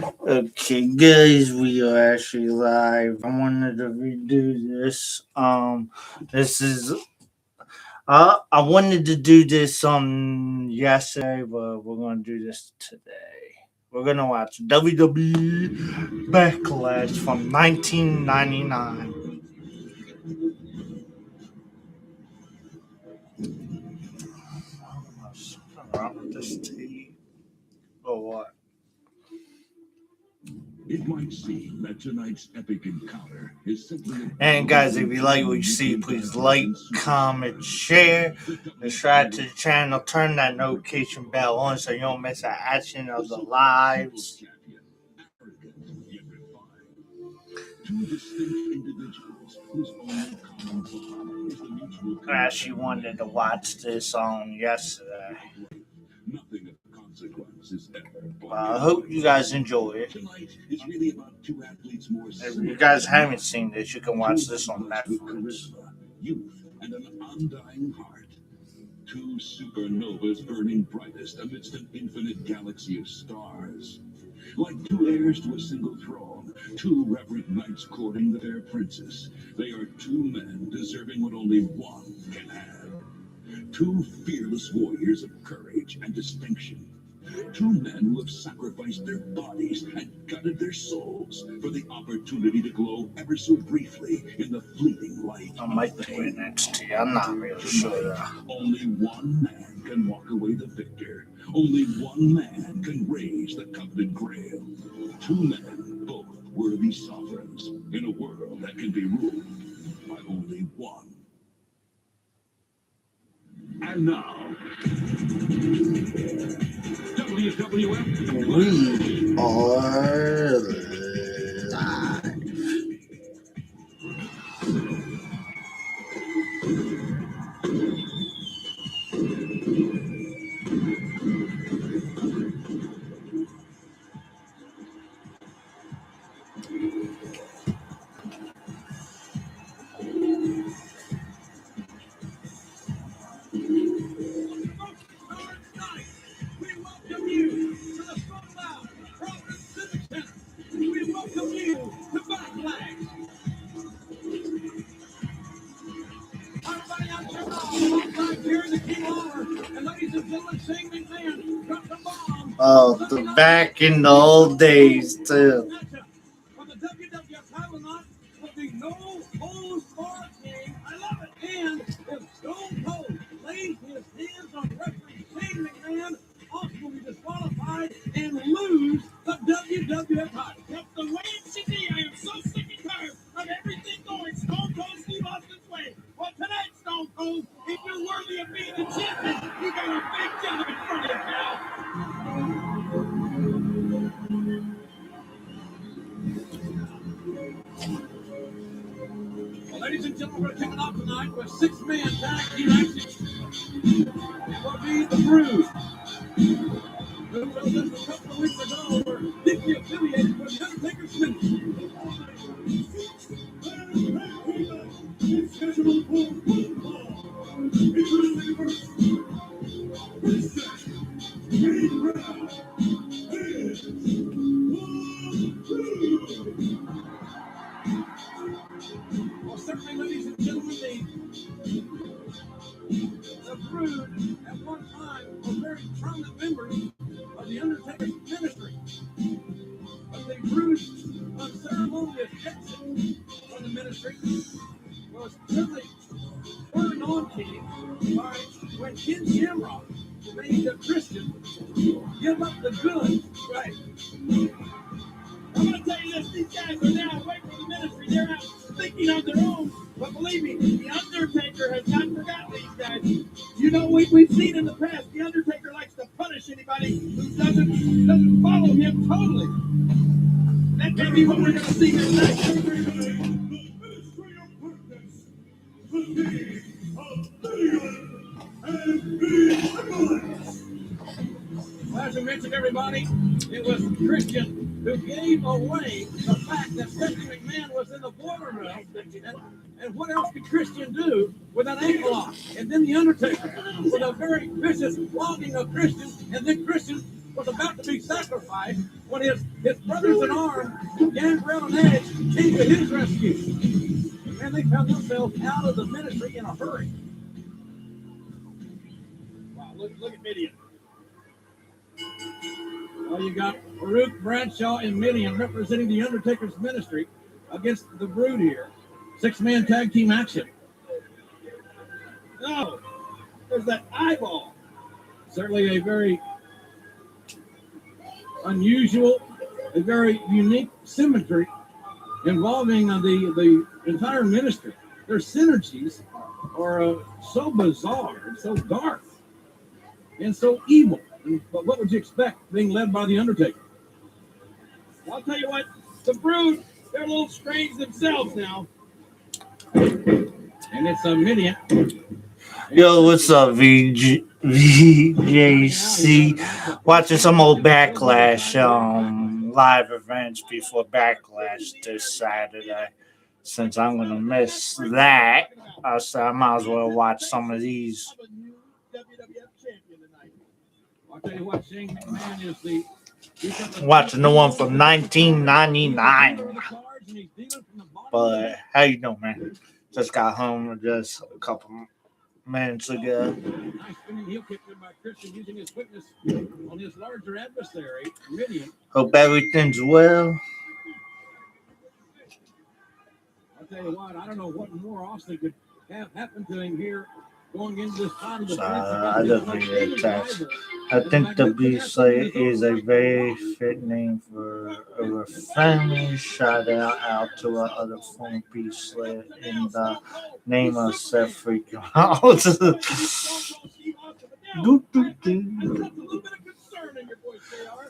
Okay, guys, we are actually live. I wanted to redo this. This is I wanted to do this yesterday, but we're gonna do this today. We're gonna watch WWE Backlash from 1999. What's wrong with this tape? Or what? It might seem that tonight's epic encounter is simply. And guys, if you like what you see, please like, comment, share, subscribe to the channel, turn that notification bell on so you don't miss an action of the lives. Two distinct individuals whose only common bond is the mutual. I actually wanted to watch this on yesterday. Nothing of consequence is ever. Well, I hope you guys enjoy it. Tonight is really about two athletes more. If you guys haven't seen this, you can watch this on Netflix. Youth and an undying heart. Two supernovas burning brightest amidst an infinite galaxy of stars. Like two heirs to a single throne, two reverent knights courting the fair princess, they are two men deserving what only one can have. Two fearless warriors of courage and distinction. Two men who have sacrificed their bodies and gutted their souls for the opportunity to glow ever so briefly in the fleeting light. I might do it next to you. I'm not really sure. Only one man can walk away the victor. Only one man can raise the coveted grail. Two men, both worthy sovereigns, in a world that can be ruled by only one. And now, WWF. We are live. Oh, back in the old days, too. For the WWF title match will be no holds barred game. I love it. And if Stone Cold lays his hands on referee Shane McMahon, Austin will be disqualified and lose the WWF title. That's the way it should be. I am so sick and tired of everything going Stone Cold Steve Austin's way. Well, tonight, Stone Cold, if you're worthy of being a champion, you got a big job in front of you, pal. Well, ladies and gentlemen, we're kicking off tonight with six-man tag team action. It will be the Brood. Who wrote this a couple of weeks ago were deeply affiliated with Undertaker's ministry. It's scheduled for football. Introducing first, Christian Kane Brown is the Brood. Well, certainly, ladies and gentlemen, the Brood at one time were very prominent members of the Undertaker's ministry. But the Brood's unceremonious exit from the ministry was really spurred on to by when Ken Shamrock made the Christian give up the goods. Right. I'm going to tell you this, these guys are now away from the ministry. They're out thinking on their own. But believe me, The Undertaker has not forgotten these guys. You know, we've seen in the past, The Undertaker likes to punish anybody who doesn't follow him totally. That may be what we're going to see here tonight. Well, as I mentioned, everybody, it was Christian who gave away the fact that Stephanie McMahon was in the boiler room. And what else could Christian do with an ankle lock? And then The Undertaker with a very vicious flogging of Christian. And then Christian was about to be sacrificed when his brothers in arms, Gangrel and Edge, came to his rescue. And they found themselves out of the ministry in a hurry. Wow, look at Midian. Well, you got Farouk, Bradshaw, and Midian representing the Undertaker's ministry against the Brood here. 6-man tag team action. Oh, there's that eyeball. Certainly a very unusual, a very unique symmetry involving the entire ministry. Their synergies are so bizarre and so dark and so evil. But what would you expect being led by The Undertaker? Well, I'll tell you what, the Brood, they're a little strange themselves now. And it's a Midian. Yo, what's up, VJC? Watching some old Backlash live events before Backlash this Saturday. Since I'm gonna miss that, I said I might as well watch some of these. I'll tell you what, Shane McMahon is the Watching the one from 1999. But how you doing, man? Just got home just a couple minutes ago. nice spinning heel kick by Christian using his quickness on his larger adversary, Midian. Hope everything's well. I'll tell you what, I don't know what more Austin could have happened to him here going into this part of the I just need a text. I think the Beast Slayer is a very fit name for a family. Shout out to our other former Beast Slayer in the name of Seth Freaking out.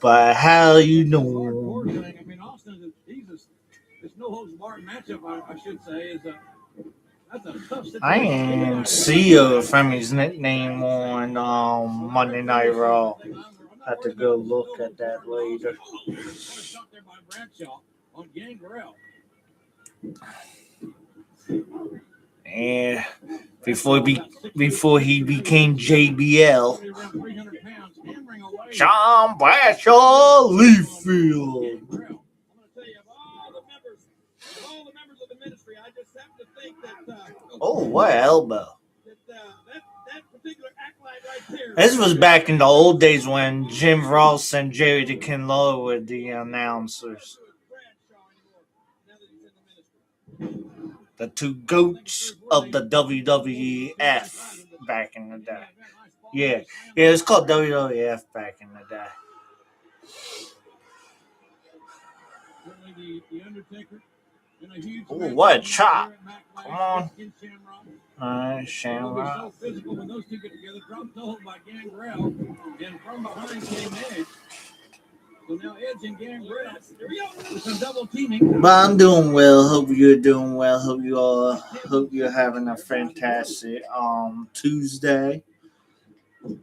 But how you doing? I mean, Austin, this no holds barred matchup, I should say, is that's a tough situation. I ain't see your family's nickname on Monday Night Raw. I have to go look at that later. And before he became JBL, John Bradshaw Leafield. Oh, what elbow! This was back in the old days when Jim Ross and Jerry the King Lawler were the announcers. The two goats of the WWF back in the day. Yeah, it's called WWF back in the day. Oh, what a chop! Come on. Alright, Shamrock. So physical when those two get together, dropped the hold by Gangrel, and from behind came Edge. So now Edge and Gangrel, here we go, with some double teaming. But I'm doing well. Hope you're doing well. Hope you're having a fantastic Tuesday. Oh,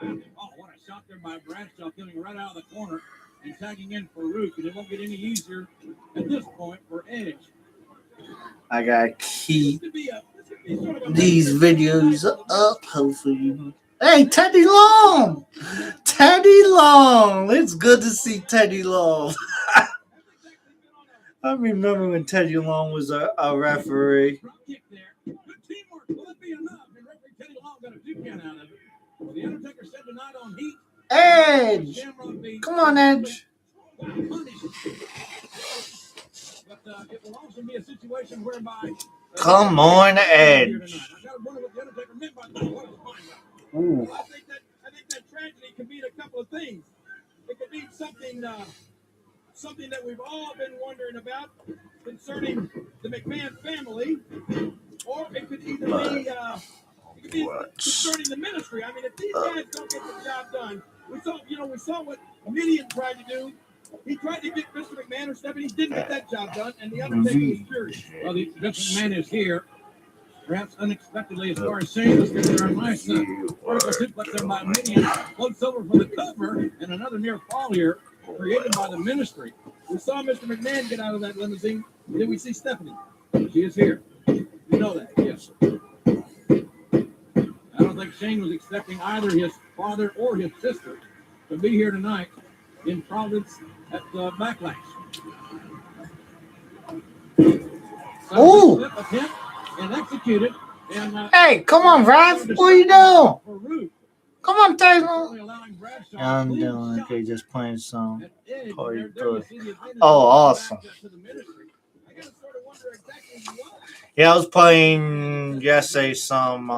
what a shot there by Bradshaw, coming right out of the corner and tagging in for Farouk, and it won't get any easier at this point for Edge. I gotta keep these videos up. Hopefully, hey, Teddy Long, it's good to see Teddy Long. I remember when Teddy Long was a referee. Good teamwork. Will it be enough? And referee Teddy Long got a 2 count out of it. Well, the Undertaker said tonight on Heat. Edge, come on, Edge. But it will also be a situation whereby. Come on, Edge. I gotta wonder what the Undertaker meant by that. What is mine? Ooh. I think that tragedy could mean a couple of things. It could mean something that we've all been wondering about concerning the McMahon family, or it could either be concerning the ministry. I mean, if these guys don't get the job done, we saw what Midian tried to do. He tried to get Mr. McMahon or Stephanie, didn't get that job done, and the Undertaker was furious. Well, Mr. McMahon is here, perhaps unexpectedly as far as saying this, because they're on my side. Vertical suplex there by Midian, floats over for the cover, and another near fall here, created by the ministry. We saw Mr. McMahon get out of that limousine, and then we see Stephanie. She is here. You know that, yes. I don't think Shane was expecting either his father or his sister to be here tonight in Providence at Backlash. Ooh. Flip attempt and executed. And, Hey, come on, Ralph. What are you doing? Come on, Taylor. I'm doing okay, just playing some Party 3. Oh, awesome. Yeah, I was playing yesterday some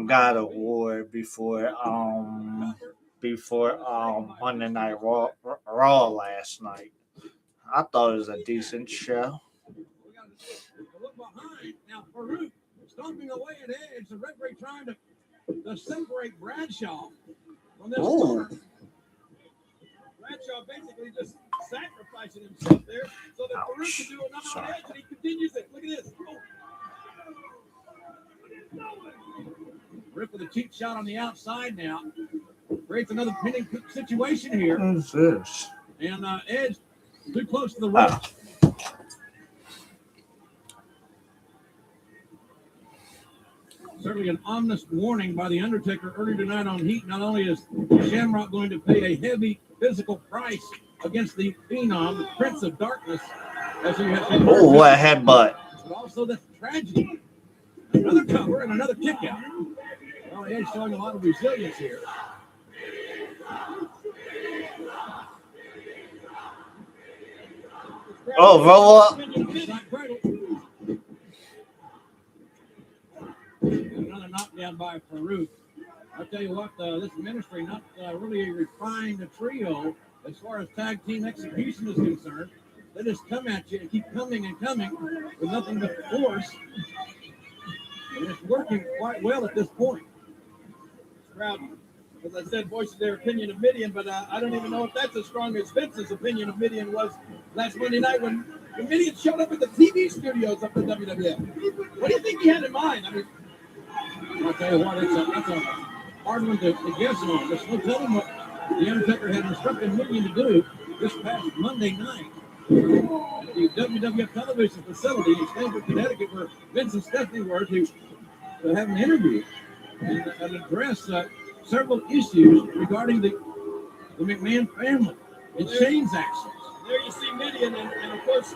God of War before Monday Night Raw last night. I thought it was a decent show. Look behind now. Farouk stomping away at Edge. The referee trying to separate Bradshaw from this corner. Bradshaw basically just sacrificing himself there so that Farouk can do another on Edge, and he continues it. Look at this. Rip with a cheap shot on the outside now. Creates another pinning situation here. What's this? And Edge too close to the ropes. Certainly an ominous warning by The Undertaker earlier tonight on Heat. Not only is Shamrock going to pay a heavy physical price against the Phenom, the Prince of Darkness, as he has been. Oh, what a headbutt. But also the tragedy. Another cover and another kick out. Well, Edge showing a lot of resilience here. Oh, roll up. Another knockdown by Farouk. I'll tell you what, this ministry not really refined the trio as far as tag team execution is concerned. They just come at you and keep coming and coming with nothing but force. And it's working quite well at this point. Crowd, as I said, voices their opinion of Mideon, but I don't even know if that's as strong as Vince's opinion of Mideon was last Monday night when Mideon showed up at the TV studios of the WWF. What do you think he had in mind? I mean, I'll tell you what, that's a hard one to guess on. Just we'll tell him what The Undertaker had instructed Mideon to do this past Monday night at the WWF television facility in Stamford, Connecticut, where Vince and Stephanie were to have an interview and address several issues regarding the McMahon family and Shane's actions. There you see Mideon, and of course,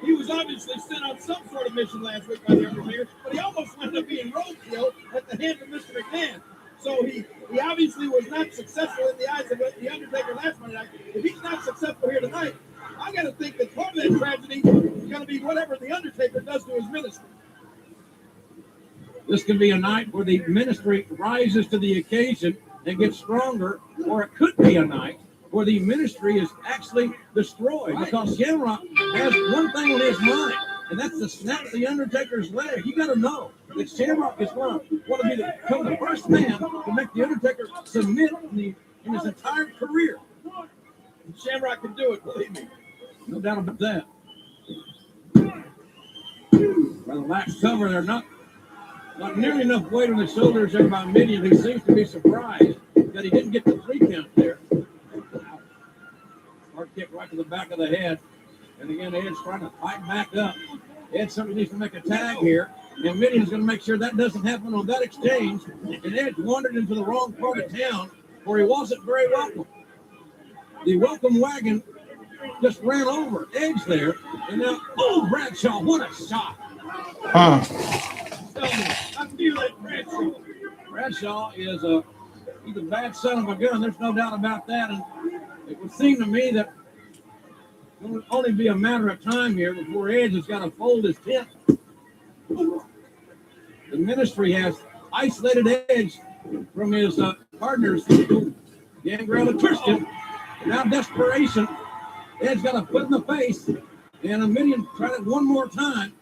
he was obviously sent on some sort of mission last week by the Undertaker, but he almost wound up being roadkill at the hands of Mr. McMahon. So he obviously was not successful in the eyes of the Undertaker last Monday night. If he's not successful here tonight, I got to think that part of that tragedy is going to be whatever the Undertaker does to his ministry. This could be a night where the ministry rises to the occasion and gets stronger, or it could be a night where the ministry is actually destroyed because Shamrock has one thing on his mind, and that's to snap the Undertaker's leg. You got to know that Shamrock is going to want to become the first man to make the Undertaker submit in his entire career. And Shamrock can do it, believe me. No doubt about that. By the lax cover, they're not nearly enough weight on the shoulders there by Mideon, who seems to be surprised that he didn't get the 3 count there. Hard kick right to the back of the head. And again, Ed's trying to fight back up. Ed certainly needs to make a tag here. And Mideon's going to make sure that doesn't happen on that exchange. And Ed wandered into the wrong part of town where he wasn't very welcome. The welcome wagon just ran over Edge there. And now, oh, Bradshaw, what a shot. I feel like Bradshaw. Bradshaw is he's a bad son of a gun. There's no doubt about that. And it would seem to me that it will only be a matter of time here before Edge has got to fold his tent. The ministry has isolated Edge from his partners, Gangrel and Christian. Now desperation. Edge got a foot in the face. And a Mideon tried it one more time.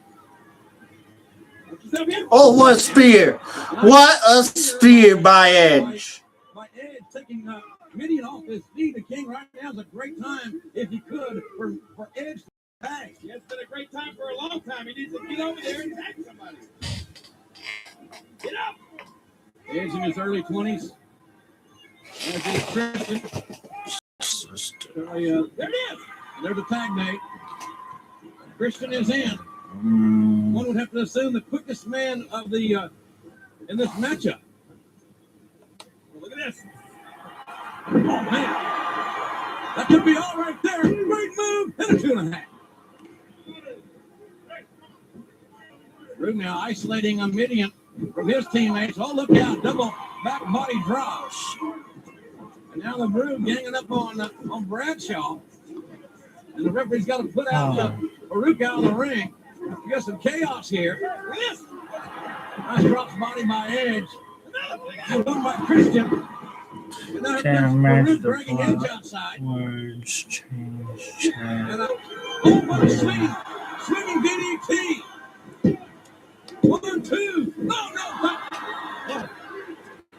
Oh, what a spear! What a spear by Edge! By Edge taking Mideon off his feet. The King right now is a great time, if he could, for Edge to tag. Yeah, it's been a great time for a long time. He needs to get over there and tag somebody. Get up! Edge in his early 20s. As is Christian. There it is! There's a tag mate. Christian is in. One would have to assume the quickest man of the in this matchup. Well, look at this. Oh, man. That could be all right there. Great move. And a 2.5. Rook now isolating a Midian from his teammates. Oh, look out. Double back body drops. And now the Brood ganging up on Bradshaw. And the referee's got to put out Farouk out of the ring. We got some chaos here. Nice drops body by Edge. And one by Christian. And now Farouk dragging Edge outside. Words change. And what a swinging DDT. 1, 2. Oh, no.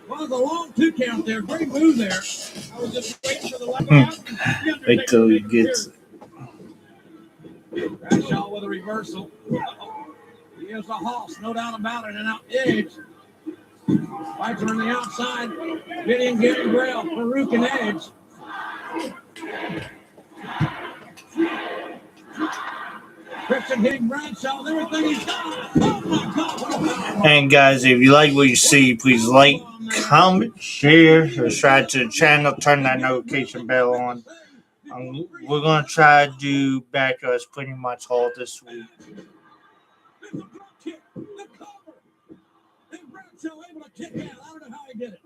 Well, the long 2 count there. Great move there. I was just waiting for the left out. Wait till he gets it. Bradshaw with a reversal. He is a hoss, no doubt about it. And now Edge fights on the outside. Gideon getting Grail, Farouk and Edge. Christian hitting Bradshaw with everything he's got. Oh my God! What a power. And guys, if you like what you see, please like, comment, share, subscribe to the channel, turn that notification bell on. We're going to try to do backlash pretty much all this week. The drop kick, the cover. And Bradshaw able to kick out. I don't know how he did it.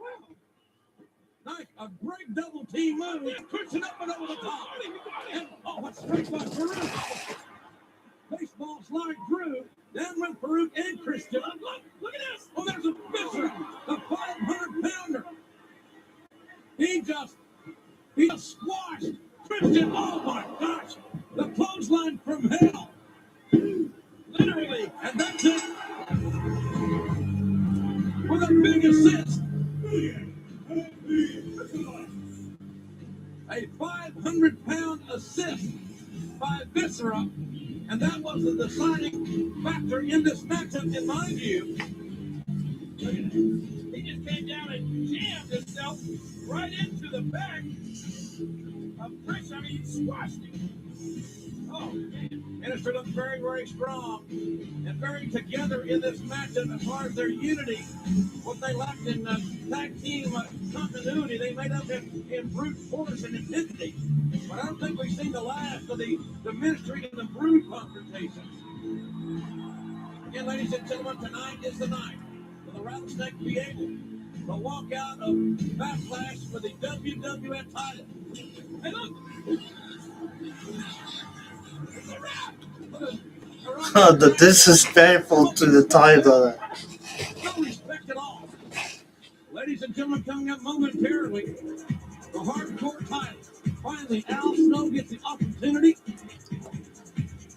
Nice, a great double team move. Pushing up and over the top. And, what straight by Farouk. Baseball slide through. Then went Farouk and Christian. Look at this. Oh, there's a Fisher, the 500-pounder. He just squashed Christian. Oh my gosh. The clothesline from hell. Literally. And that's it. With a big assist. A 500-pound assist by Viscera. And that was the deciding factor in this matchup, in my view. He just came down and jammed himself right into the back of Chris. I mean, he squashed him. Oh, man. Minister looked very, very strong and very together in this matchup as far as their unity. What they lacked in tag team continuity, they made up in brute force and intensity. But I don't think we've seen the last of the ministry and the brood confrontations. Again, ladies and gentlemen, tonight is the night for the Rattlesnake to be able to walk out of Backlash for the WWF title. Hey, look! The disrespectful to the title. No respect at all. Ladies and gentlemen, coming up momentarily, the hardcore title. Finally, Al Snow gets the opportunity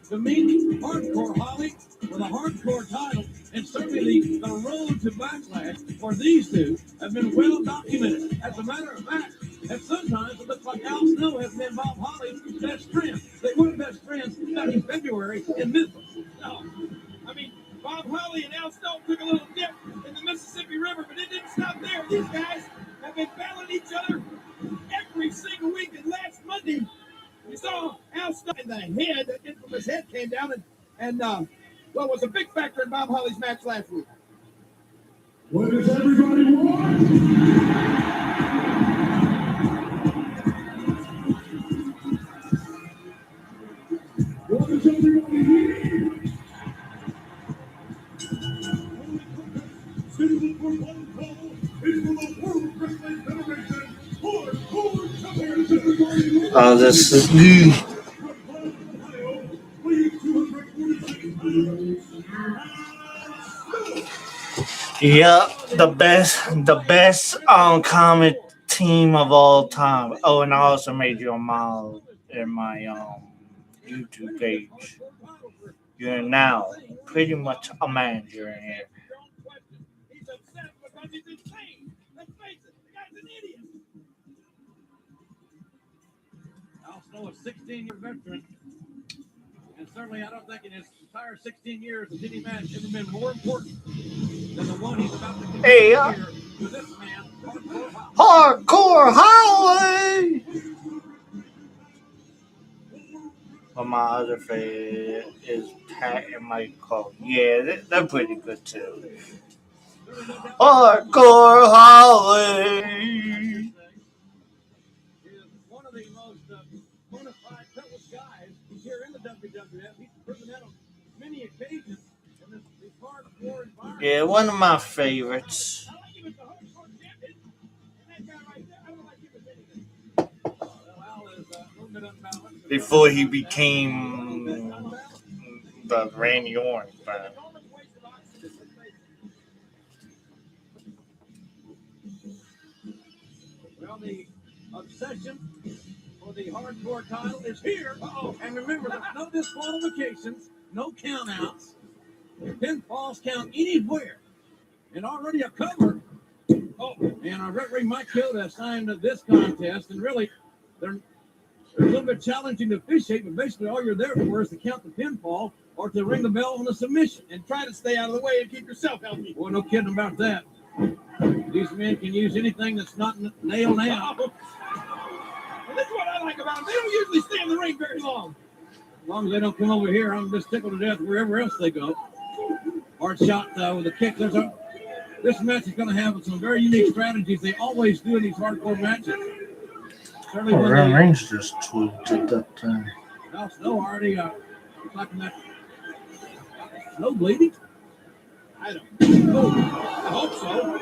to meet Hardcore Holly for the hardcore title, and certainly the road to Backlash for these two have been well documented. As a matter of fact, at sometimes it looks like Al Snow has been Bob Holly's best friend. They were best friends back in February in Memphis. No. I mean, Bob Holly and Al Snow took a little dip in the Mississippi River, but it didn't stop there. These guys have been battling each other every single week. And last Monday, we saw Al Snow in the head, the infamous head came down and was a big factor in Bob Holly's match last week. What does everybody want? What does everybody need? Citizen for one call is for the World Wrestling Federation. Hardcore Championship. Oh, this is new. Yeah, the best comic team of all time. Oh, and I also made you a model in my YouTube page. You're now pretty much a manager in here. He's upset because he's insane. Let's face it, the guy's an idiot. Al Snow, a 16-year veteran. And certainly, I don't think in his entire 16 years has any match ever been more important than the one he's about to compete here with this man, Hardcore Holly! But my other favorite is Pat and Michael. Yeah, they're pretty good too. Hardcore Holly! one of the most bona fide toughest guys here in the WWF. He's proven that on many occasions in this hardcore environment. Yeah, one of my favorites. I like him as the hardcore champion. And that guy right there, I don't like him as anything. Al is a little bit unbalanced. Before he became the Randy Orton fan. Well, the obsession for the hardcore title is here. Uh-oh. And remember, there's no disqualifications, no countouts. Pinfalls count anywhere. And already a cover. Oh, and our referee Mike Kyoto assigned this contest, and really, they're a little bit challenging to officiate, but basically all you're there for is to count the pinfall or to ring the bell on a submission. And try to stay out of the way and keep yourself healthy. Well, no kidding about that. These men can use anything that's not nail now. And that's what I like about them. They don't usually stay in the ring very long. As long as they don't come over here, I'm just tickled to death wherever else they go. Hard shot with a kick. This match is going to have some very unique strategies. They always do in these hardcore matches. Certainly when Ron Reigns just tweaked at that time. Now Snow already like that. Snow bleeding? I don't know. I hope so.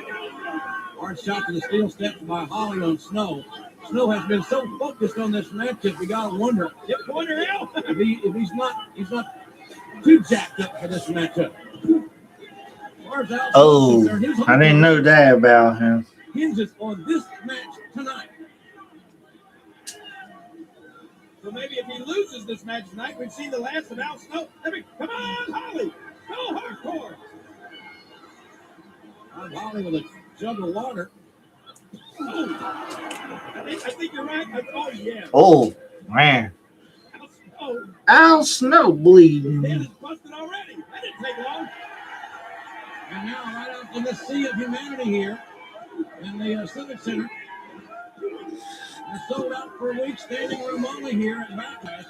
Hard shot to the steel steps by Holly on Snow. Snow has been so focused on this matchup, we gotta wonder if he's not too jacked up for this matchup. Oh, I didn't know that about him. Hinges on this match tonight. So maybe if he loses this match tonight, we've seen the last of Al Snow. Come on, Holly! Go hardcore! Holly with a jug of water. Oh, I think you're right. Oh, yeah. Oh, man. Al Snow bleeding. His head is busted already. That didn't take long. And now, right out in the sea of humanity here in the Civic Center. They're sold out for a week, standing room only here at Backlash.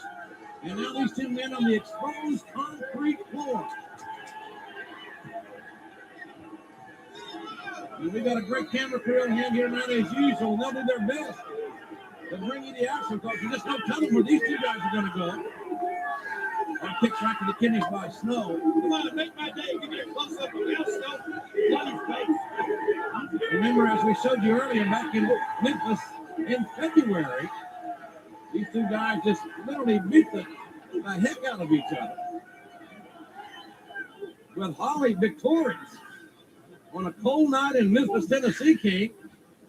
And now these two men on the exposed concrete floor. And we got a great camera crew in hand here tonight as usual. They'll do their best to bring you the action because you just don't tell them where these two guys are going to go. That kicks right to the kidneys by Snow. Come on, make my day. Give me a close-up of Al Snow. Bloody face. Remember, as we showed you earlier, back in Memphis in February, these two guys just literally beat the heck out of each other. With Holly victorious on a cold night in Memphis, Tennessee, King.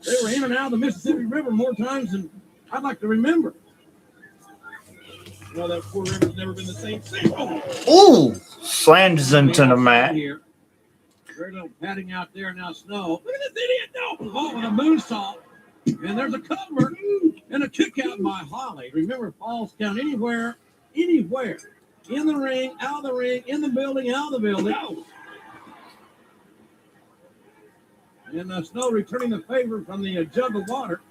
They were in and out of the Mississippi River more times than I'd like to remember. Well, that poor river's never been the same since. Oh, slams into the mat. Here. Very little padding out there now, Snow. Look at this idiot, no! Oh, with a moonsault. And there's a cover and a kick out by Holly. Remember, falls count anywhere. In the ring, out of the ring, in the building, out of the building. No. And Snow returning the favor from the jug of water.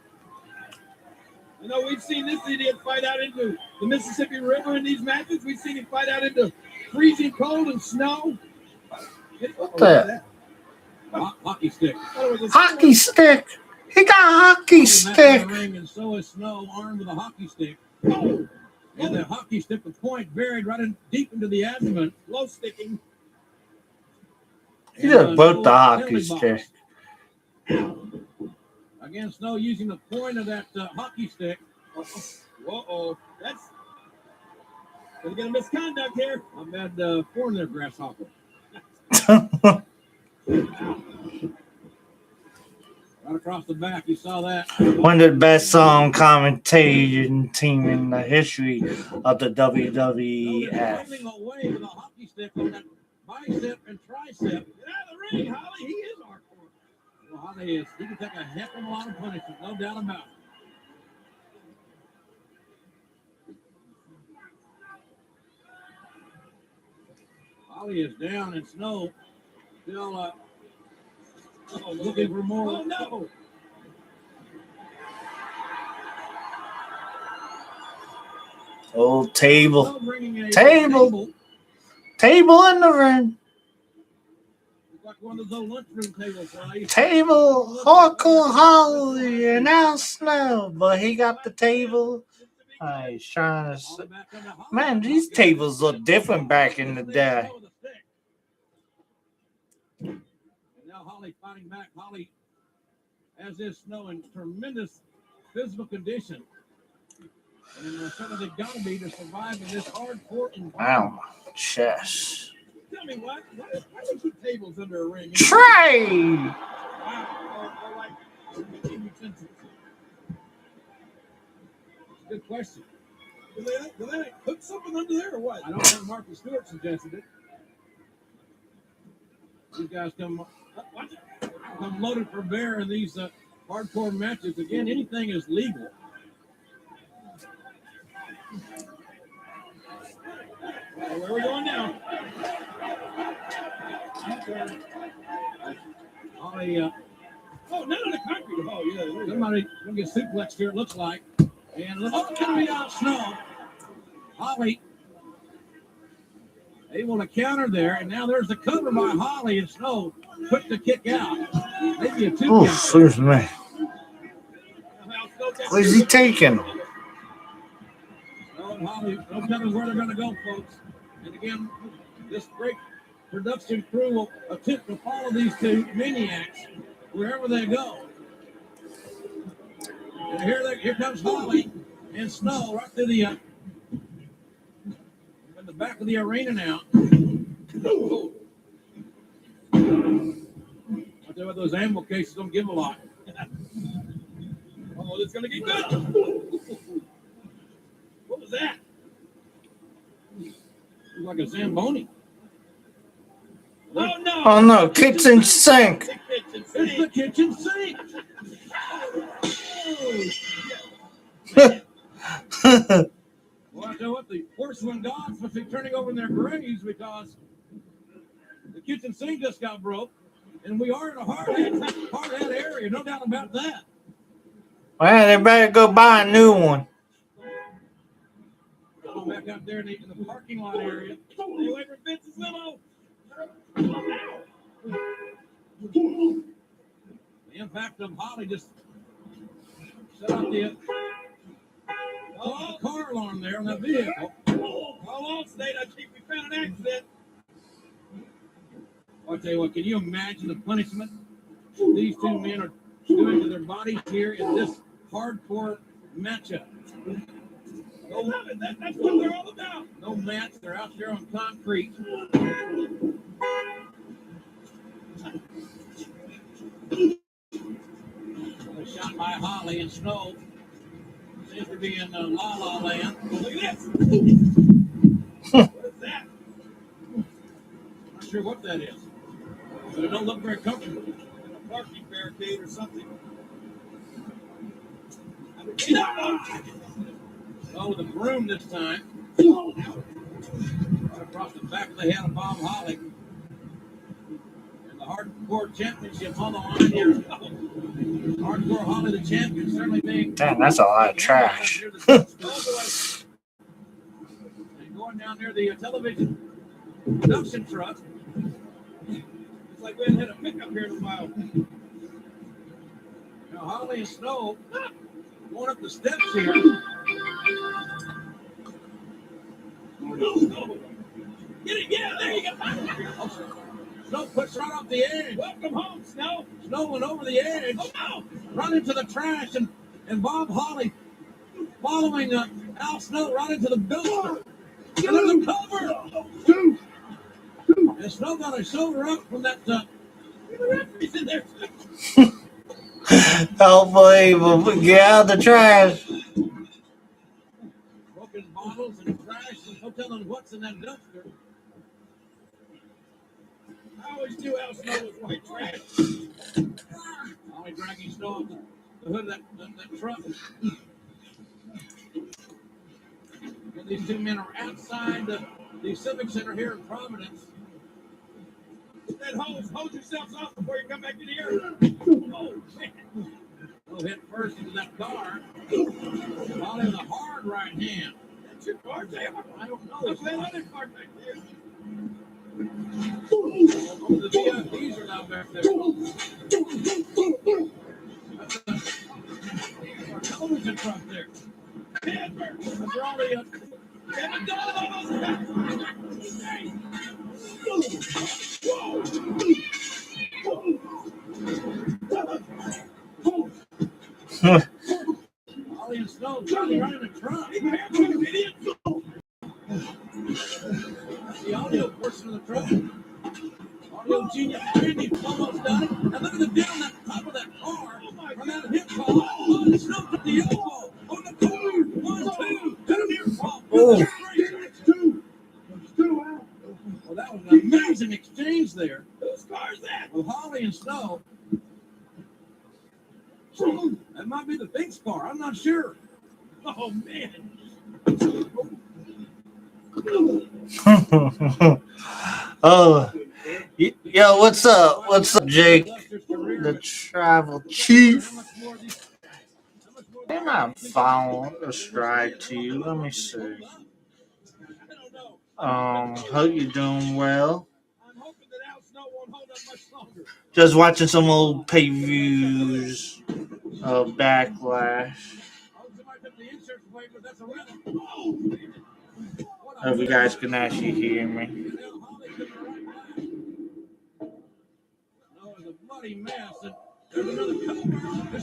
You know, we've seen this idiot fight out into the Mississippi River in these matches. We've seen him fight out into freezing cold and snow. What the? Hockey stick. Hockey stick. He got a hockey stick. Ring, and so is Snow, armed with a hockey stick. And the hockey stick, the point buried right deep into the abdomen. Low sticking. He did both the hockey stick. Again, Snow using the point of that hockey stick. Uh-oh. That's gonna get a misconduct here. I'm bad porn there, grasshopper. Right across the back, you saw that. One of the best commentating team in the history of the WWF. Running away with a hockey stick on that bicep and tricep. Get out of the ring, Holly. He is hardcore. Well, Holly is. He can take a heck of a lot of punishment, no doubt about it. Holly is down in Snow. Still looking for more. Oh, no. Oh, table. Table in the ring. Looks like one of those old lunchroom tables, right? Table, Hardcore Holly, and Al Snow, but he got the table. He's trying to. Man, these tables look different back in the day. And now Holly fighting back. Holly has this Snow in tremendous physical condition. And certainly they've got to be to survive in this hard court environment. Ow, chest. Tell me what? Why do they keep tables under a ring? Trey! Wow. Or like utensils. Good question. Do they cook something under there or what? I don't think Marcus Stewart suggested it. These guys come loaded for bear in these hardcore matches. Again, anything is legal. Where are we going now? Oh, not on the concrete. Oh, yeah. Somebody going to get suplexed here, it looks like. And look, it's going to be Al Snow. Holly able to counter there, and now there's the cover by Holly, and Snow quick to kick out. Maybe a two count. Excuse me. Where's he taking him? Snow and Holly, no telling where they're going to go, folks. And again, this great production crew will attempt to follow these two maniacs wherever they go. And here comes Holly and Snow right through the in the back of the arena now. Oh. I tell you what, those ammo cases don't give a lot. Oh, it's going to get good. What was that? Looks like a Zamboni. Oh, no. Oh, no. Kitchen sink. It's the kitchen sink. Well, I tell you what, the porcelain gods must be turning over in their graves because the kitchen sink just got broke, and we are in a hard head area, no doubt about that. Well, they better go buy a new one. Go back out there in the parking lot area. Stay away from Vince's limo. The impact of Holly just set off the car alarm there on that vehicle. Hold on, State. I think we found an accident. I'll tell you what, can you imagine the punishment these two men are doing to their bodies here in this hardcore matchup? That's what they're all about. No mats, they're out there on concrete. Another shot by Holly and Snow. Seems to be in La La Land. Look at this. What is that? Not sure what that is. But it don't look very comfortable. A parking barricade or something. Oh, with a broom this time. Right across the back of the head of Bob Holly. And the Hardcore Championship on the line here. Hardcore Holly, the champion, certainly being. Damn, that's a lot of trash. And going down near the television production truck. It's like we hadn't had a pickup here in a while. Now, Holly and Snow going up the steps here. Get it, yeah, there you go. Snow puts right off the edge. Welcome home, Snow. Snow went over the edge. Oh, no. Run into the trash, and Bob Holly following Al Snow right into the building. And there's a cover. And Snow got his shoulder up from that. The referee's in there. Unbelievable. Get out of the trash. Broken bottles and trash, and no telling what's in that dumpster. I always knew Al Snow was white trash. Holly dragging Snow off the hood of that truck. And these two men are outside the Civic Center here in Providence. Then hold yourselves off before you come back in here. Oh, man. We'll hit first into that car. Holly with a hard right hand. That's your car, Jay? I don't know. There's that other car back there. The VIPs are now back there. Our television truck there. Denver. That's all the Kevin Ollie and Snow trying to run in the truck. The audio portion of the truck. Audio genius Randy almost done it. And look at the deal on that top of that car. From that hit ball. Oh, Snow took the elbow. On the corner. 1, 2. To the near ball. Oh. Two out. Well, that was an amazing exchange there. Whose car is that? With Holly and Snow. That might be the Fink's car. I'm not sure. Oh, man. Oh, yo, what's up? What's up, Jake? The travel chief. I'm not following a stride to you. Let me see. Hope you're doing well. Just watching some old pay-views of Backlash. Hope you guys can actually hear me.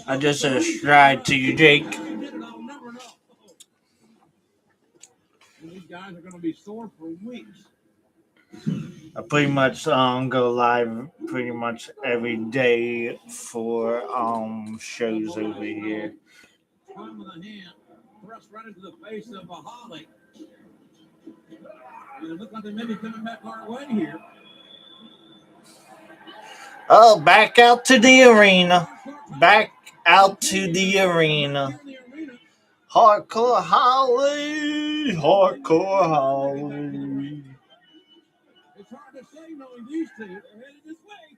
I just said a stride to you, Jake. These guys are going to be sore for weeks. I pretty much go live pretty much every day for shows over here. Palm of the hand thrust right into the face of a Holly. And it looks like they may be coming back our way here. Oh, back out to the arena. Back out to the arena. Hardcore Holly. Hardcore Holly. It's hard to say knowing these two. They're headed this way.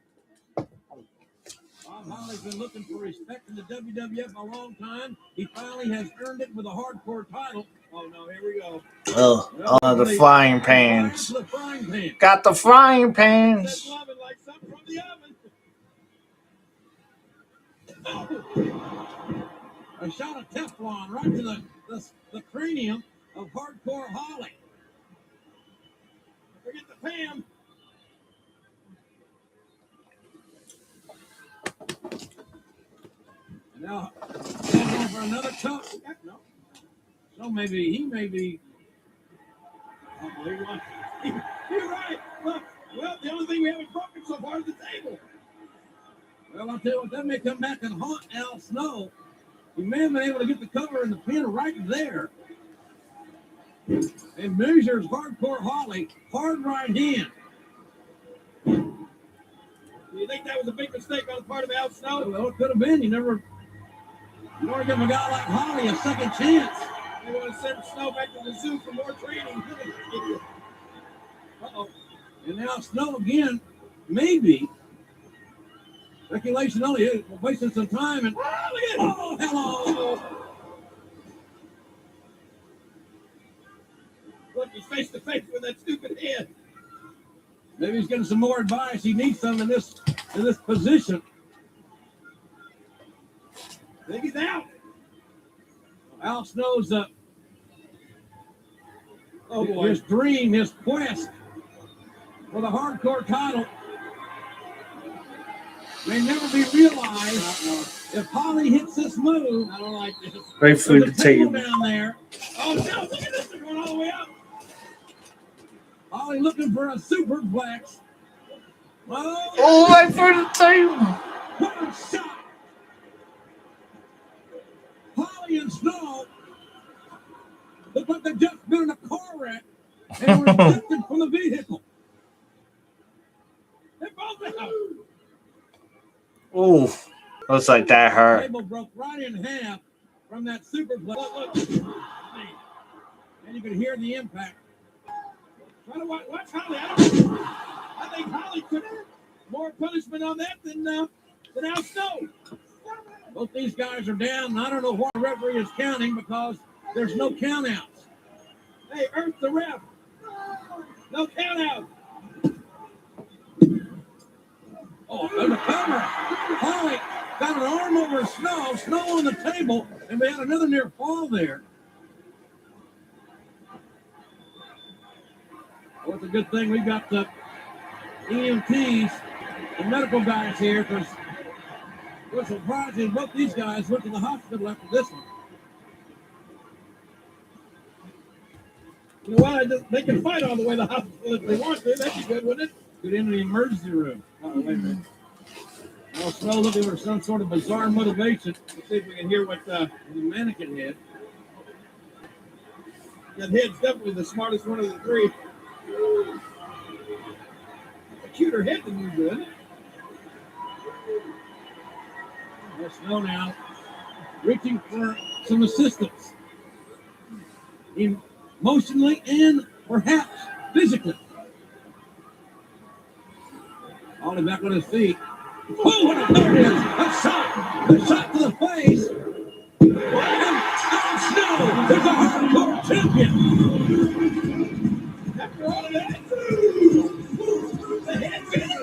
Bob Holly's been looking for respect in the WWF a long time. He finally has earned it with a hardcore title. Oh, no, here we go. Oh, the frying pans. Got the frying pans. Like something from the oven. A shot of Teflon right to the cranium of Hardcore Holly. Forget the Pam. And now, going for another tough. No. So maybe he may be. Oh, you're right. Look, well, the only thing we haven't broken so far is the table. Well, I'll tell you what, that may come back and haunt Al Snow. He may have been able to get the cover and the pin right there. And measures Hardcore Holly, hard right hand. Do you think that was a big mistake on the part of Al Snow? Well, it could have been. You want to give a guy like Holly a second chance. They want to send Snow back to the zoo for more training. Uh-oh. And now Snow again, maybe. Speculation only, wasting some time. And oh, hello. Look, he's face to face with that stupid head. Maybe he's getting some more advice. He needs some in this position. I think he's out. Al Snow's his dream, his quest for the hardcore title may never be realized if Holly hits this move. I don't like this. Right through the table down there. Oh no! Look at this! They're going all the way up. Holly looking for a superplex. Oh, right through the table. What a shot! Holly and Snow look like they've just been in a car wreck and were ejected from the vehicle. They both out. Oh, looks like that hurt. The table broke right in half from that superplex. Look. And you could hear the impact. Try to watch Holly. I think Holly took more punishment on that than Al Snow. Both these guys are down. I don't know why the referee is counting because there's no countouts. Hey, Earth the ref. No countouts. Oh, there's a cover. Holly got an arm over Snow. Snow on the table, and we had another near fall there. Well, it's a good thing we've got the EMTs, the medical guys here, because we're surprised that both these guys went to the hospital after this one. You know what? They can fight all the way to the hospital if they want to. That'd be good, wouldn't it? Get into the emergency room. Oh, wait a minute. Well, Snow looking for some sort of bizarre motivation. Let's see if we can hear what the mannequin head. That head's definitely the smartest one of the three. A cuter head than usual, isn't it? Well, Snow now reaching for some assistance. Emotionally and perhaps physically. Ollie back on his feet. Oh, what a there it is! A shot! A shot to the face! And Al Snow is a hardcore champion! After all of that, the head winner!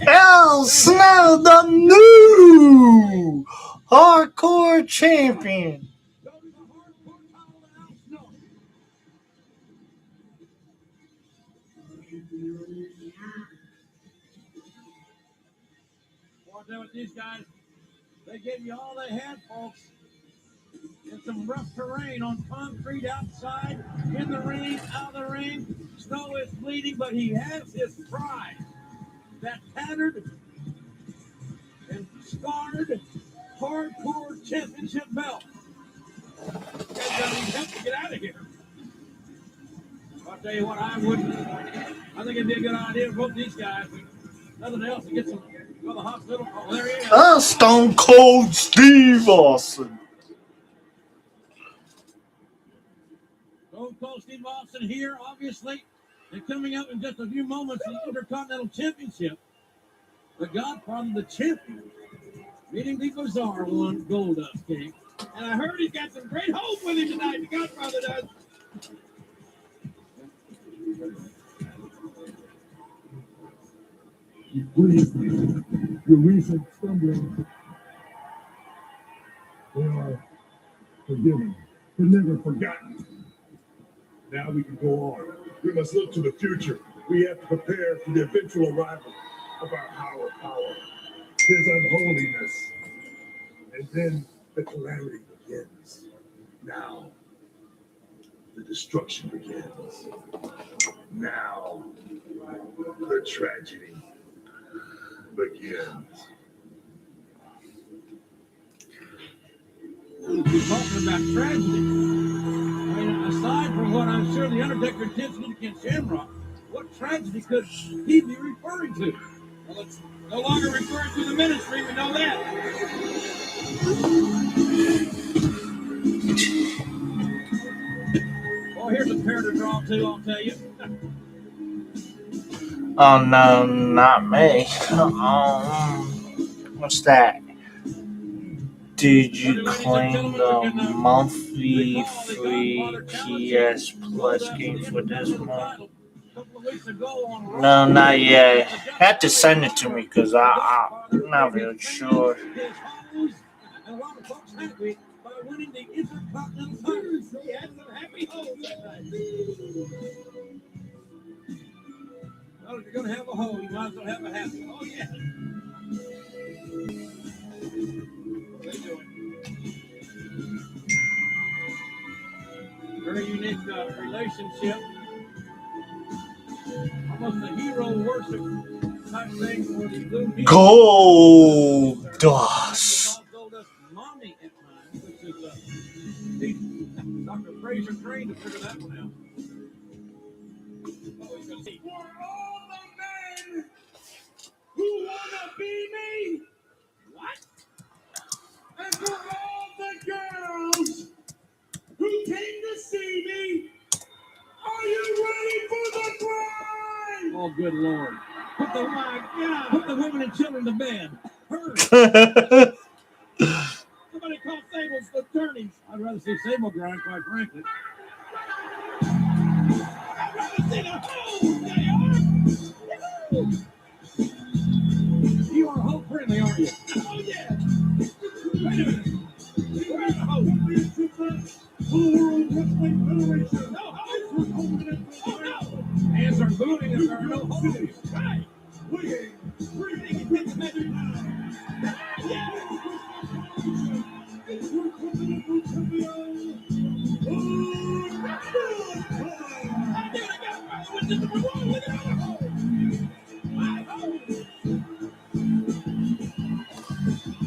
Al Snow, the new hardcore champion. With these guys, they gave you all they had, folks. In some rough terrain on concrete outside, in the ring, out of the ring. Snow is bleeding, but he has his pride. That tattered and scarred hardcore championship belt. You guys gotta need help to get out of here. I'll tell you what, I think it'd be a good idea for both these guys. Nothing else to get some. Go to the hospital. Oh, there he is. Stone Cold Steve Austin. Stone Cold Steve Austin here, obviously. And coming up in just a few moments, the Intercontinental Championship. The Godfather, the champion, meeting the bizarre one, Goldust King. And I heard he's got some great hope with him tonight, the Godfather does. Your recent stumbling, they are forgiven, but never forgotten. Now we can go on. We must look to the future. We have to prepare for the eventual arrival of our higher power, his unholiness. And then the calamity begins. Now, the destruction begins. Now, the tragedy begins. We're talking about tragedy. I mean, aside from what I'm sure the Undertaker intended against Shamrock, what tragedy could he be referring to? Well, it's no longer referring to the ministry, we know that. Well, here's a pair to draw to, I'll tell you. Oh no, not me. What's that? Did you claim the monthly free PS Plus game for this month? No, not yet. Had to send it to me because I'm not really sure. And a lot of folks happy by winning the Intercontinental title. He had some happy holes that night. Well, if you're going to have a hole, you might as well have a happy. Oh, yeah. They do it. Very unique relationship. Almost a hero worship type thing for the Blue Heat. Gold Dust. Goldust mommy at times, which is Dr. Fraser trained to figure that one out. Oh, he's going to see. For all the men who want to be me. What? And for all the girls who came to see me, are you ready for the grind? Oh, good Lord. Oh, my God. Put the women and children to bed. Hurry. Somebody call Sable's attorneys. I'd rather see Sable grind, quite frankly. You are hope friendly, aren't you? Oh, yeah. Wait a minute. Where's the hope? World Wrestling Federation. No hope. Oh, no. Hands are moving and there are no holes. Right. Weighing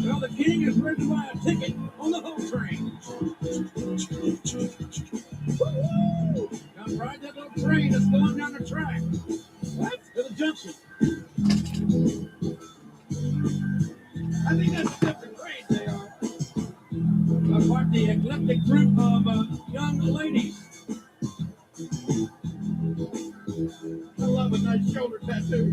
Well, the king is ready to buy a ticket on the whole train. Come ride that little train that's going down the track. What? To the junction. I think that's a different train they are. Quite the eclectic group of young ladies. I love a nice shoulder tattoo.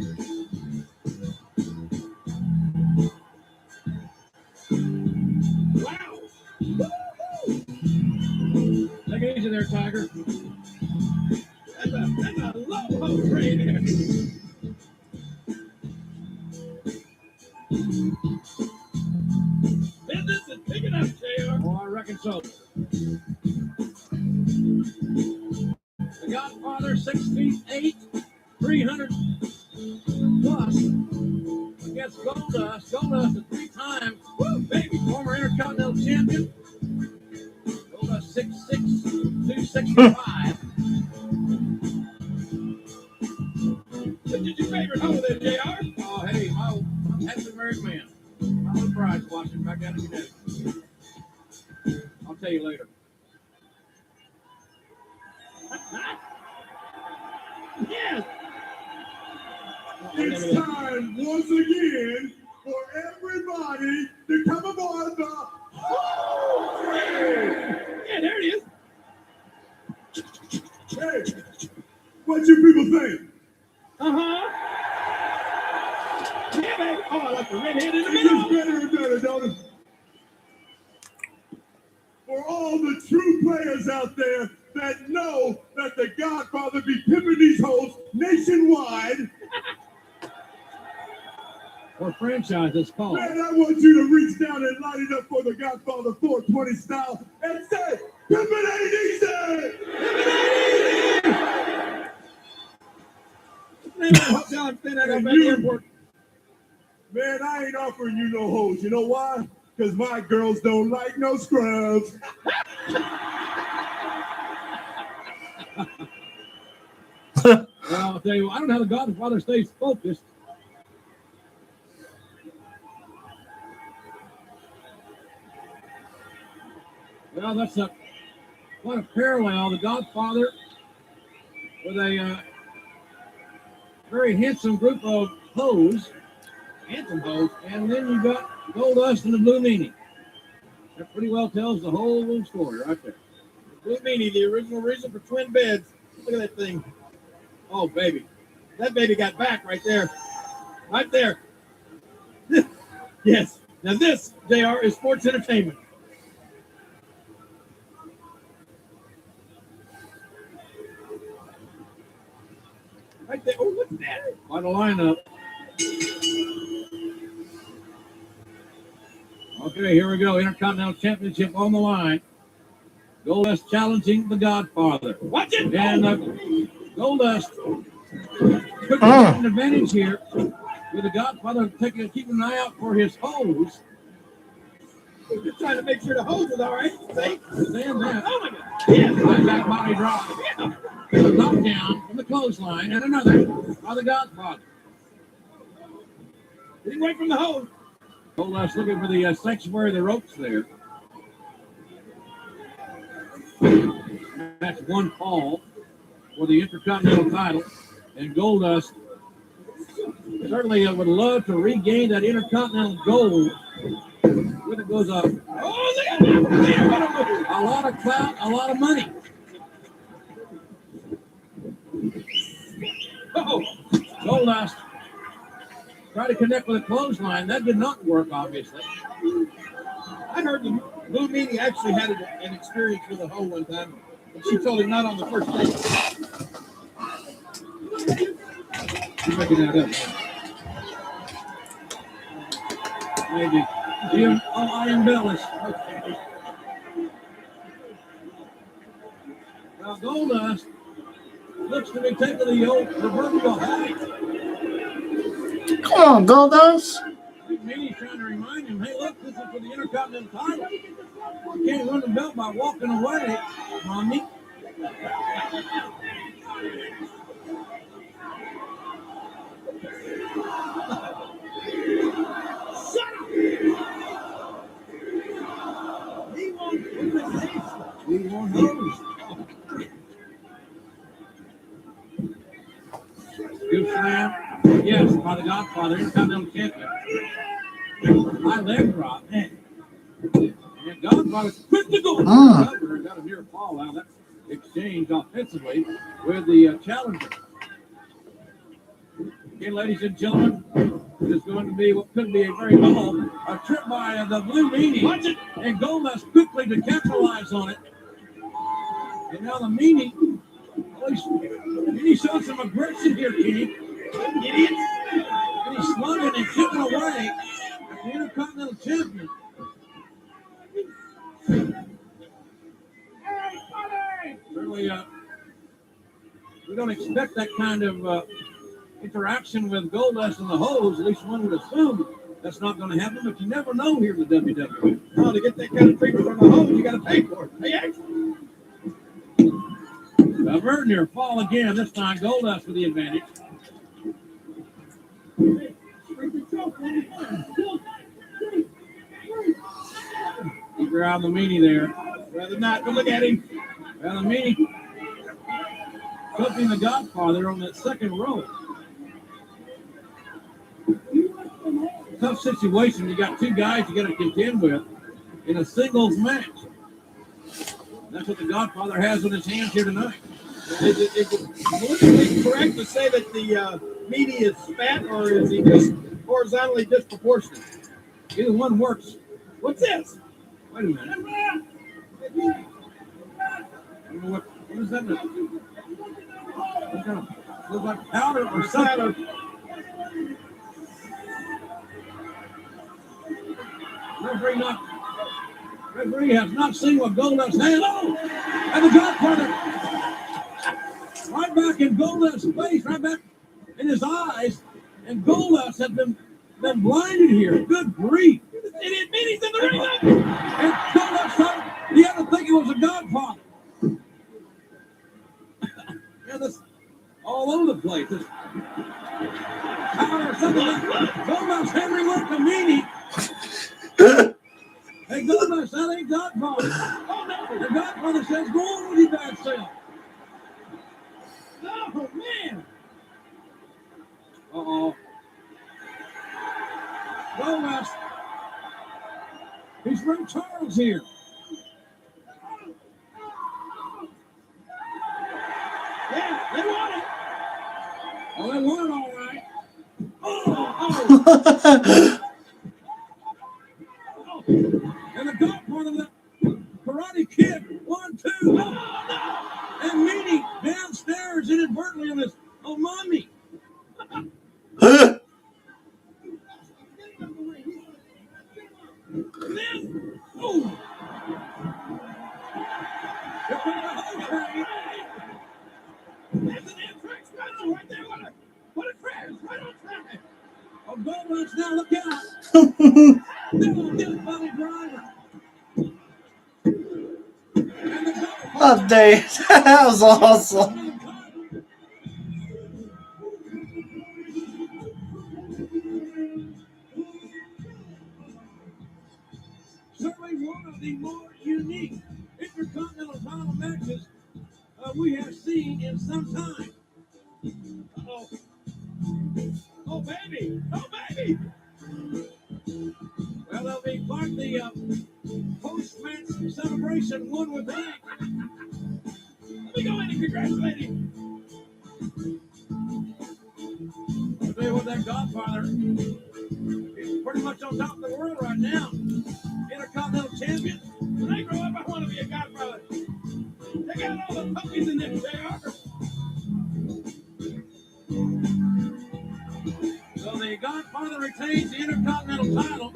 Wow! Take it easy there, Tiger. That's a low hope train there. Business is picking up, JR. Oh, I reckon so. The Godfather, 6'8", 300 plus. Against Goldust. Goldust is 3 times, woo, baby, former Intercontinental Champion. Goldust 6'6", 265. Which is your favorite hole there, JR? Oh, hey, I'm a happy married man. My little bride's watching back out of your day. I'll tell you later. Yes! It's time once again for everybody to come aboard the whole train. Yeah, there it is. Hey, what you people think? Uh-huh. Yeah, baby. Oh, I like the redhead in the It middle. gets better and better, don't it? For all the true players out there that know that the Godfather be pimping these hoes nationwide, Or franchise, it's called. man, I want you to reach down and light it up for the Godfather 420 style and say, "Pimpin' ain't easy!" Man, I ain't offering you no hoes. You know why? Because my girls don't like no scrubs. Well, I'll tell you, I don't know how the Godfather stays focused. Well, that's quite a parallel. The Godfather with a very handsome group of hoes, handsome hoes, and then you got Goldust and the Blue Meanie. That pretty well tells the whole little story right there. Blue Meanie, the original reason for twin beds. Look at that thing. Oh, baby. That baby got back right there. Right there. Yes. Now this, JR, is sports entertainment. Right there. Oh, look at that. Quite a lineup. Okay, here we go. Intercontinental Championship on the line. Goldust challenging the Godfather. Watch it! And Goldust took an advantage here with the Godfather keeping an eye out for his hose. Just trying to make sure the hose is all right. See? Stand that. Oh my God. Yes. Right back body drop. Yeah. Knockdown from the clothesline and another by the Godfather. Getting away from the hose. Goldust looking for the section where the ropes there. That's one fall for the Intercontinental title. And Goldust certainly would love to regain that Intercontinental gold. When it goes up. Oh, look at that. A lot of clout, a lot of money. Oh, Goldust tried to connect with a clothesline. That did not work, obviously. I heard the Blue Meanie actually had an experience with a hoe one time. And she told him not on the first date. I'm making that up. Maybe. I embellish. Okay. Now Goldust looks to be taking the old proverbial height. Come on, Goldust. Meany's trying to remind him, hey, look, this is for the Intercontinental title. You can't run the belt by walking away, mommy. Shut up! He won't lose. Good slam. Yes, by the Godfather, Intercontinental Champion. High leg drop. Man. And Godfather's quick to go. Governor got a near fall out of that exchange offensively with the challenger. Okay, ladies and gentlemen, it is going to be what could be a very a trip by the Blue Meanie. Watch it. And Goldust quickly to capitalize on it. And now the Meanie, he showed some aggression here, Kenny. Idiot. And he's slugging and chipping away at the Intercontinental Champion. Certainly, we don't expect that kind of interaction with Goldust and the Hose. At least one would assume that's not going to happen, but you never know here in the WWE. Oh, to get that kind of treatment from the Hose, you got to pay for it. Hey, A Vernier fall again. This time, Goldust with the advantage. Keep your eye on the Meanie there. Rather not. Don't look at him. Well, the Meanie flipping the Godfather on that second row. Tough situation. You got two guys you got to contend with in a singles match. That's what the Godfather has in his hands here tonight. Is it politically correct to say that the Meanie is fat, or is he just horizontally disproportionate? Either one works. What's this? Wait a minute. What is that? Looks like powder or something. Referee has not seen what Goldust had. Oh! And the Godfather right back in Goldust's face, right back in his eyes. And Goldust has been blinded here. Good grief. Idiot Meanie's in the ring. And Goldust thought he had to think it was a Godfather. Yeah, that's all over the place. This powder or something like Goldust hammering up the Meanie. Hey, Goldust, that ain't Godfather. Oh, no. The Godfather says, go on with your bad self. Oh, man. Uh-oh. Goldust. He's Ray Charles here. Yeah, they won it. Oh, they won it all right. Oh. And the Godfather, the Karate Kid, 1, 2. Oh, no. And Meanie downstairs inadvertently on his mommy. Then, oh. That's an Amtrak special right there. What a crash. Right on track. Oh, Goldust now, look out. Get it, buddy driver. Oh, Dave, that was awesome. Certainly one of the more unique Intercontinental title matches we have seen in some time. Uh-oh. Oh, baby. Oh, baby. Well, they'll be quite the post-match celebration, one would think. Let me go in and congratulate him. I'll tell you what, that Godfather is pretty much on top of the world right now. Intercontinental champion. When I grow up, I want to be a Godfather. They got all the puppies in this, they are. retains the Intercontinental title.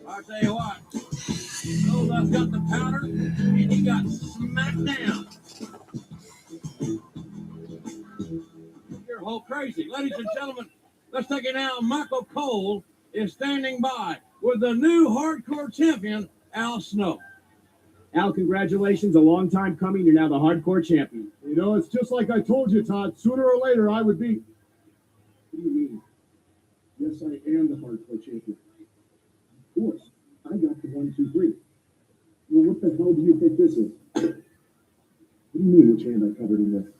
I'll tell you what, Goldust got the powder, and he got smacked down. You're whole crazy. Ladies and gentlemen, let's take it now. Michael Cole is standing by with the new hardcore champion, Al Snow. Al, congratulations. A long time coming. You're now the hardcore champion. You know, it's just like I told you, Todd. Sooner or later, I would be. What do you mean? Yes, I am the hardcore champion. Of course. I got the 1, 2, 3. Well, what the hell do you think this is? What do you mean, which hand I covered him with?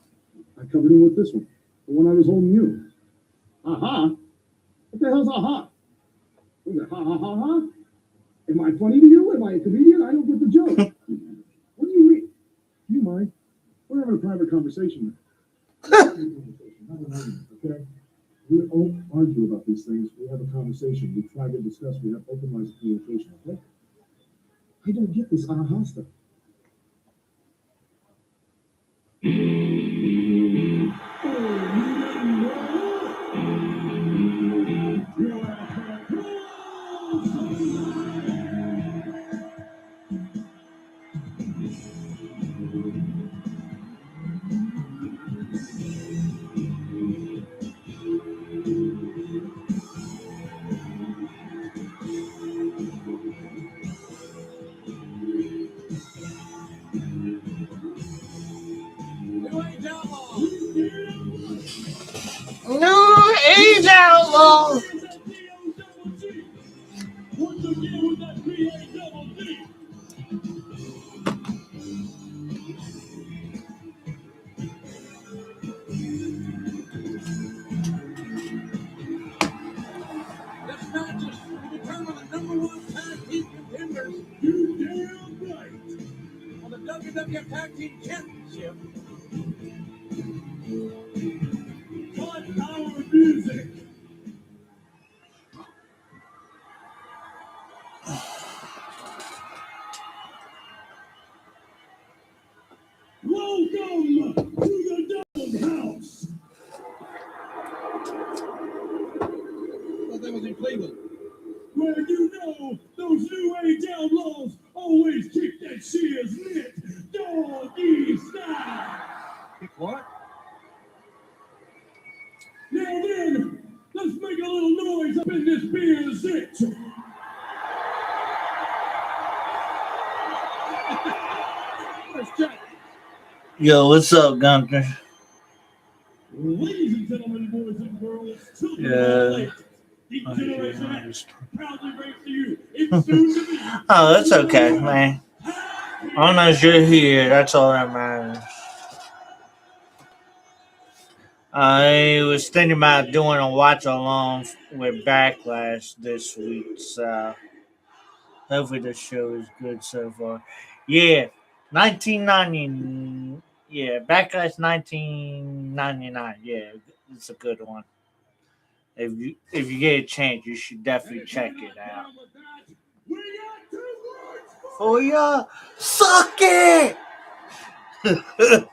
I covered him with this one. The one I was holding you. Aha. What the hell's aha? Was it ha ha ha ha? Am I funny to you? Am I a comedian? I don't get the joke. What do you mean? You mind? We're having a private conversation. Okay? We don't argue about these things. We have a conversation. We try to discuss. We have open lines of communication. Okay? I don't get this aha stuff. New Age Outlaw. This match is to determine the #1 tag team contenders. You damn right. On the WWF Tag Team Championship. 1 hour of music. Welcome to the Doghouse. I thought that was in Cleveland. Where you know those New Age Outlaws always kick that shit lit doggy style. Kick what? Now then, let's make a little noise up in this beer zit. Let's check. Yo, what's up, Gunther? Ladies and gentlemen, boys and girls, children Yeah. of all ages, the Generation X proudly brings to you its soon to be. Oh, that's okay, man. As long as you're here, that's all that matters. I was thinking about doing a watch along with Backlash this week, so hopefully the show is good so far. Yeah, 1990. Yeah, Backlash 1999. Yeah, it's a good one. If you get a chance, you should definitely check it out. We got 2 words Oh yeah, suck it, man.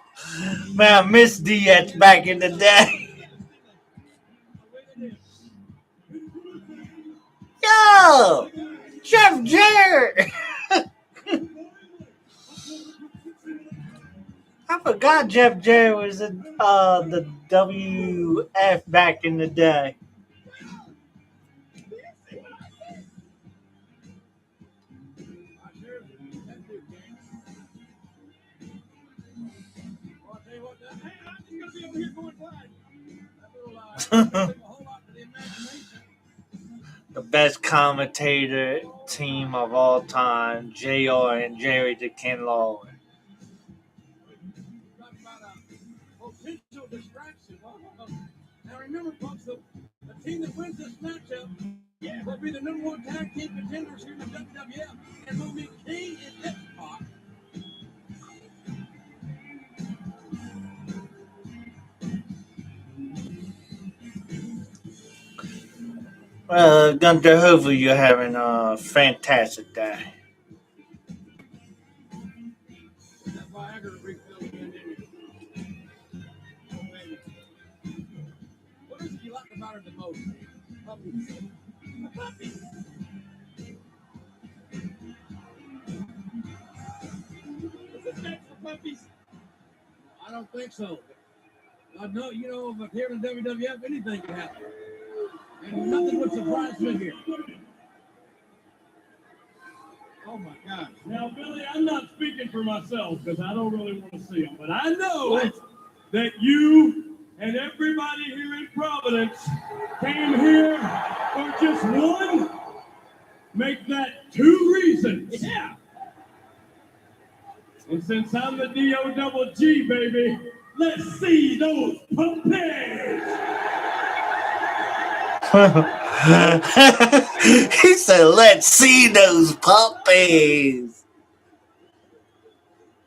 I miss DX back in the day. Yo, Jeff Jarrett. I forgot Jeff Jarrett was in the WF back in the day. The best commentator team of all time, JR and Jerry the Kinlaw. potential distraction. Now remember, folks, the team that wins this matchup will be the #1 tag team contenders here in the WWF, and will be King and X-Pac. Well, Gunther, hopefully you're having a fantastic day. That Viagra refill again, didn't you? What is it you like about admired the most? Puppies. Puppies. Is this match for puppies? I don't think so. I know, but here in the WWF, anything can happen. And nothing would surprise me here. Oh, my gosh. Now, Billy, I'm not speaking for myself because I don't really want to see them, but I know that you and everybody here in Providence came here for just one. Make that 2 reasons. Yeah. And since I'm the D-O-double-G, baby, let's see those puppies. He said, let's see those puppies.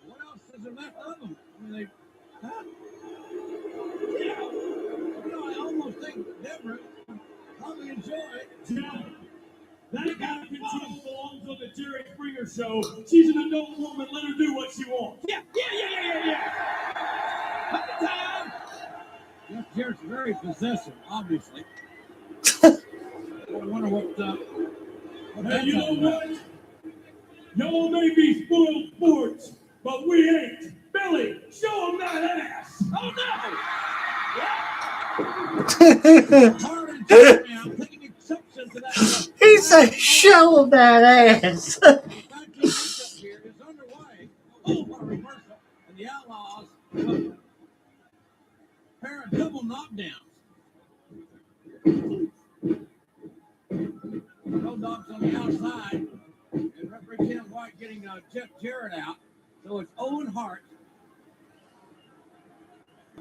What else is there left of them? I mean, I almost think Deborah probably enjoy it. Yeah. That kind of control belongs on the Jerry Springer show. She's an adult woman. Let her do what she wants. Yeah. Puppy time. Jeff Jarrett's very possessive, obviously. I wonder what Hey, you know what? Y'all may be spoiled sports, but we ain't. Billy, show them that ass. Oh, no. Hard and tight now. I'm taking exception to that. He said, show him that ass. The 19 matchup here is underway. Oh, what a reversal. And the Outlaws pair of double knockdowns. Road Dogs on the outside. And referee Ken White getting Jeff Jarrett out. So it's Owen Hart.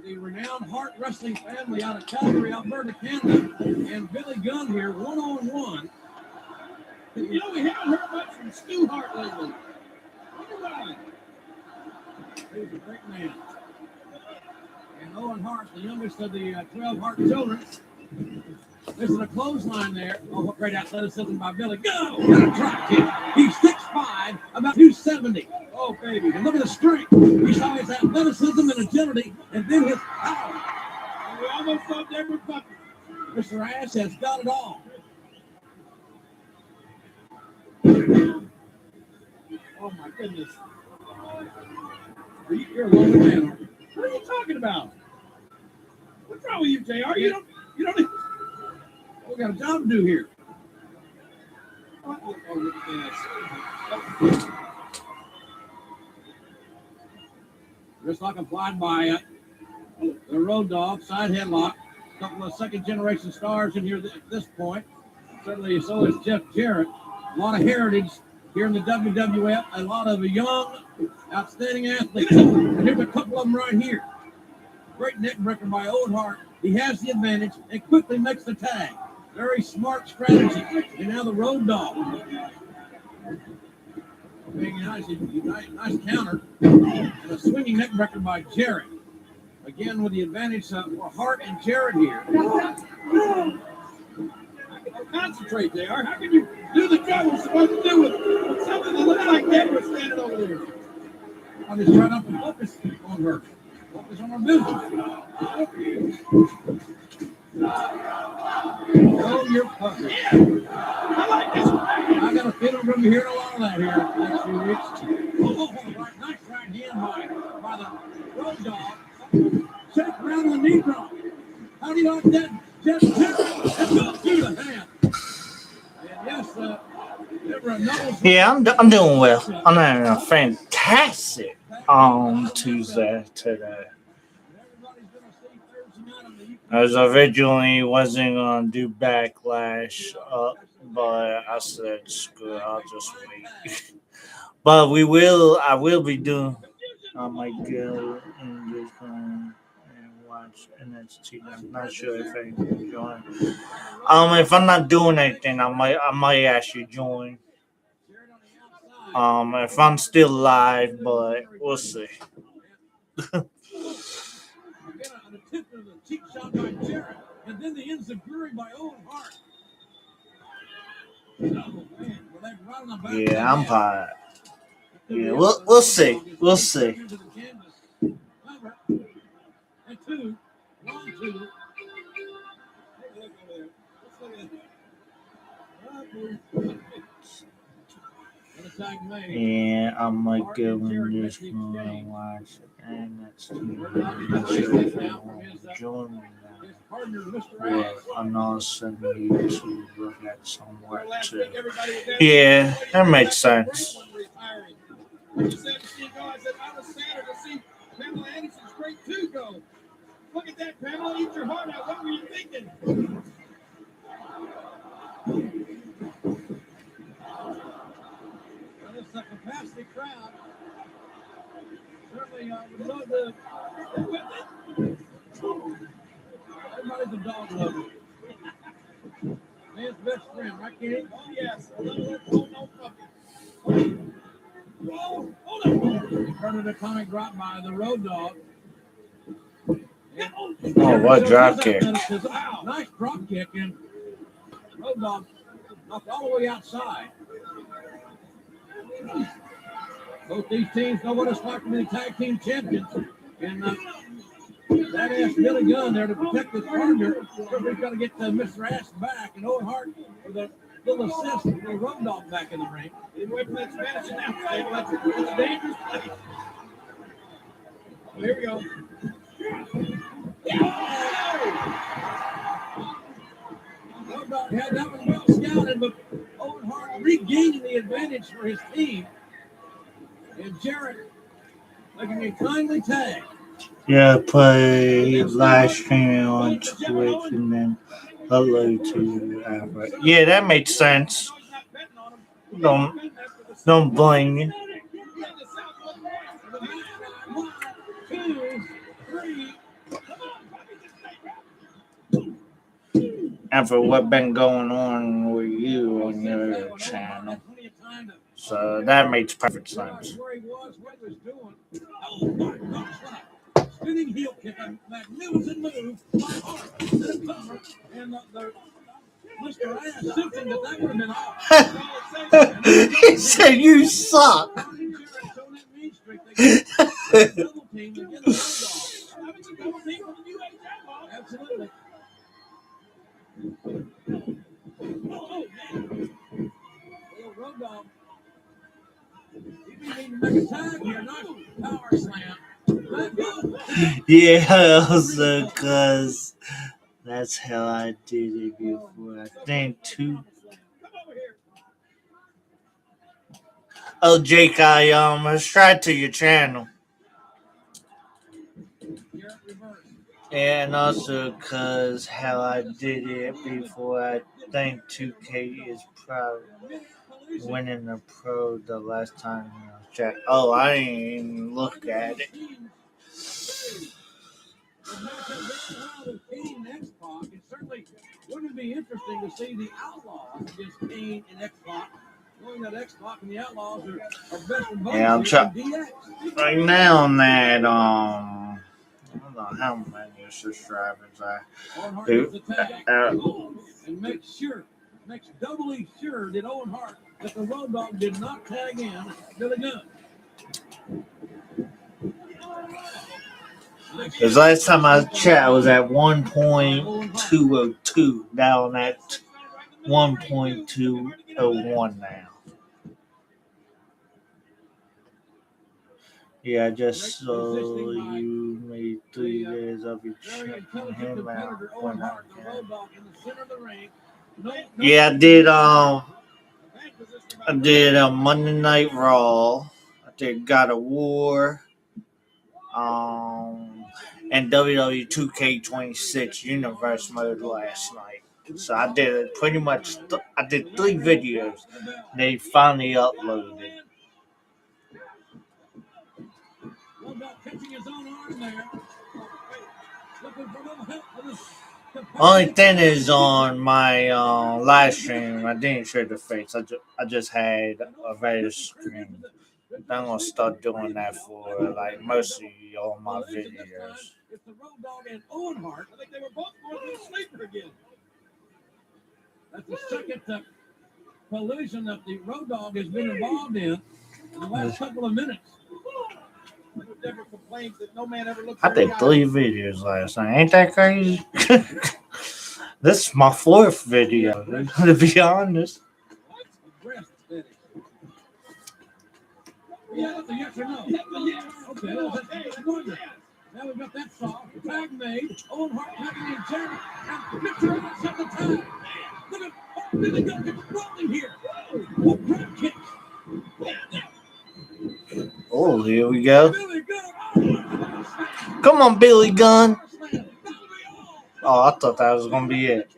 The renowned Hart wrestling family out of Calgary, Alberta, Canada. And Billy Gunn here, 1-on-1. We haven't heard much from Stu Hart lately. Wonder why. He's a great man. And Owen Hart, the youngest of the 12 Hart children. This is a clothesline there. Oh, great athleticism by Billy. Go! Got a drop kick. He's 6'5", about 270. Oh, baby. And look at the strength. We saw his athleticism and agility, and then his power. And we almost saw Deborah Puppy. Mr. Ash has got it all. Oh, my goodness. You're a lonely man. What are you talking about? What's wrong with you, JR? You don't we got a job to do here. Wrist lock applied by the Road Dog. Side headlock. A couple of second-generation stars in here at this point. Certainly so is Jeff Jarrett. A lot of heritage here in the WWF. A lot of young, outstanding athletes. And here's a couple of them right here. Great neck breaker by Owen Hart. He has the advantage and quickly makes the tag. Very smart strategy. And now the Road Dog. Nice counter. And a swinging neck breaker by Jarrett. Again with the advantage for Hart and Jarrett here. Concentrate there. How can you do the job we're supposed to do with something that looks like Deborah standing over there? I'm just trying to focus on her. Focus on her business. Oh, you're puppy. Yeah. I like this. I got a feeling we're going to be hearing a lot of that here in the next few weeks. Right. Nice right hand by the Road Dog. Check around the knee drop. How do you like that? Jeff Jarrett and go through the hand. And yes, Deborah knows. Yeah, I'm doing well. I'm having a fantastic Tuesday today. As originally wasn't gonna do backlash, but I said screw it, I'll just wait. But I will be doing. I might go and just and watch NXT. I'm not sure if I can join. If I'm not doing anything, I might actually join. If I'm still live, but we'll see. Of the cheap shot by Jarrett, and then the enziguri by Owen Hart. Oh, man. Well, right on the back. Yeah, I'm tired. Yeah, we'll see. We'll see. And 2, 1, 2. Yeah, I might go in this one and watch it. And that's join me now. Yeah, another 70 to look at somewhere too. Yeah, that makes sense. Like you said to see go, I said I was sadder to see Pamela Anderson's great two go. Look at that, Pamela, eat your heart out. What were you thinking? Well, it's a capacity crowd. Certainly would love to stick with it. Everybody's a dog lover. Man's best friend, right, Kenny? Oh, yes. A little no puppy. Whoa, hold on. In front of the comic drop by the road dog. Oh, what drop kick. Nice drop kick, and road dog knocked all the way outside. Both these teams know what it's like to be tag team champions. And that ass Billy Gunn there to protect his partner. We've got to get Mr. Ass back, and Owen Hart with a little assist for the road dog back in the ring. Away from that Spanish announce table. It's a dangerous place. Well, here we go. Road dog had that one well scouted, but Owen Hart regaining the advantage for his team. And Jarrett making a timely tag. Yeah, play live streaming on Twitch and then upload to Albert. Yeah, that makes sense. Don't blame. 1, 2, 3. And for what been going on with you on your channel. So that makes perfect sense. Where he was, what he was doing. Oh my gosh, what a spinning heel kick, a magnificent move by Hart. And the Mr. Ass sensing that would have been off. He said you suck. Absolutely. Oh, man. Road dog. He didn't even make a tag here. Nice power slam. Yeah, also because that's how I did it before. I think two. Oh, Jake, I subscribed to your channel. And also because how I did it before, I think 2K is probably winning the pro the last time I checked. Oh, I didn't even look at it. It certainly wouldn't be interesting to see the Outlaws against Kane and X-Pac. Knowing that X-Pac and the Outlaws are best in both. Yeah, I'm trying right now on that. I don't know how many subscribers I do. And makes doubly sure that Owen Hart that the Road Dog did not tag in Billy Gunn. Because last time I checked, I was at 1.202, down at 1.201 now. Yeah, I just saw you made 3 days of you checking him out when I can. Yeah, I did a Monday Night Raw. I did God of War. And WWE 2K26 Universe mode last night. So I did pretty much. I did 3 videos. They finally uploaded. Only thing is on my live stream, I didn't show the face. I just had a video screen. I'm gonna start doing that for like mostly all my videos. It's the Road Dog and Owen Hart. I think they were both going to the sleeper again. That's the second collision that the Road Dog has been involved in the last couple of minutes. I did 3 videos last night. Ain't that crazy? This is my 4th video, to be honest. Yeah, that's a yes or no. That's a yes. Okay, that's wonder. Now we've got that saw. Tag made. Owen Hart tagging in Jerry. And Victor Ellis at the tag. Look at Billy Gunn gets rolling here. What crab kick? Oh, here we go. Billy Gunn. Come on, Billy Gunn. Oh, I thought that was going to be it.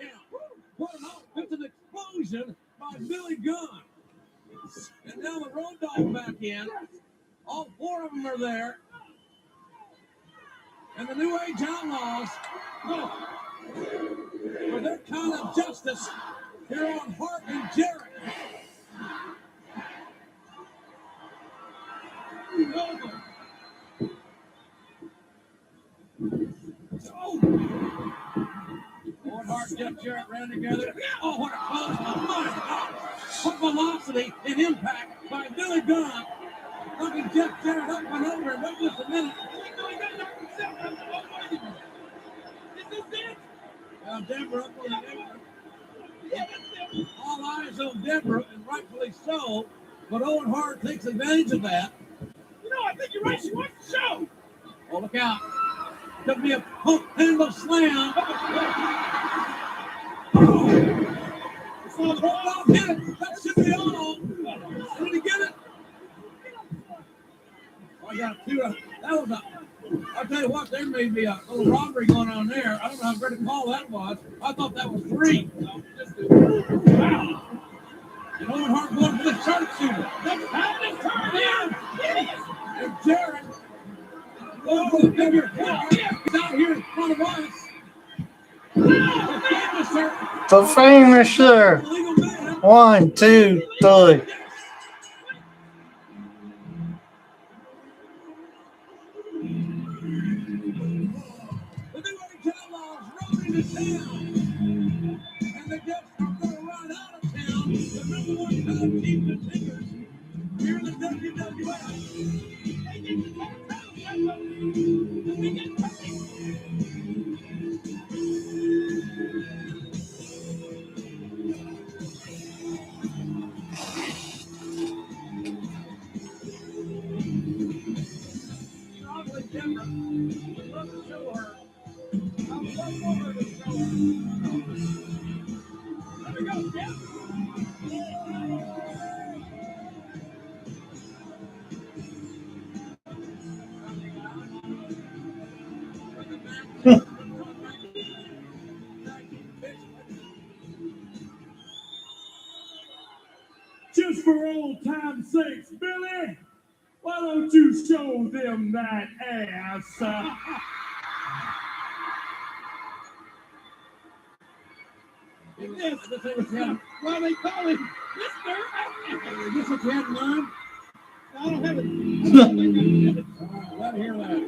It's an explosion by Billy Gunn. And now the Road Dogg back in. All four of them are there. And the New Age Outlaws for their kind of justice here on Hart and Jarrett. Owen Hart and Jeff Jarrett ran together. Oh, what a close one. My God. What velocity and impact by Billy Gunn. Knocking Jeff Jarrett up and over in just a minute. Denver up on Denver. All eyes on Denver, and rightfully so. But Owen Hart takes advantage of that. You know, I think you're right. She wants to show. Oh, look out. Could be a handle slam. Hit it. That should be all. Did he get it? Oh, I got two. That was a. I'll tell you what, there may be a little robbery going on there. I don't know how great a call that was. I thought that was three. Wow. And Owen Hart going for the sharpshooter. That's happening. And Jarrett going for the figure. He's out here in front of us. The finisher. 1, 2, 3. And the Jets are going to run out of town. The number one tag team contenders here in the WWF. Probably different. We'd love to show her. I'd love for her to show her. There we go, Jeff. Just for old time's sakes, Billy, why don't you show them that ass? Well, they call him Mr. Is this what you had in mind? I don't have it. Let me hear that.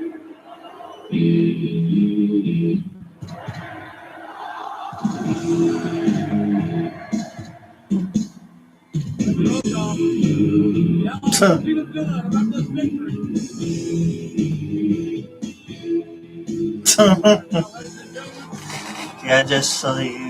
Feeling good about this victory. Yeah, just so you.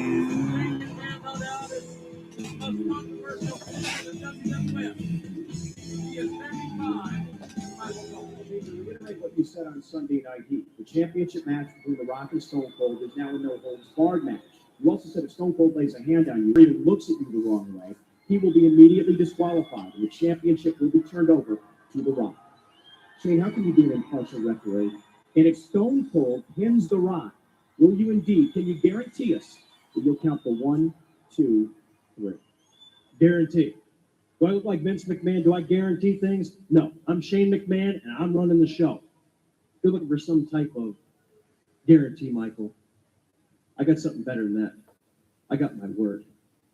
What you said on Sunday Night Heat. The championship match between The Rock and Stone Cold is now a no-holds-barred match. You also said if Stone Cold lays a hand on you or even looks at you the wrong way, he will be immediately disqualified, and the championship will be turned over to The Rock. Shane, how can you be an impartial referee? And if Stone Cold pins The Rock, will you indeed, can you guarantee us that you'll count the 1, 2, 3? Guarantee. Do I look like Vince McMahon? Do I guarantee things? No. I'm Shane McMahon, and I'm running the show. If you're looking for some type of guarantee, Michael, I got something better than that. I got my word.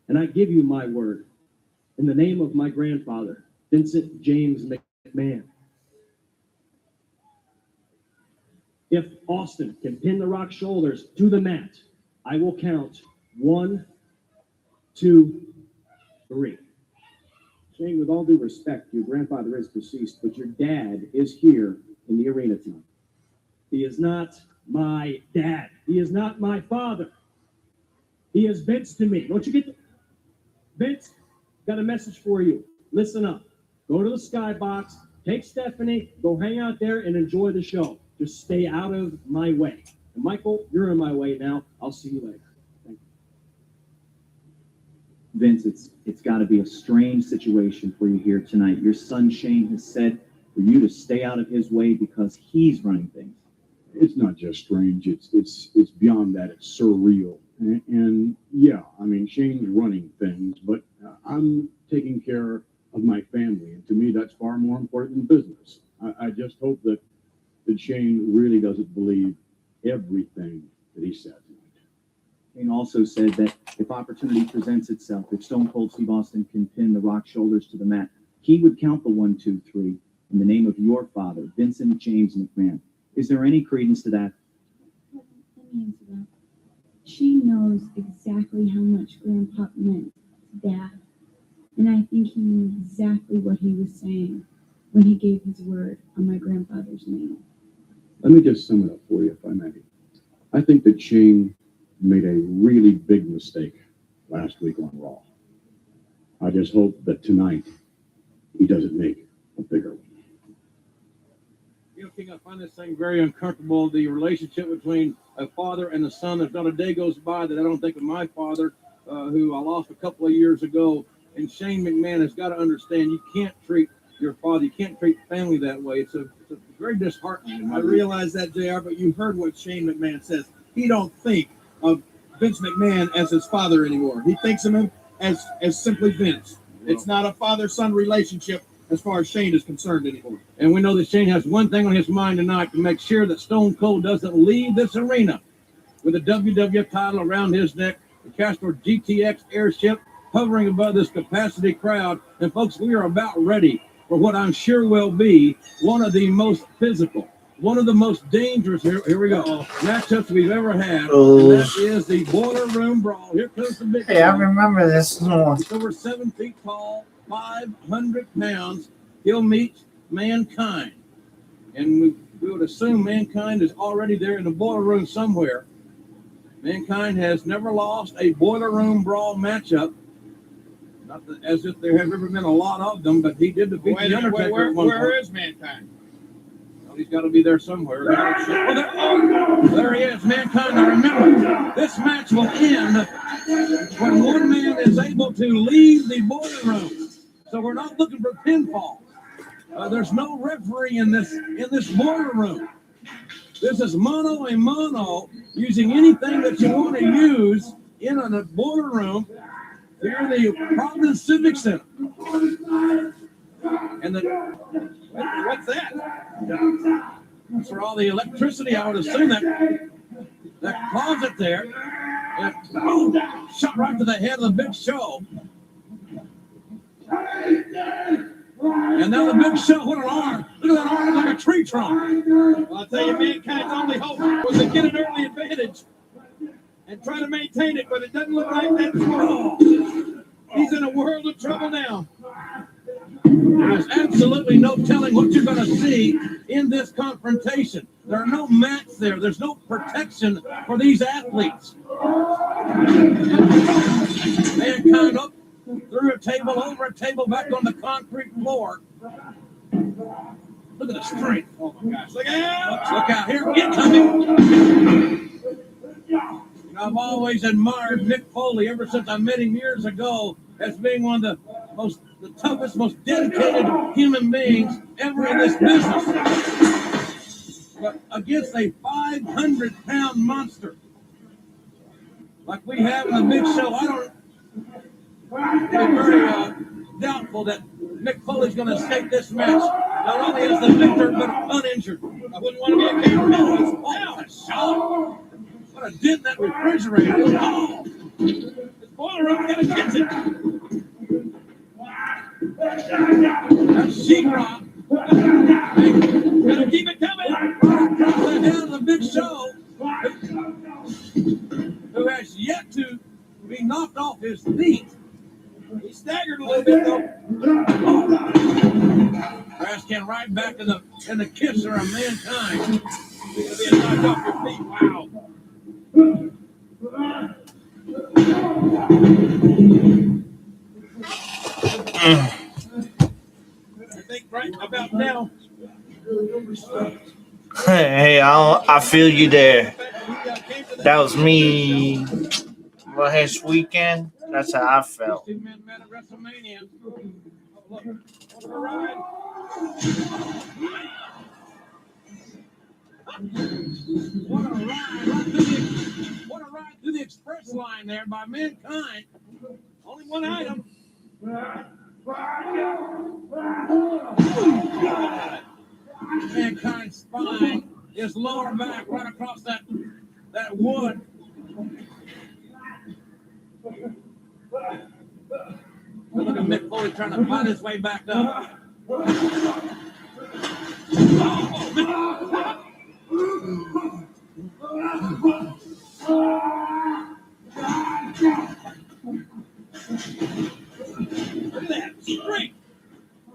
And I give you my word in the name of my grandfather, Vincent James McMahon. If Austin can pin The Rock's shoulders to the mat, I will count 1, 2, 3. Shane, with all due respect, your grandfather is deceased, but your dad is here in the arena tonight. He is not my dad. He is not my father. He is Vince to me. Don't you get Vince, got a message for you. Listen up. Go to the skybox. Take Stephanie, go hang out there and enjoy the show. Just stay out of my way. And Michael, you're in my way now. I'll see you later. Thank you. Vince, it's got to be a strange situation for you here tonight. Your son Shane has said for you to stay out of his way because he's running things. It's not just strange. It's beyond that. It's surreal. And yeah, I mean, Shane's running things, but I'm taking care of my family, and to me, that's far more important than business. I just hope that Shane really doesn't believe everything that he said tonight. Shane also said that if opportunity presents itself, if Stone Cold Steve Austin can pin the Rock shoulders to the mat, he would count the 1, 2, 3 in the name of your father, Vincent James McMahon. Is there any credence to that? Let me answer that. She knows exactly how much Grandpa meant to Dad. And I think he knew exactly what he was saying when he gave his word on my grandfather's name. Let me just sum it up for you, if I may. I think that Shane made a really big mistake last week on Raw. I just hope that tonight he doesn't make a bigger one. You know, King, I find this thing very uncomfortable, the relationship between a father and a son. There's not a day goes by that I don't think of my father, who I lost a couple of years ago. And Shane McMahon has got to understand you can't treat your father, you can't treat family that way. It's very disheartening. I realize that, JR, but you heard what Shane McMahon says. He don't think of Vince McMahon as his father anymore. He thinks of him as simply Vince. It's not a father-son relationship as far as Shane is concerned anymore. And we know that Shane has one thing on his mind tonight, to make sure that Stone Cold doesn't leave this arena with a WWF title around his neck, the Castro GTX airship hovering above this capacity crowd. And folks, we are about ready for what I'm sure will be one of the most physical, one of the most dangerous, here we go, matchups we've ever had. And that is the Boiler Room Brawl. Here comes the big Hey, I one. remember this one. He's over 7 feet tall, 500 pounds. He'll meet Mankind. And we would assume Mankind is already there in the Boiler Room somewhere. Mankind has never lost a Boiler Room Brawl matchup. Not as if there have ever been a lot of them, but he did defeat The Undertaker at one point. Where is Mankind? Well, he's got to be there somewhere. There he is, Mankind. Now remember, this match will end when one man is able to leave the Boiler Room. So we're not looking for pinfall. There's no referee in this Boiler Room. This is mano a mano, using anything that you want to use in a Boiler Room. Here in the Providence Civic Center. And What's that? That's for all the electricity. I would assume that closet there. And boom, shot right to the head of the Big Show. And now the Big Show, what an arm. Look at that arm, like a tree trunk. Well, I'll tell you, Mankind's only hope was to get an early advantage and try to maintain it, but it doesn't look like that's wrong. He's in a world of trouble now. There's absolutely no telling what you're going to see in this confrontation. There are no mats there. There's no protection for these athletes. Mankind up through a table, over a table, back on the concrete floor. Look at the strength. Oh, my gosh. Look out! Look out here. Get coming. I've always admired Mick Foley ever since I met him years ago as being one of the toughest, most dedicated human beings ever in this business. But against a 500-pound monster like we have in the Big Show, I'm very doubtful that Mick Foley's going to escape this match. Not only as the victor, but uninjured. I wouldn't want to be a camera. Oh, a shot. What a dent in that refrigerator. Oh. This Boiler Room got a kitchen. That's sheetrock. Gotta keep it coming. The head of the Big Show, who has yet to be knocked off his feet. He staggered a little bit, though. Trash can right back in the kisser of Mankind. You're being knocked off your feet. Wow. I think right about now. Hey, I feel you there. That was me last weekend. That's how I felt. Two men met at WrestleMania. Look, what a ride. What a ride through the express line there by Mankind. Only one item. Mankind's spine, his lower back right across that wood. Look at Mick Foley trying to fight his way back up. Look at that, straight.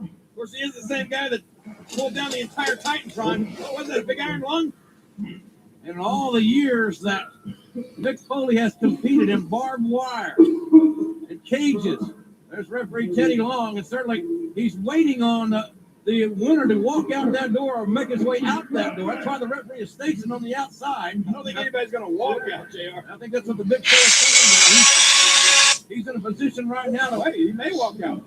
Of course, he is the same guy that pulled down the entire Titantron. What was that, a big iron lung? And all the years that Mick Foley has competed in barbed wire and cages, there's referee Teddy Long, and certainly he's waiting on the winner to walk out that door or make his way out that door. That's why the referee is stationed on the outside. I don't think anybody's going to walk out, JR. I think that's what the big show is thinking. He's in a position right now to, Hey, he may walk out.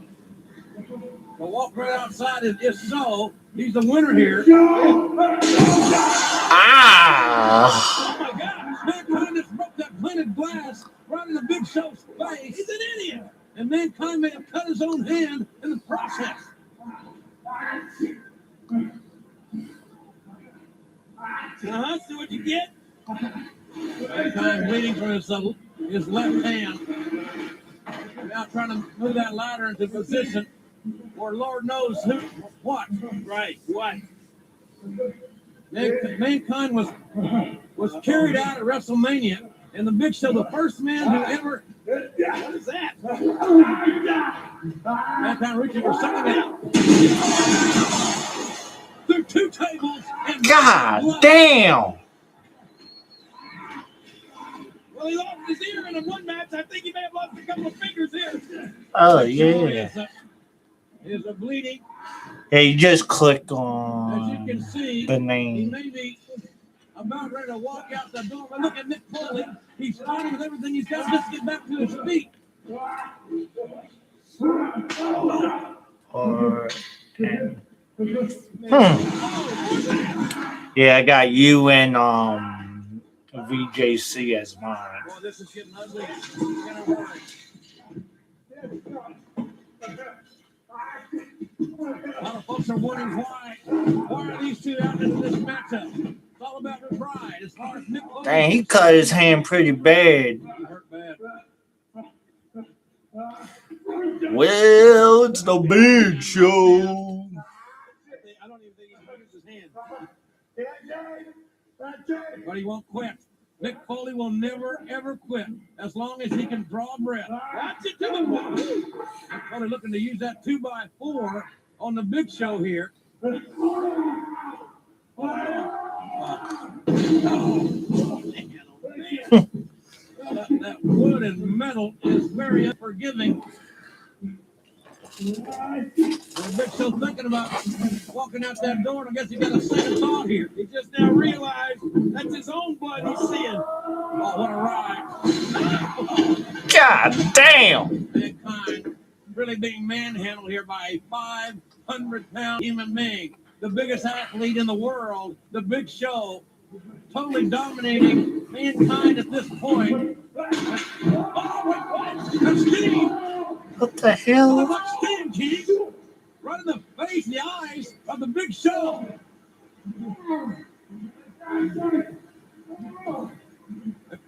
to walk right outside. If so, he's the winner here. Ah! Oh my gosh! Mankind just broke that painted glass right in the Big Show's face. He's an idiot. And Mankind may have cut his own hand in the process. See what you get? Mankind bleeding from his left hand. Now trying to move that ladder into position where Lord knows what. Right, what? Mankind was carried out at WrestleMania, and the Big Show, the first man who ever. What is that? Mankind reaching for something out. Through two tables. And God damn! Well, he lost his ear in one match. I think he may have lost a couple of fingers here. Oh yeah. Is a bleeding. Yeah, you just click As you on can see, the he name. may be about ready to walk out the door. But look at Mick Foley. He's fighting with everything he's got just to get back to his feet. Or yeah, I got you and VJC as mine. Boy, this is getting ugly. A lot of folks are wondering why are these two out in this matchup? It's all about pride. As far as Mick Foley, Dang, he cut his hand pretty bad. he hurt bad. Well, it's the Big Show. I don't even think he can use his hand. But he won't quit. Mick Foley will never, ever quit as long as he can draw breath. Watch it to the wall. Mick Foley looking to use that 2x4 on the Big Show here. That wood and metal is very unforgiving. The Big Show thinking about walking out that door, and I guess he got a second thought here. He just now realized that's his own blood he's seeing. Oh, what a ride. God damn. Mankind really being manhandled here by a 500-pound human being. The biggest athlete in the world, the Big Show, totally dominating Mankind at this point. Oh, wait, what? That's Steve. What the hell? What's Steve, Keith? Right in the face, the eyes of the Big Show.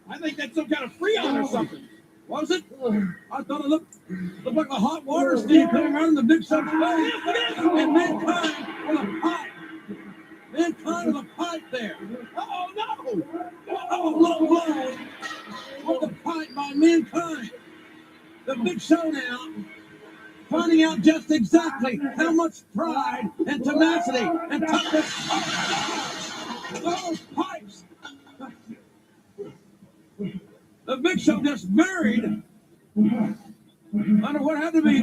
I think that's some kind of freon or something. Was it? I thought it looked like a hot water steam coming right in the Big Show's face. And Mankind with a pipe. Mankind with a pipe there. Oh, no. Oh, low blow with the pipe by Mankind. The Big Show now finding out just exactly how much pride and tenacity and toughness those pipes. The Big Show just buried under what had to be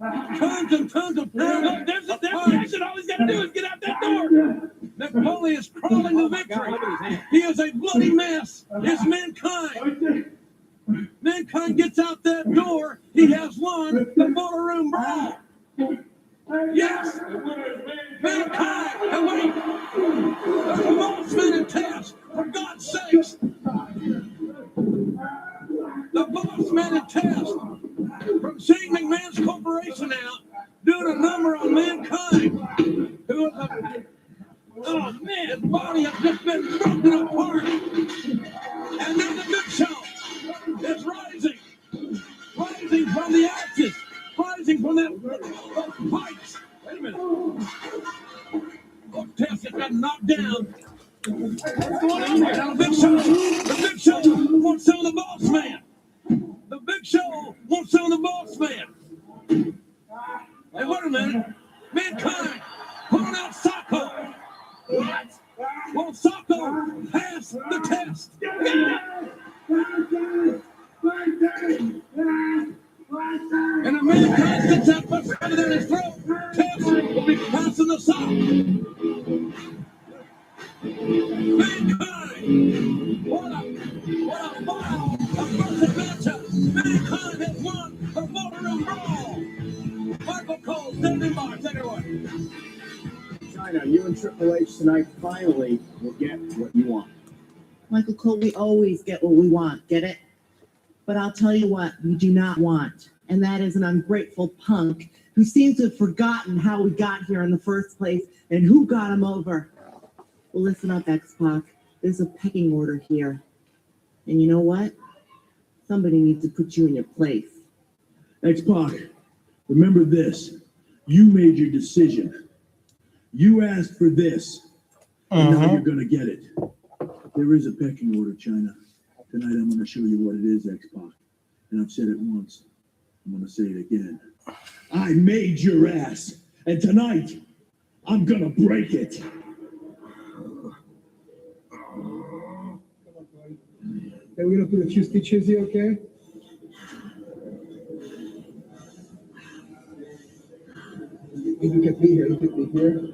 Tons and tons of pounds. There's the exit. All he's got to do is get out that door. Napoli is crawling to victory. He is a bloody mess. It's Mankind. Mankind gets out that door. He has won the Motor Room Brawl. Yes! Mankind! And wait! The boss man in test! For God's sakes! The boss man in test! From Shane McMahon's corporation out, doing a number on Mankind. Who is a... Oh man, his body has just been broken apart. And then the Big Show is rising. Rising from the ashes. Rising from those pipes. Wait a minute. Oh, Tess has got knocked down. What's going on here? Now the Big Show wants some of the boss man. The Big Show wants some of the boss man. Hey, wait a minute. Mankind pulling out Socko. What? Well, Socko passed the test. And a Mankind sticks that much further in his throat. Test will be passing the sock. Mankind! What a ball! A perfect matchup! Mankind has won the Motor Room Brawl! Michael Cole, standing by. Take it away. China, you and Triple H tonight finally will get what you want. Michael Cole, we always get what we want, get it? But I'll tell you what we do not want, and that is an ungrateful punk who seems to have forgotten how we got here in the first place and who got him over. Well, listen up, X-Pac. There's a pecking order here. And you know what? Somebody needs to put you in your place. X-Pac, remember this. You made your decision. You asked for this, and now you're going to get it. There is a pecking order, China. Tonight I'm going to show you what it is, X-Pac. And I've said it once. I'm going to say it again. I made your ass, and tonight I'm going to break it. Okay, we're gonna put a few stitches here, okay? You look at me here, look at me here.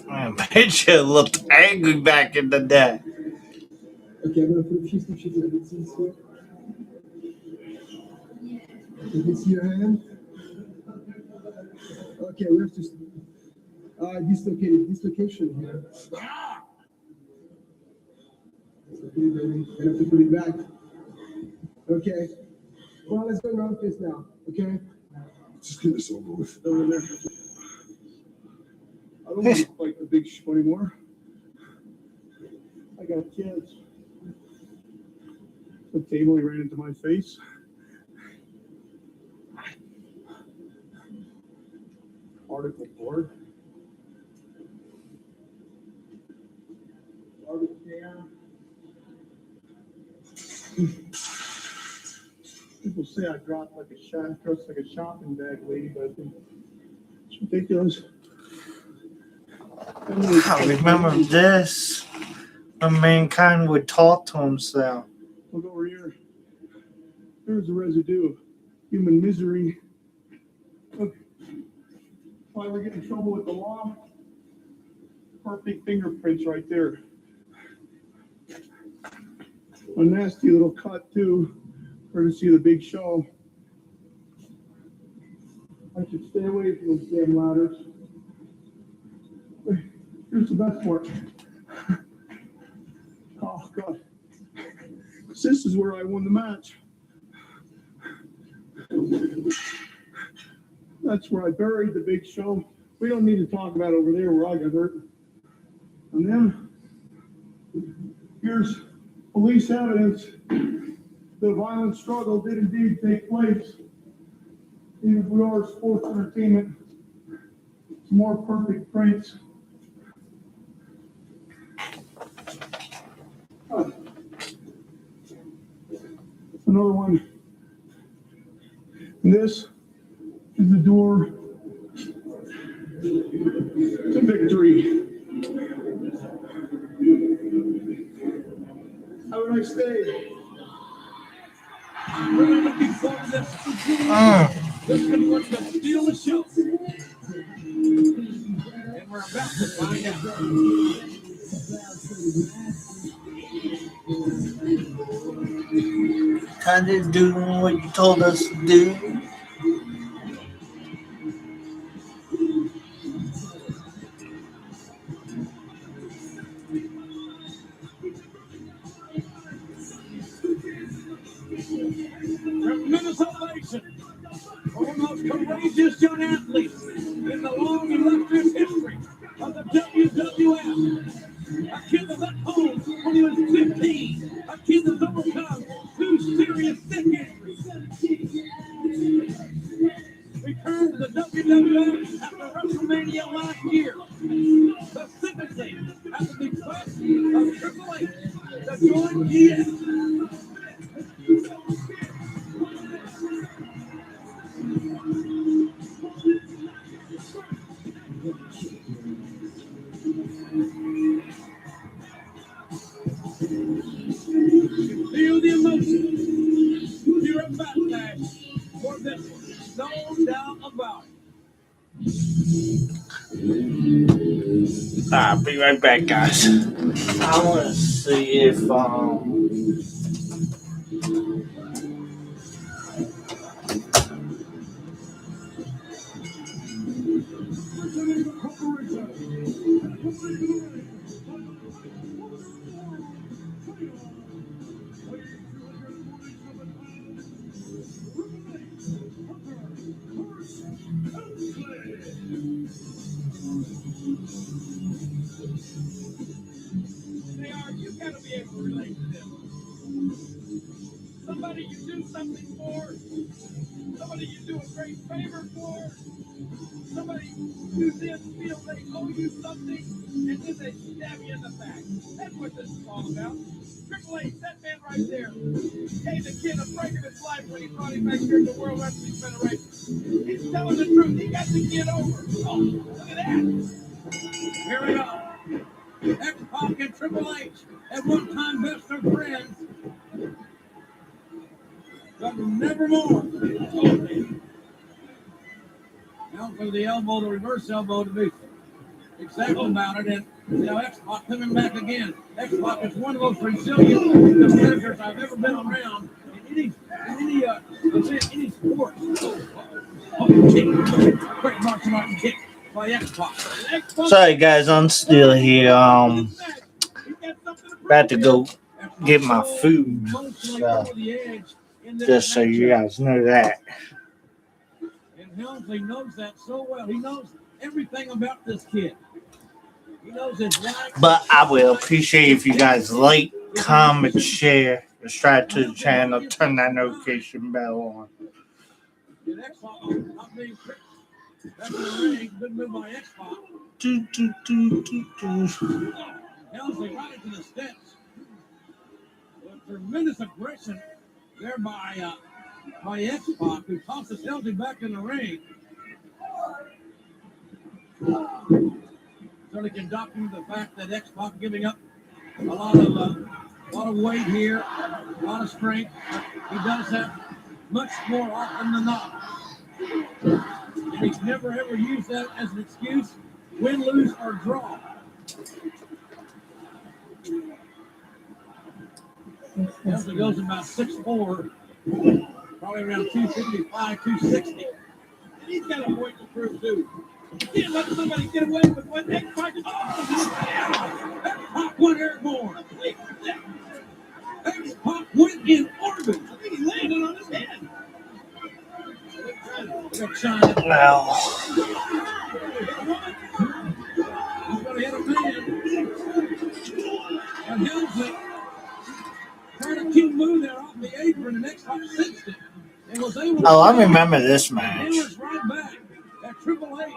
Man, Picture looked angry back in the day. Okay, I'm gonna put a few stitches in the seats here. Can you see your hand? Okay, we have to dislocation here. Okay, baby. I have to put it back. Okay. Well, let's go around this now. Okay. Just get this over with. Over there. I don't want to fight the Big Show anymore. I got kids. The table, he ran into my face. Article board. Article down. People say I dropped like a shopping bag, lady, but I think it's ridiculous. I remember this when Mankind would talk to himself. Look over here. There's a residue of human misery. Look, why we're getting in trouble with the law. Perfect fingerprints right there. A nasty little cut too, courtesy of the Big Show. I should stay away from those damn ladders. Here's the best part. Oh God. This is where I won the match. That's where I buried the Big Show. We don't need to talk about over there where I got hurt. And then here's police evidence. The violent struggle did indeed take place. Even if we are sports entertainment, it's more perfect prints. Another one. And this is the door to victory. Have a nice day. Really looking forward to this. This could want to steal the show. And we're about to find out. Kind of doing what you told us to do. Tremendous ovation for the most courageous young athlete in the long illustrious history of the WWF. A kid that left home when he was 15. A kid that's overcome 2 serious neck injuries. Returned to the WWF after WrestleMania last year. Specifically at the request of Triple H to join GS. Feel the emotion. You're a backlash for this one. No doubt about it. I'll be right back, guys. I want to see if You gotta be able to relate to them. Somebody you do something for, somebody you do a great favor for, somebody who then feel they owe you something, and then they stab you in the back. That's what this is all about. Triple H, that man right there, gave the kid a break of his life when he brought him back here to the World Wrestling Federation. He's telling the truth. He got the kid over. Oh, look at that. Here we go. X-Pac and Triple H at one time best of friends, but never more. Now for the elbow, the reverse elbow to be exactly about it, and now X-Pac coming back again. X-Pac is one of the most resilient competitors I've ever been around in any sport. Great martial art kick by X-Pac. sorry guys, I'm still here. About to go get my food. So, just so you guys know that. And Helmsley knows that so well. He knows everything about this kid. He knows his life. But I will appreciate if you guys like, comment, share, subscribe to the channel, turn that notification bell on. Good move by X-Pac. Helmsley right into the steps. A tremendous aggression there by X-Pac, who tosses Helmsley back in the ring. Certainly can document the fact that X-Pac giving up a lot of weight here, a lot of strength. He does that much more often than not. And he's never ever used that as an excuse, win, lose, or draw. Helmsley goes about 6'4", probably around 255, 260. And he's got a point to prove too. You can't let somebody get away with what X-Pac. Oh, X-Pac went airborne. X-Pac went in orbit. I think he landed on his head. Well, He's going to hit a man. And Helmsley trying to keep moving there off the apron, and X-Pac sensed it. And was able to I remember this match. right back at Triple H.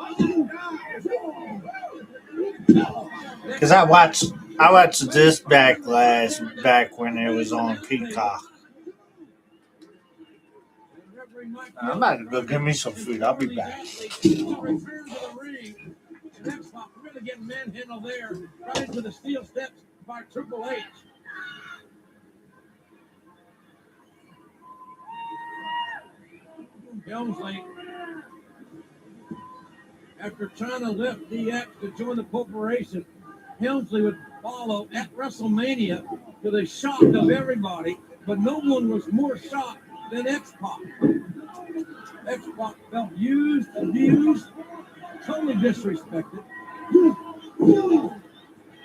Because I watched this backlash back when it was on Peacock. I'm about to go get me some food. I'll be back. Return to the ring. And X-Pac really getting manhandled there, right into the steel steps by Triple H. Helmsley, after trying to lift DX to join the corporation, Helmsley would follow at WrestleMania to the shock of everybody, but no one was more shocked than X-Pac. X-Pac felt used, abused, totally disrespected.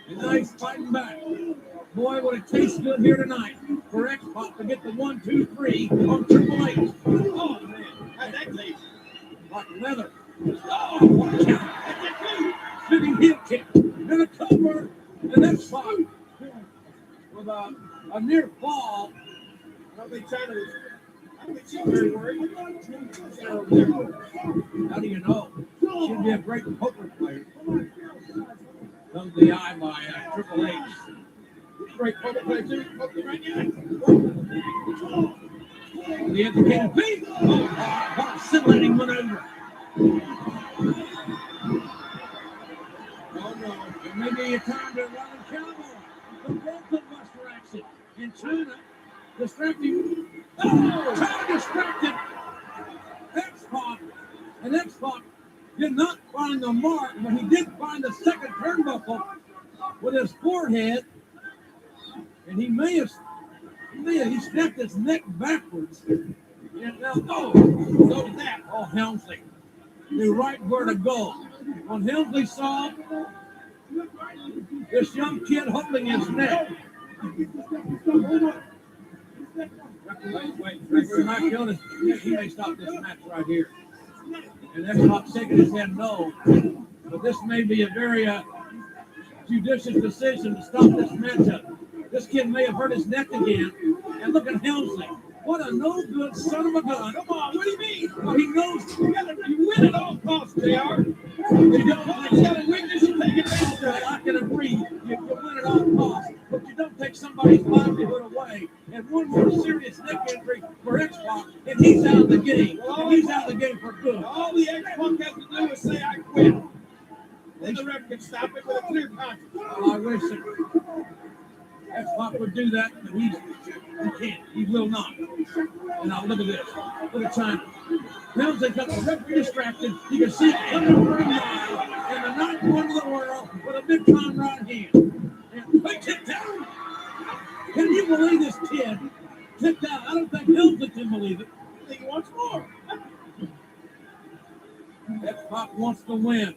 And now he's fighting back. Boy, would it taste good here tonight for X-Pac to get the 1, 2, 3 on Triple H. Oh, man. How'd that taste? Like leather. Oh, what a count. That's a two. Spinning heel kick. And a cover. And X-Pac with a near fall. I don't think China was... I don't think she's very worried. How do you know? She'd be a great poker player. Comes the eye by Triple H. Great poker player too. Right now. The educated feet. Oh, scintillating maneuver. Oh no. It may be a time to run and cowboy. The Broken Buster action. In China, distracting. Oh, China distracted. X-Pac. And X-Pac did not find the mark, but he did find the second turnbuckle with his forehead. And he snapped his neck backwards. And now, so did that. Oh, Helmsley knew right where to go. When Helmsley saw this young kid holding his neck. Wait. He may stop this match right here. And X-Pac shaking his head no. But this may be a very judicious decision to stop this matchup. This kid may have hurt his neck again. And look at Helmsley. What a no-good son of a gun. Come on, what do you mean? Well, he knows you win at all costs, JR. You got a weakness, you take advantage of it. I can agree. You win at all costs, but you don't take somebody's livelihood away. And one more serious neck injury for X-Pac, and he's out of the game. And he's out of the game for good. All the X-Pac has to do is say, I quit. Then the ref can stop it with a clear conscience. Oh, I wish it. X-Pac would do that, but he can't. He will not. And now look at this. Look at China. Helmsley got the referee distracted. You can see it coming from the line. And the ninth one of the world with a big time right hand. And they kicked out. Can you believe this kid kicked out? I don't think Helmsley can believe it. I think he wants more. X-Pac wants to win.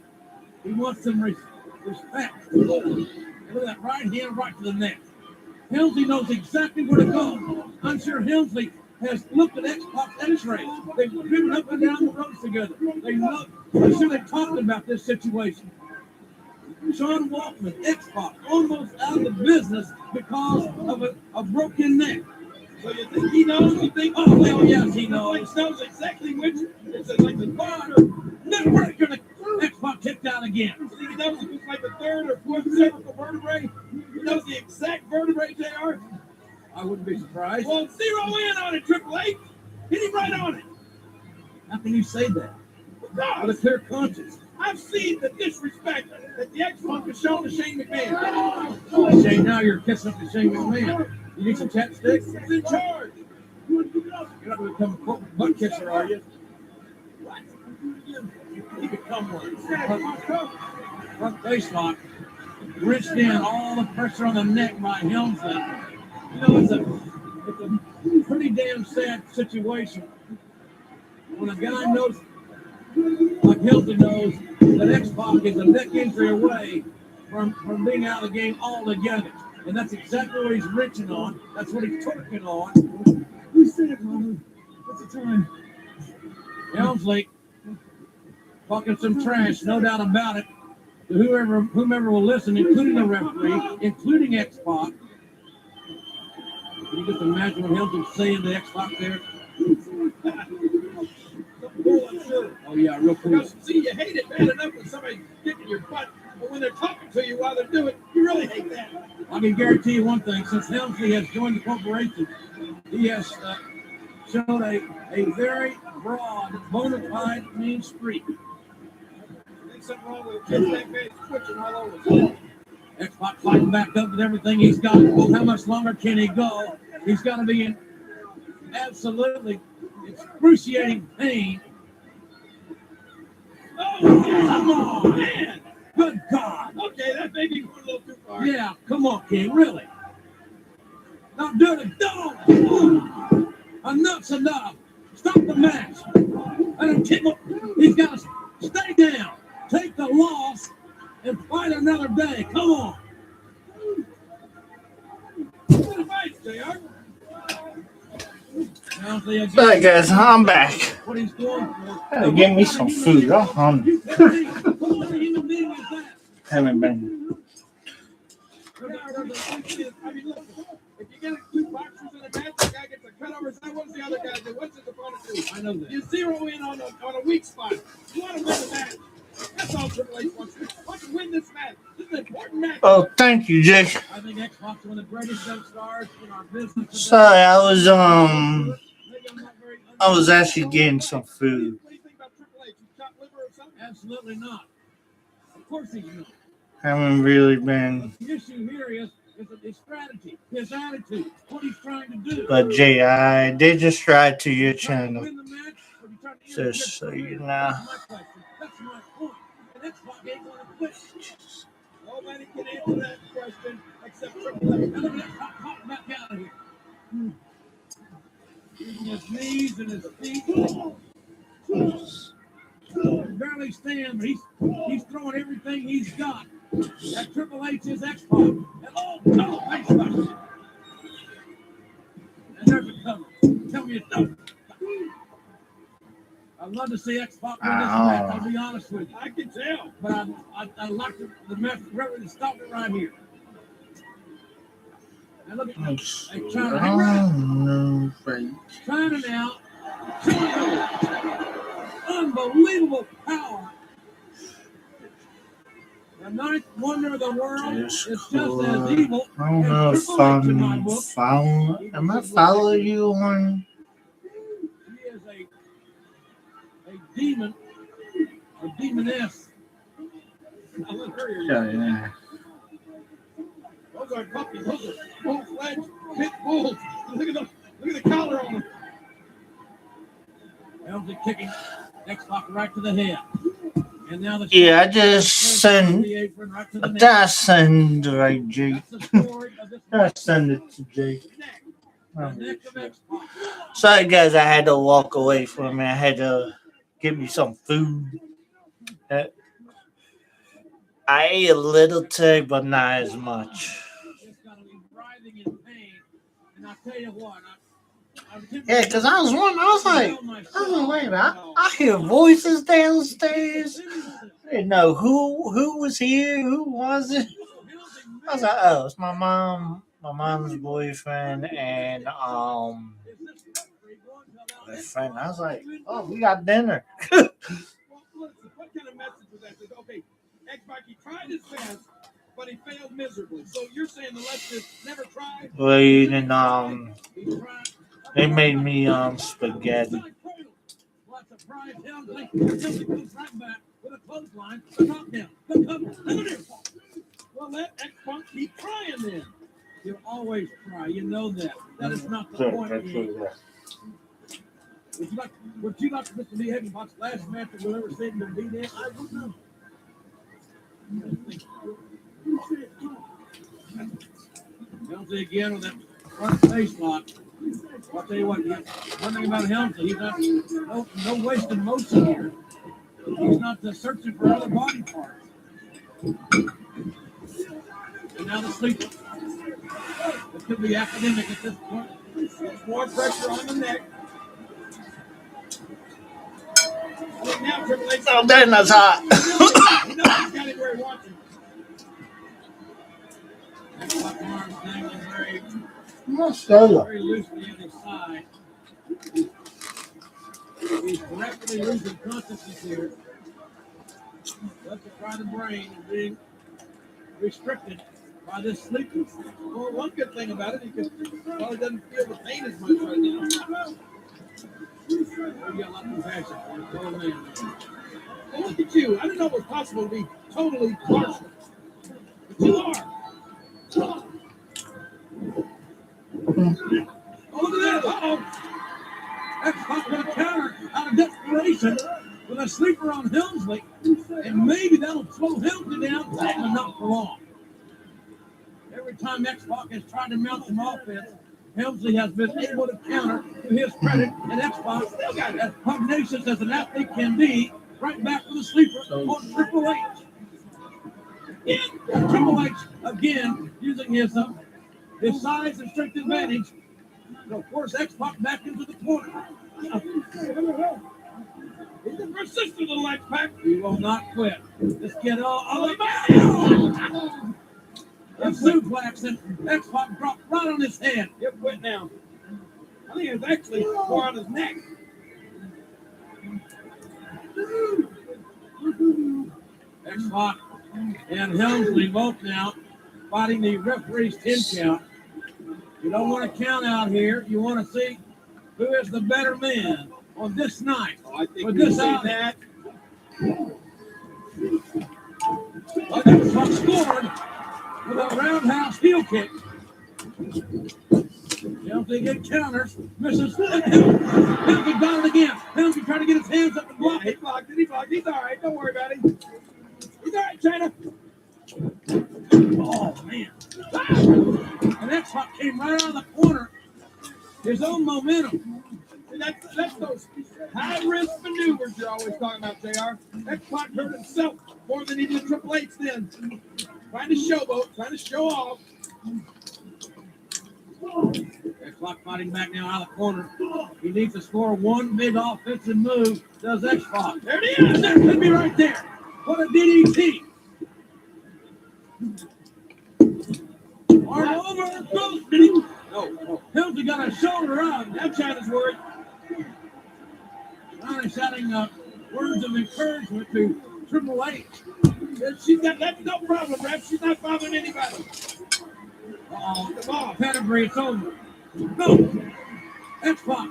He wants some respect. Look at that right hand right to the neck. Helmsley knows exactly where to go. I'm sure Helmsley has looked at X-Pac's x-rays. They've driven up and down the roads together. I'm sure they've talked about this situation. Sean Waltman, X-Pac, almost out of the business because of a broken neck. So you think he knows? You think, oh, well, yes, he knows. He knows exactly which. It's like the bar. Then we're going to X-Pac kicked out again. You think he knows if it's like the third or fourth cervical vertebrae? He knows the exact vertebrae, JR? I wouldn't be surprised. Well, zero in on it, Triple H. Hit him right on it. How can you say that? With a clear conscience. I've seen the disrespect that the X-Pac has shown to Shane McMahon. Oh, Shane, now you're kissing up to Shane McMahon. You need some chapstick? He's in charge. You're not going to become a corporate butt kisser, are you? What? You become one. Front face lock. Wrenched in all the pressure on the neck by Helmsley. You know, it's a pretty damn sad situation. When a guy knows, like Helmsley knows, that X-Pac is a neck injury away from being out of the game altogether. And that's exactly what he's wrenching on. That's what he's twerking on. Who said it, Mama? What's the time? Helmsley talking some trash, no doubt about it, to whomever will listen, including the referee, including X-Pac. Can you just imagine what Helmsley's saying to X-Pac there? Oh, yeah, real cool. Because, see, you hate it bad enough when somebody's kicking your butt, but when they're talking to you while they're doing it, you really hate that. I can guarantee you one thing. Since Helmsley has joined the corporation, he has shown a very broad, bona fide mean streak. There's something wrong with it. That man's twitching all over. X-Pac fighting back up with everything he's got. How much longer can he go? He's got to be absolutely excruciating pain. Oh, come on, man! Good God! Okay, that may be going a little too far. Yeah, come on, King, really. Now do it. Don't. Enough's enough. Stop the match. And keep him. He's got to stay down. Take the loss and fight another day. Come on. Good advice, JR. Alright guys, I'm back. What he's going for. Give me some food. I'm hungry. Haven't been. I mean, look, if you get two boxers in a match, the guy gets a cut over his eye. What's the other guy do? What's his opponent do? I know that. You zero in on a weak spot. You want to win the match. That's all Triple H wants. He wants to win this match. This is an important match. Oh, thank you, Jake. I think X-Pac is one of the greatest stars in our business. Sorry, I was actually getting some food. What do you think about Triple H? He's chopped liver or something? Absolutely not. Of course he's not. Haven't really been. The issue here is his strategy, his attitude, what he's trying to do. But Jay, I did just subscribe to your channel, just so you know. That's my point. And that's why they want to quit. Nobody can answer that question except Triple H. Now look at that hop back out of here. Using his knees and his feet. He can barely stand, but he's throwing everything he's got. That Triple H is X-Pac. And face rush. And there's a cover. Tell me it's done. I'd love to see X-Pac win this match, I'll be honest with you. I can tell. But I'd like the match to stop it right here. Now look at China. China now. Unbelievable power. The ninth wonder of the world is just as evil. I don't know if I'm following. Am I following you on? He is a demon, a demoness. Yeah. Those are puppies. Those are full-fledged pit bulls. Look at the collar on them. Helmsley kicking X-Pac right to the head. And now the I just send. I send right, Jake. I send it to Jake. Sorry, guys, I had to walk away from a minute. I had to get me some food. I ate a little today, but not as much. Yeah, because I was wondering, I was like, wait a minute, I hear voices downstairs. I didn't know who was here, who was it. I was like, oh, it's my mom's boyfriend, and my friend. I was like, oh, we got dinner. What kind of message was that? Okay, X-Pac, he tried his best, but he failed miserably. So you're saying the leftists never tried? Wait, and they made me spaghetti. Well, let X-Pac keep trying then. You'll always try. You know that. That is not the point. Would you like Mr. Lee Higginbot's last match that we'll ever see him to be there? I don't know. Helmsley again with that front face lock. I'll tell you what, one thing about Helmsley, he's not no wasted motion here. He's not searching for other body parts. And now the sleeper. It could be academic at this point. There's more pressure on the neck. Now Triple H. Oh, that's hot. He knows he's got it where he wants him. Arms dangling very loosely on his side. He's rapidly losing consciousness here. Left to try the brain and being restricted by this sleeping. Well, one good thing about it, he probably doesn't feel the pain as much right now. You got a lot of compassion for the old man. Well, look at you. I didn't know it was possible to be totally partial. But you are. Oh, look at that. Uh-oh. X-Pac gonna combination with a sleeper on Helmsley, and maybe that'll slow Helmsley down, but not for long. Every time X-Pac has tried to mount some offense, Helmsley has been able to counter to his credit, and X-Pac still got as pugnacious as an athlete can be, right back with a sleeper on Triple H. And Triple H, again, using his size and strength advantage, to force X-Pac back into the corner. He's a persistent little X-Pac. He will not quit. This kid all about it. A suplex, and X-Pac dropped right on his head. He'll quit now. I think it's actually more on his neck. X-Pac and Helmsley both now fighting the referee's 10 count. You don't want to count out here. You want to see who is the better man on this night. I think with you this say out. that. X-Pac scored with a roundhouse heel kick. Helmsley get counters, misses. Helmsley got it again. Helmsley trying to get his hands up and block. He blocked it. He blocked it. He's all right. Don't worry about it. He's all right, China. Oh, man. And X-Pac came right out of the corner. His own momentum. That's those high-risk maneuvers you're always talking about, JR. X-Pac hurt himself more than he did Triple H then. Trying to showboat, trying to show off. X-Pac fighting back now out of the corner. He needs to score one big offensive move. Does X-Pac. There it is. That could be right there. What a DDT. Arm over, close. No. Helmsley got a shoulder up. Now China's worried. China shouting words of encouragement to Triple H. That's no problem, ref. She's not bothering anybody. Pedigree, it's over. No. X-Pac.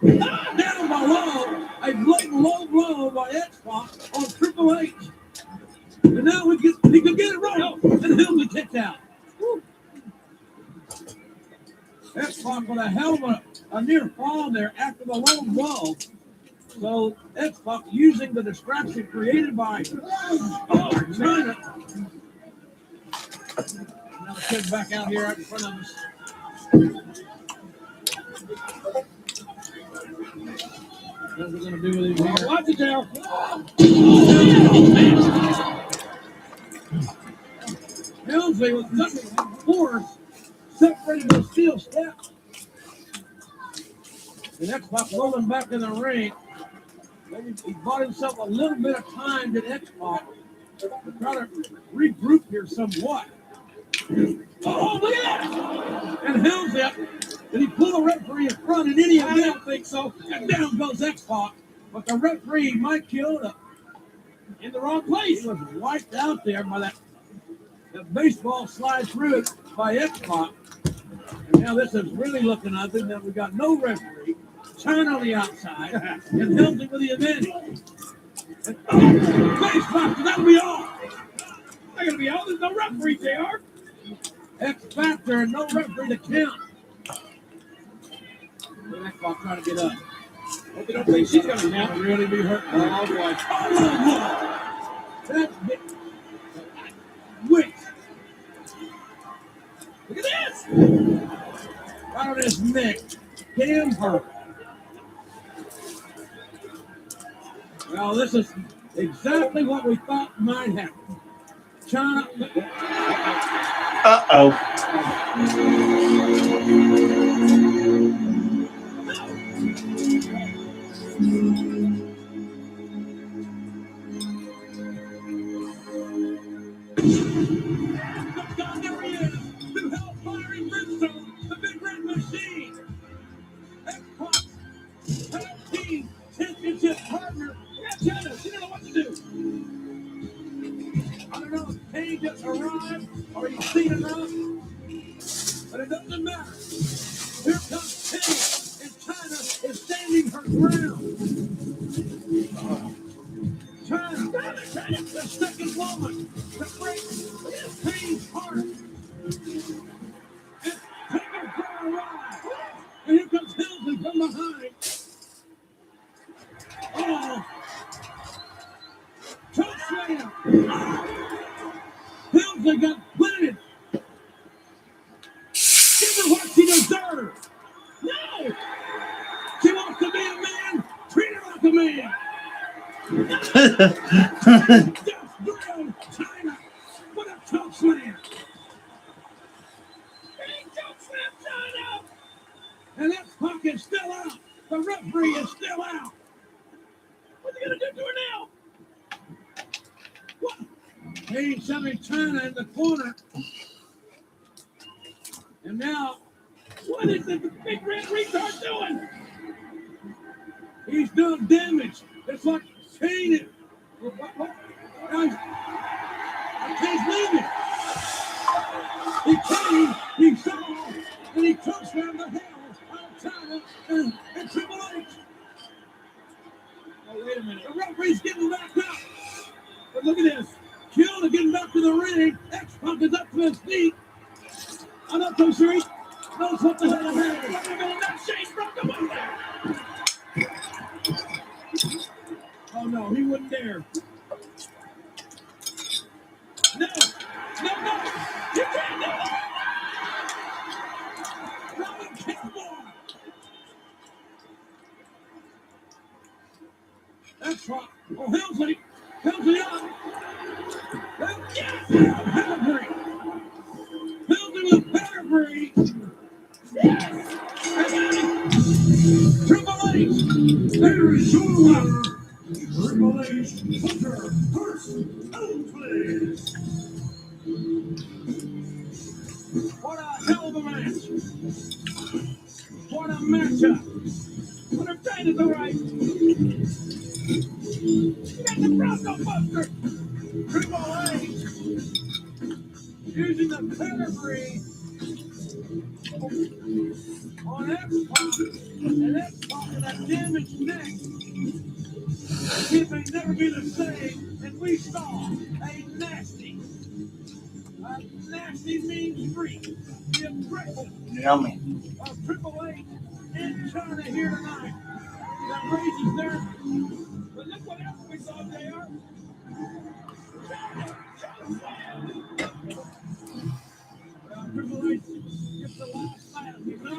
Down below. A blatant low blow by X-Pac on Triple H. And now he can get it right. And Helmsley kicked out. X-Pac with a hell of a near fall there after the low blow. So X-Pac using the distraction created by China. Another kid back out here right in front of us. What are we going to do with him here? Watch it, JR. Helmsley with such force separating those steel steps. The X-Pac rolling back in the ring. Maybe he bought himself a little bit of time to X-Pac to try to regroup here somewhat. Oh, look at that! And Helmsley, did he pull the referee in front in any event? I don't think so. And down goes X-Pac. But the referee might kill it In the wrong place. He was wiped out there by that baseball slide through it by X-Pac. And now this is really looking ugly. Now we got no referee. China on the outside. And Helmsley with the advantage. And baseball, that'll be all. Not going to be all. There's no referee, JR. X-Factor and no referee to count. X-Pac trying to get up. Hope you don't think she's going to now Really be hurt. Oh, boy. Oh, that's big. Wait. Look at this. Right on his neck. Damn hurt. Well, this is exactly what we thought might happen. China. Uh-oh. There he is. The hellfire brimstone. The big red machine. X-Pac. Tag team championship partner. Yeah, China. She don't know what to do. I don't know if Kane just arrived or he's seen enough, but it doesn't matter. Here comes Kane, and China is standing her ground. China, the second woman to break Kane's heart. And take her for a ride. And here comes Helmsley from behind. Oh, China. What a choke slam. Big choke slam, China. And that puck is still out. The referee is still out. What's he going to do to her now? What? He's shoving China in the corner. And now, what is the big red retard doing? He's done damage. It's like Shane. What? He's leaving. He came, he saw, and he touched down the hell out of China and Triple H. Oh, wait a minute. The referee's getting back up. But look at this. Kill getting back to the ring. X-Pac is up to his feet. I'm not so sure he knows what the hell is happening. Wait a minute. That Shane broke the one there. Oh, no. He wouldn't dare. No. You can't do it. Robin Campbell. That's right. Oh, Helmsley up. Well, yes, Helmsley. Helmsley with pedigree. Yes. Triple H. There is your winner. Triple H. Hunter Hurst Helmsley. What a hell of a match. What a matchup. What a fight is all right. You got the Bronco Buster. Triple H using the pedigree on X-Pac. And X-Pac with that damaged neck. It may never be the same. And we saw a nasty mean streak. The aggression Yummy. of Triple H in China here tonight. That raises their. But look what else we saw there. Triple H gets the last laugh, you know?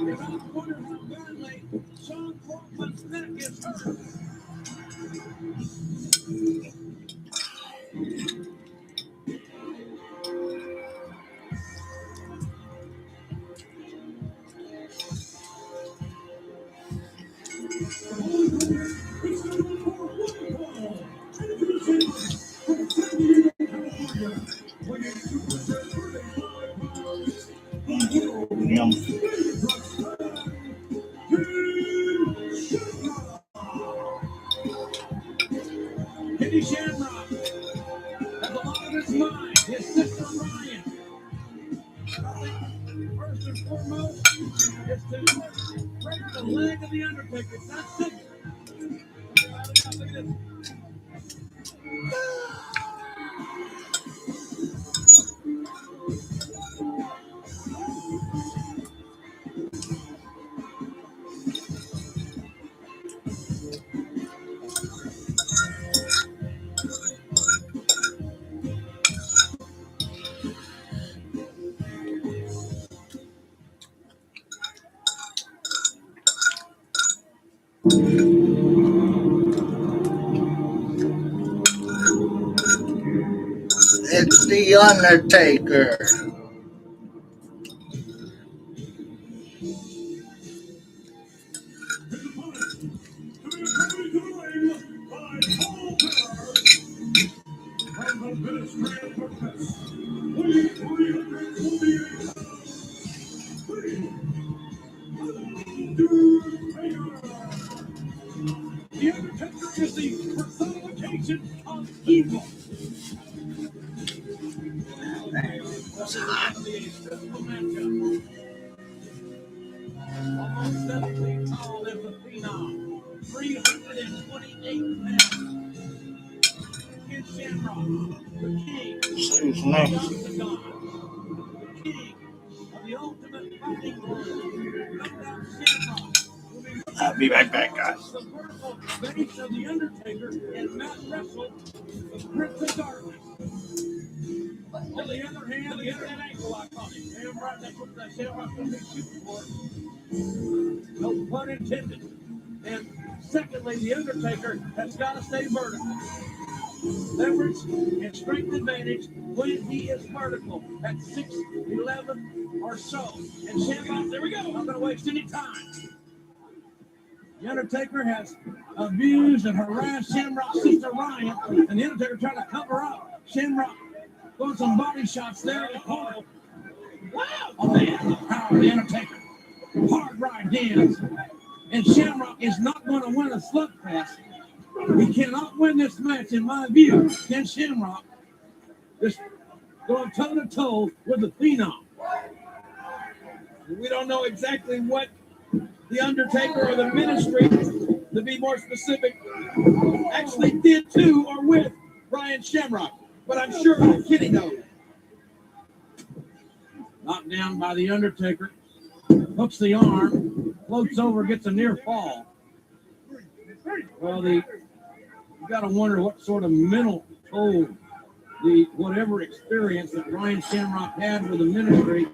If I wonder how badly Sean Portman's neck is hurt. Yum. Kitty Shamrock has a lot of his mind. His sister Ryan. First and foremost is to break the leg of the Undertaker. That's it. Look at this. It's the Undertaker. The Undertaker is the personification of evil. Almost 17 tall as a phenom. 328 pounds. Ken Shamrock, the king Excuse of me. the Octagon. The king of the ultimate fighting world. Knockdown Shamrock. I'll be right back, guys. The vertical base of the Undertaker and Matt Wrestle, the Prince of Darkness. On the other hand, the internet ankle lock on him. Damn right, that's what that Shamrock's going to be shooting for. No pun intended. And secondly, The Undertaker has got to stay vertical. Leverage and strength advantage when he is vertical at 6'11" or so. And Shamrock, there we go. Not going to waste any time. The Undertaker has abused and harassed Shamrock's sister Ryan, and The Undertaker trying to cover up. Shamrock throwing some body shots there in the corner. Wow! Oh man, the power of The Undertaker. Hard right hands. And Shamrock is not going to win a slugfest. He cannot win this match, in my view. Ken Shamrock is going toe-to-toe with the Phenom. We don't know exactly what The Undertaker or the ministry, to be more specific, actually did to or with Brian Shamrock. But I'm sure Kenny knows. Knocked down by The Undertaker. Hooks the arm. Floats over, gets a near fall. Well, you got to wonder what sort of mental toll whatever experience that Brian Shamrock had with the ministry,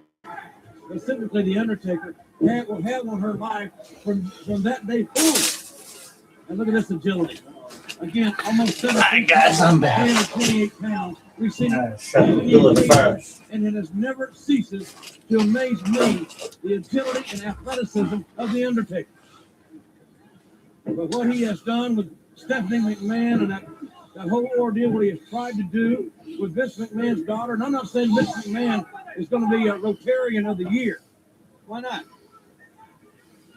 specifically The Undertaker, will have on her life from that day forward. And look at this agility. Again, almost 7 Hi guys, I'm back. 28 pounds. We've seen Do it first. and it has never ceases to amaze me, the agility and athleticism of The Undertaker. But what he has done with Stephanie McMahon and that whole ordeal, what he has tried to do with Vince McMahon's daughter, and I'm not saying Vince McMahon is going to be a Rotarian of the year. Why not?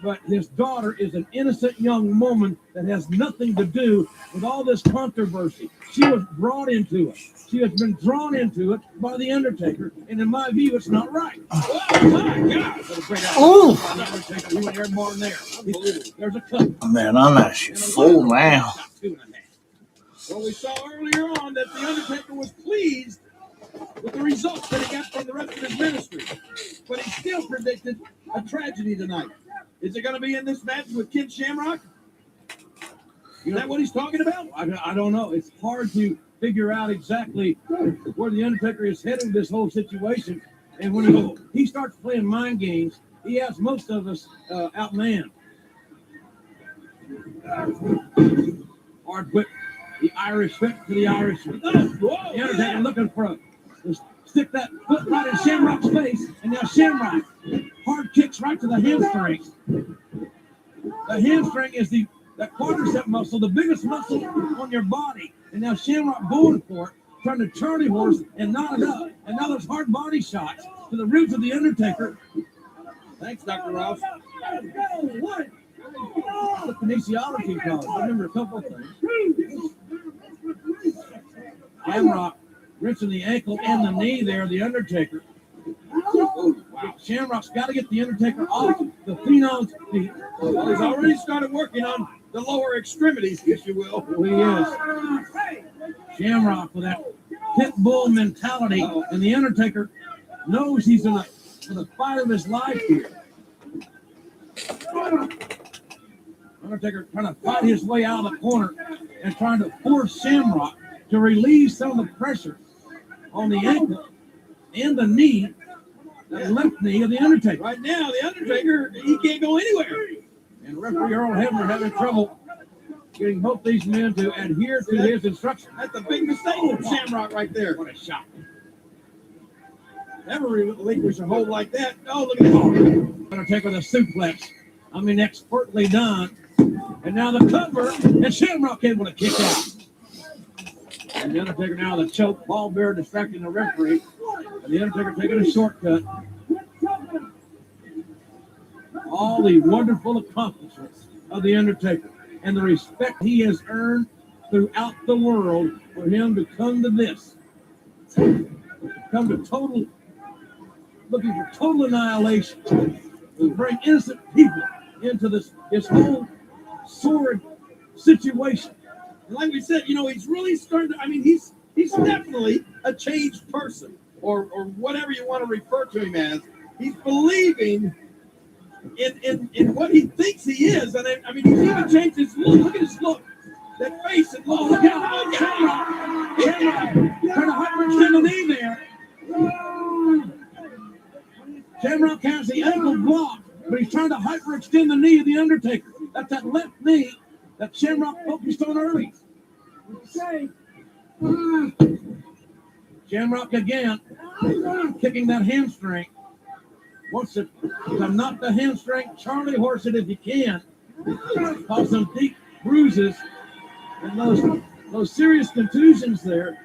But his daughter is an innocent young woman that has nothing to do with all this controversy. She was brought into it. She has been drawn into it by The Undertaker, and in my view, it's not right. Oh my God! Oh, Undertaker, he went there more than there. There's a cut. man, I'm actually full now. Well, we saw earlier on that The Undertaker was pleased with the results that he got from the rest of his ministry. But he still predicted a tragedy tonight. Is it going to be in this match with Ken Shamrock? Is that what he's talking about? I don't know. It's hard to figure out exactly where The Undertaker is headed with this whole situation. And when he starts playing mind games, he has most of us outmanned. Hard whip. The Irish whip to the Irishman. The Undertaker looking for stick that foot right in Shamrock's face, and now Shamrock hard kicks right to the hamstring. The hamstring is the quadricep muscle, the biggest muscle on your body, and now Shamrock going for it, trying to Charlie horse and knot it up. And now there's hard body shots to the ribs of The Undertaker. Thanks, Dr. Ross. The kinesiology cause. I remember a couple of things. Shamrock wrenching the ankle and the knee there, The Undertaker. Wow. Shamrock's got to get The Undertaker off the Phenom's feet. Well, he's already started working on the lower extremities, if you will. Well, he is. Shamrock with that pit bull mentality, and The Undertaker knows he's in the fight of his life here. Undertaker trying to fight his way out of the corner and trying to force Shamrock to relieve some of the pressure on the ankle and the knee, the left knee of The Undertaker. Right now, The Undertaker, he can't go anywhere. And referee Earl Hebner having trouble getting both these men to adhere to his instructions. That's a big mistake from Shamrock right there. What a shot. Never relinquish a hold like that. Oh, look at that. Undertaker with a suplex. I mean, expertly done. And now the cover, and Shamrock able to kick out. And The Undertaker now the choke, ball bearer distracting the referee. And The Undertaker taking a shortcut. All the wonderful accomplishments of The Undertaker and the respect he has earned throughout the world for him to come to this. Come to total, looking for total annihilation. To bring innocent people into this whole sordid situation. And like we said, he's really starting to, he's definitely a changed person, or whatever you want to refer to him as. He's believing in what he thinks he is. And he's even changed his look. Look at his look. That face and look. Look out. Trying to hyperextend the knee there. Shamrock has the ankle blocked, but he's trying to hyperextend the knee of the Undertaker. That's that left knee that Shamrock focused on early. Shamrock again, kicking that hamstring. Wants to knock the hamstring, Charlie horse it if you can. Cause some deep bruises and those serious contusions there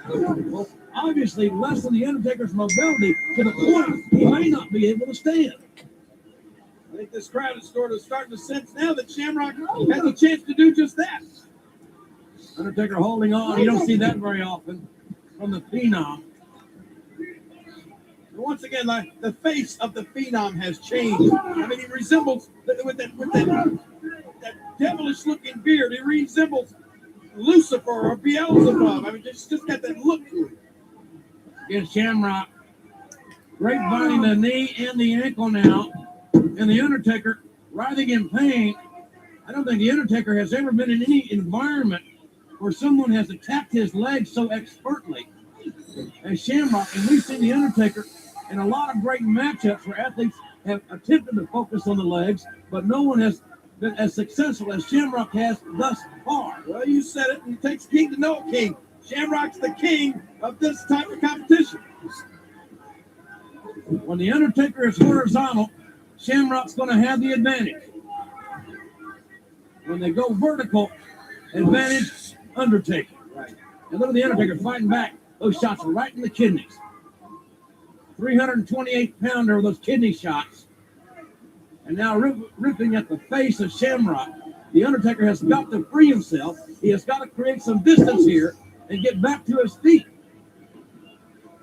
will obviously lessen the Undertaker's mobility to the point he may not be able to stand. I think this crowd is sort of starting to sense now that Shamrock has a chance to do just that. Undertaker holding on. You don't see that very often from the Phenom. Once again, like the face of the Phenom has changed. I mean, he resembles with that devilish-looking beard. He resembles Lucifer or Beelzebub. I mean, just got that look to it. Again, Shamrock grapevining the knee and the ankle now, and the Undertaker writhing in pain. I don't think the Undertaker has ever been in any environment where someone has attacked his legs so expertly as Shamrock. And we've seen the Undertaker in a lot of great matchups where athletes have attempted to focus on the legs, but no one has been as successful as Shamrock has thus far. Well, you said it, and it takes a king to know a king. Shamrock's the king of this type of competition. When the Undertaker is horizontal, Shamrock's going to have the advantage. When they go vertical, advantage Undertaker. Right. And look at the Undertaker fighting back. Those shots are right in the kidneys. 328-pounder of those kidney shots. And now ripping at the face of Shamrock. The Undertaker has got to free himself. He has got to create some distance here and get back to his feet.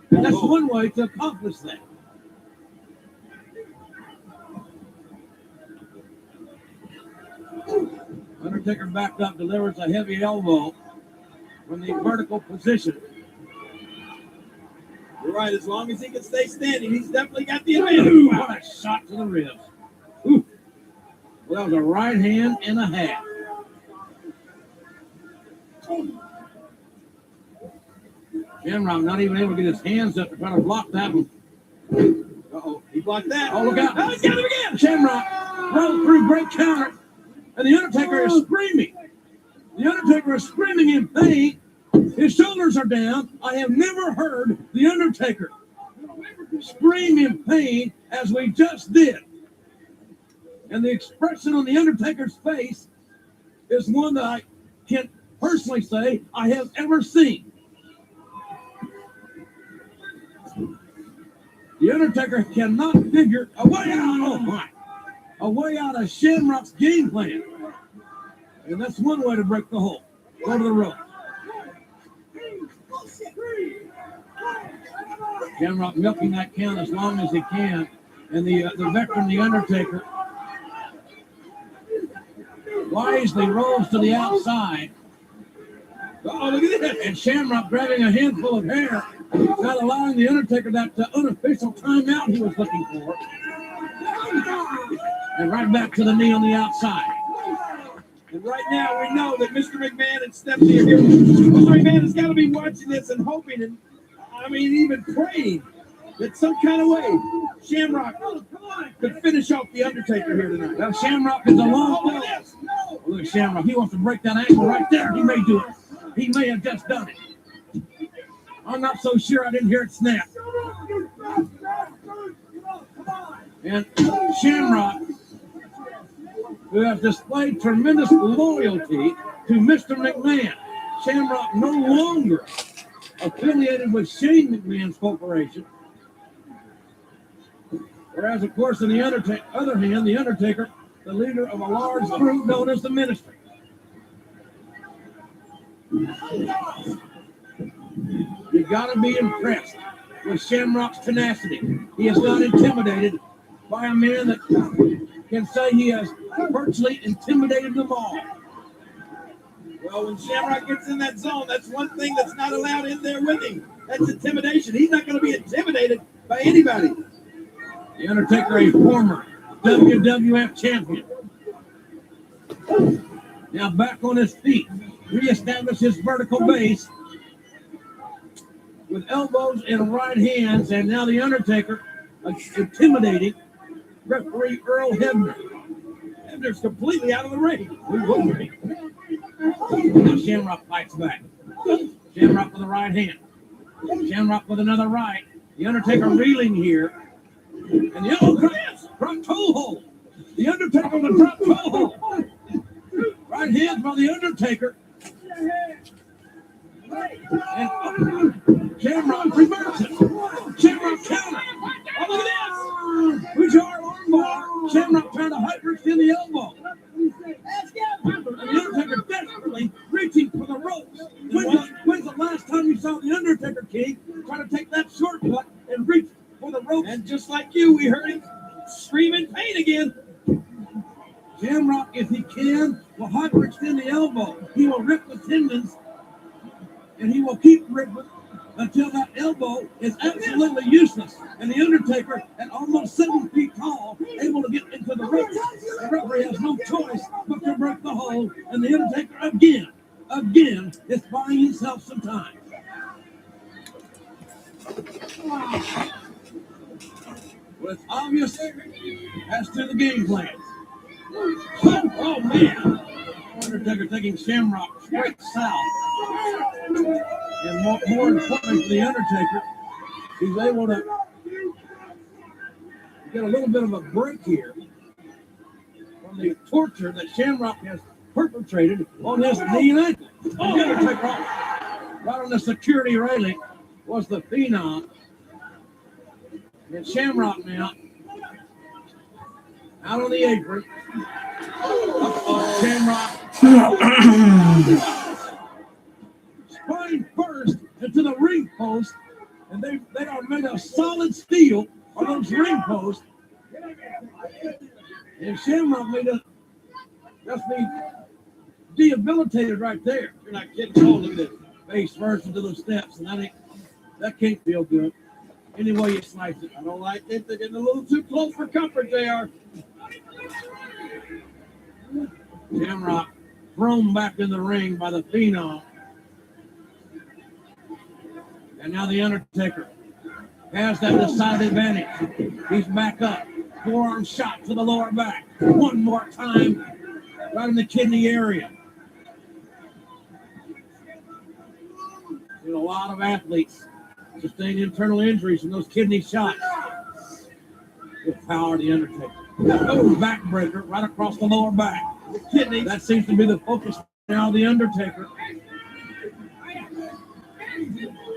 And that's one way to accomplish that. Undertaker backed up, delivers a heavy elbow from the vertical position. You're right, as long as he can stay standing, he's definitely got the advantage. Ooh, what a shot to the ribs. Ooh. Well, that was a right hand and a half. Shamrock not even able to get his hands up to try to block that one. Uh-oh, he blocked that. Oh, look out. Oh, he's got him again. Shamrock rolled through, great counter, and the Undertaker is screaming. The Undertaker is screaming in pain. His shoulders are down. I have never heard the Undertaker scream in pain as we just did. And the expression on the Undertaker's face is one that I can personally say I have ever seen. The Undertaker cannot figure a way out of Shamrock's game plan. And that's one way to break the hole. Go to the rope. Shamrock milking that count as long as he can. And the veteran, the Undertaker, wisely rolls to the outside. Oh, look at this. And Shamrock grabbing a handful of hair, not allowing the Undertaker that unofficial timeout he was looking for. And right back to the knee on the outside. And right now we know that Mr. McMahon and Stephanie are here. Mr. McMahon has got to be watching this and hoping, and I mean even praying that some kind of way Shamrock could finish off the Undertaker here tonight. Well, Shamrock is a long way. Look at Shamrock. He wants to break that ankle right there. He may do it. He may have just done it. I'm not so sure. I didn't hear it snap. And Shamrock, who has displayed tremendous loyalty to Mr. McMahon. Shamrock no longer affiliated with Shane McMahon's corporation. Whereas, of course, on the other hand, the Undertaker, the leader of a large group known as the Ministry. You got to be impressed with Shamrock's tenacity. He is not intimidated by a man that can say he has virtually intimidated them all. Well, when Shamrock gets in that zone, that's one thing that's not allowed in there with him. That's intimidation. He's not going to be intimidated by anybody. The Undertaker, a former WWF champion. Now back on his feet, reestablish his vertical base with elbows and right hands, and now the Undertaker intimidating referee Earl Hebner. Hebner's completely out of the ring. Who wouldn't be? Now Shamrock fights back. Shamrock with the right hand. Shamrock with another right. The Undertaker reeling here. And the drop toe hold. The Undertaker on the drop toe hold. Right hand by the Undertaker. And Shamrock reverses. Shamrock counter. Oh, look at this. Bouchard armbar. Shamrock trying to hyperextend the elbow. And the Undertaker desperately reaching for the ropes. When's the last time you saw the Undertaker, King, try to take that shortcut and reach for the ropes? And just like you, we heard him scream in pain again. Shamrock, if he can, will hyperextend the elbow. He will rip the tendons, and he will keep ripping until that elbow is absolutely useless. And the Undertaker, at almost 7 feet tall, able to get into the ropes. The referee has no choice but to break the hold, and the Undertaker again is buying himself some time. Well, it's obvious as to the game plan. Oh man! Undertaker taking Shamrock straight south. And more importantly for the Undertaker, he's able to get a little bit of a break here from the torture that Shamrock has perpetrated on his knee and ankle. Oh, the Undertaker, right on the security railing, was the Phenom. And Shamrock now out on the apron. Shamrock spine first into the ring post, and they are made of solid steel on those ring posts. And Shamrock made us just be debilitated right there. You're not kidding. Oh, look at this. Face first into the steps, and that can't feel good. Any way you slice it. I don't like it. They're getting a little too close for comfort, they are. Shamrock thrown back in the ring by the Phenom. And now the Undertaker has that decided advantage. He's back up. Forearm shot to the lower back. One more time. Right in the kidney area. There's a lot of athletes sustain internal injuries from those kidney shots. With power, the Undertaker. Oh, backbreaker right across the lower back. Kidney. That seems to be the focus now of the Undertaker.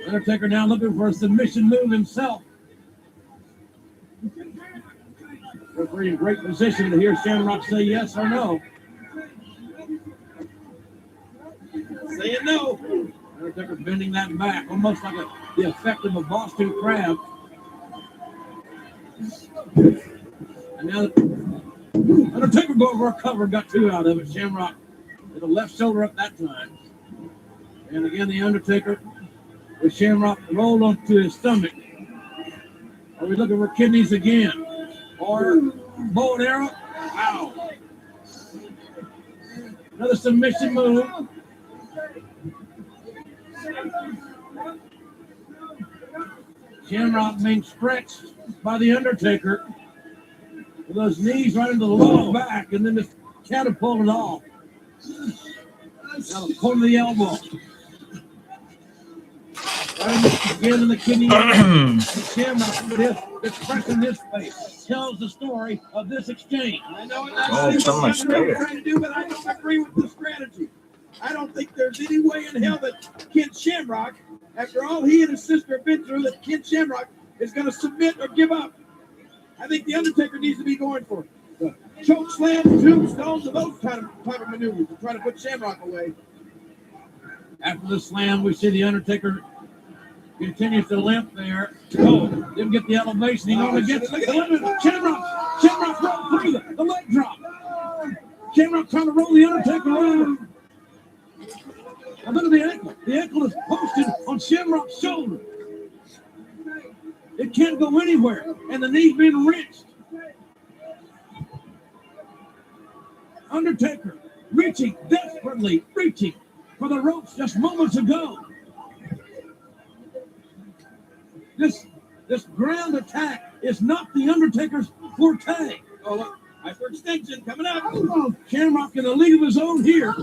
Undertaker now looking for a submission move himself. Referee in great position to hear Shamrock say yes or no. Saying no. Undertaker bending that back, almost like the effect of a Boston crab. And now Undertaker going for a cover, got 2 out of it. Shamrock with the left shoulder up that time. And again, the Undertaker with Shamrock rolled onto his stomach. Are we looking for kidneys again? Or bow and arrow? Ow. Another submission move. Shamrock being stretched by the Undertaker with those knees right into the lower back, and then just catapulted off. Now the pull of the elbow. Right again in the kidney. Shamrock with pressing this face tells the story of this exchange. I know what that's trying to do, but I don't agree with the strategy. I don't think there's any way in hell that Ken Shamrock, after all he and his sister have been through, that Ken Shamrock is going to submit or give up. I think the Undertaker needs to be going for the choke slam, tombstones, and those type of maneuvers to try to put Shamrock away. After the slam, we see the Undertaker continues to limp there. Oh, didn't get the elevation. He only gets Shamrock rolled through the leg drop. Shamrock trying to roll the Undertaker over. Now look at the ankle. The ankle is posted on Shamrock's shoulder. It can't go anywhere, and the knee's being wrenched. Undertaker desperately reaching for the ropes just moments ago. This ground attack is not the Undertaker's forte. Oh, look, hyperextension coming up. Oh, Shamrock in a league of his own here.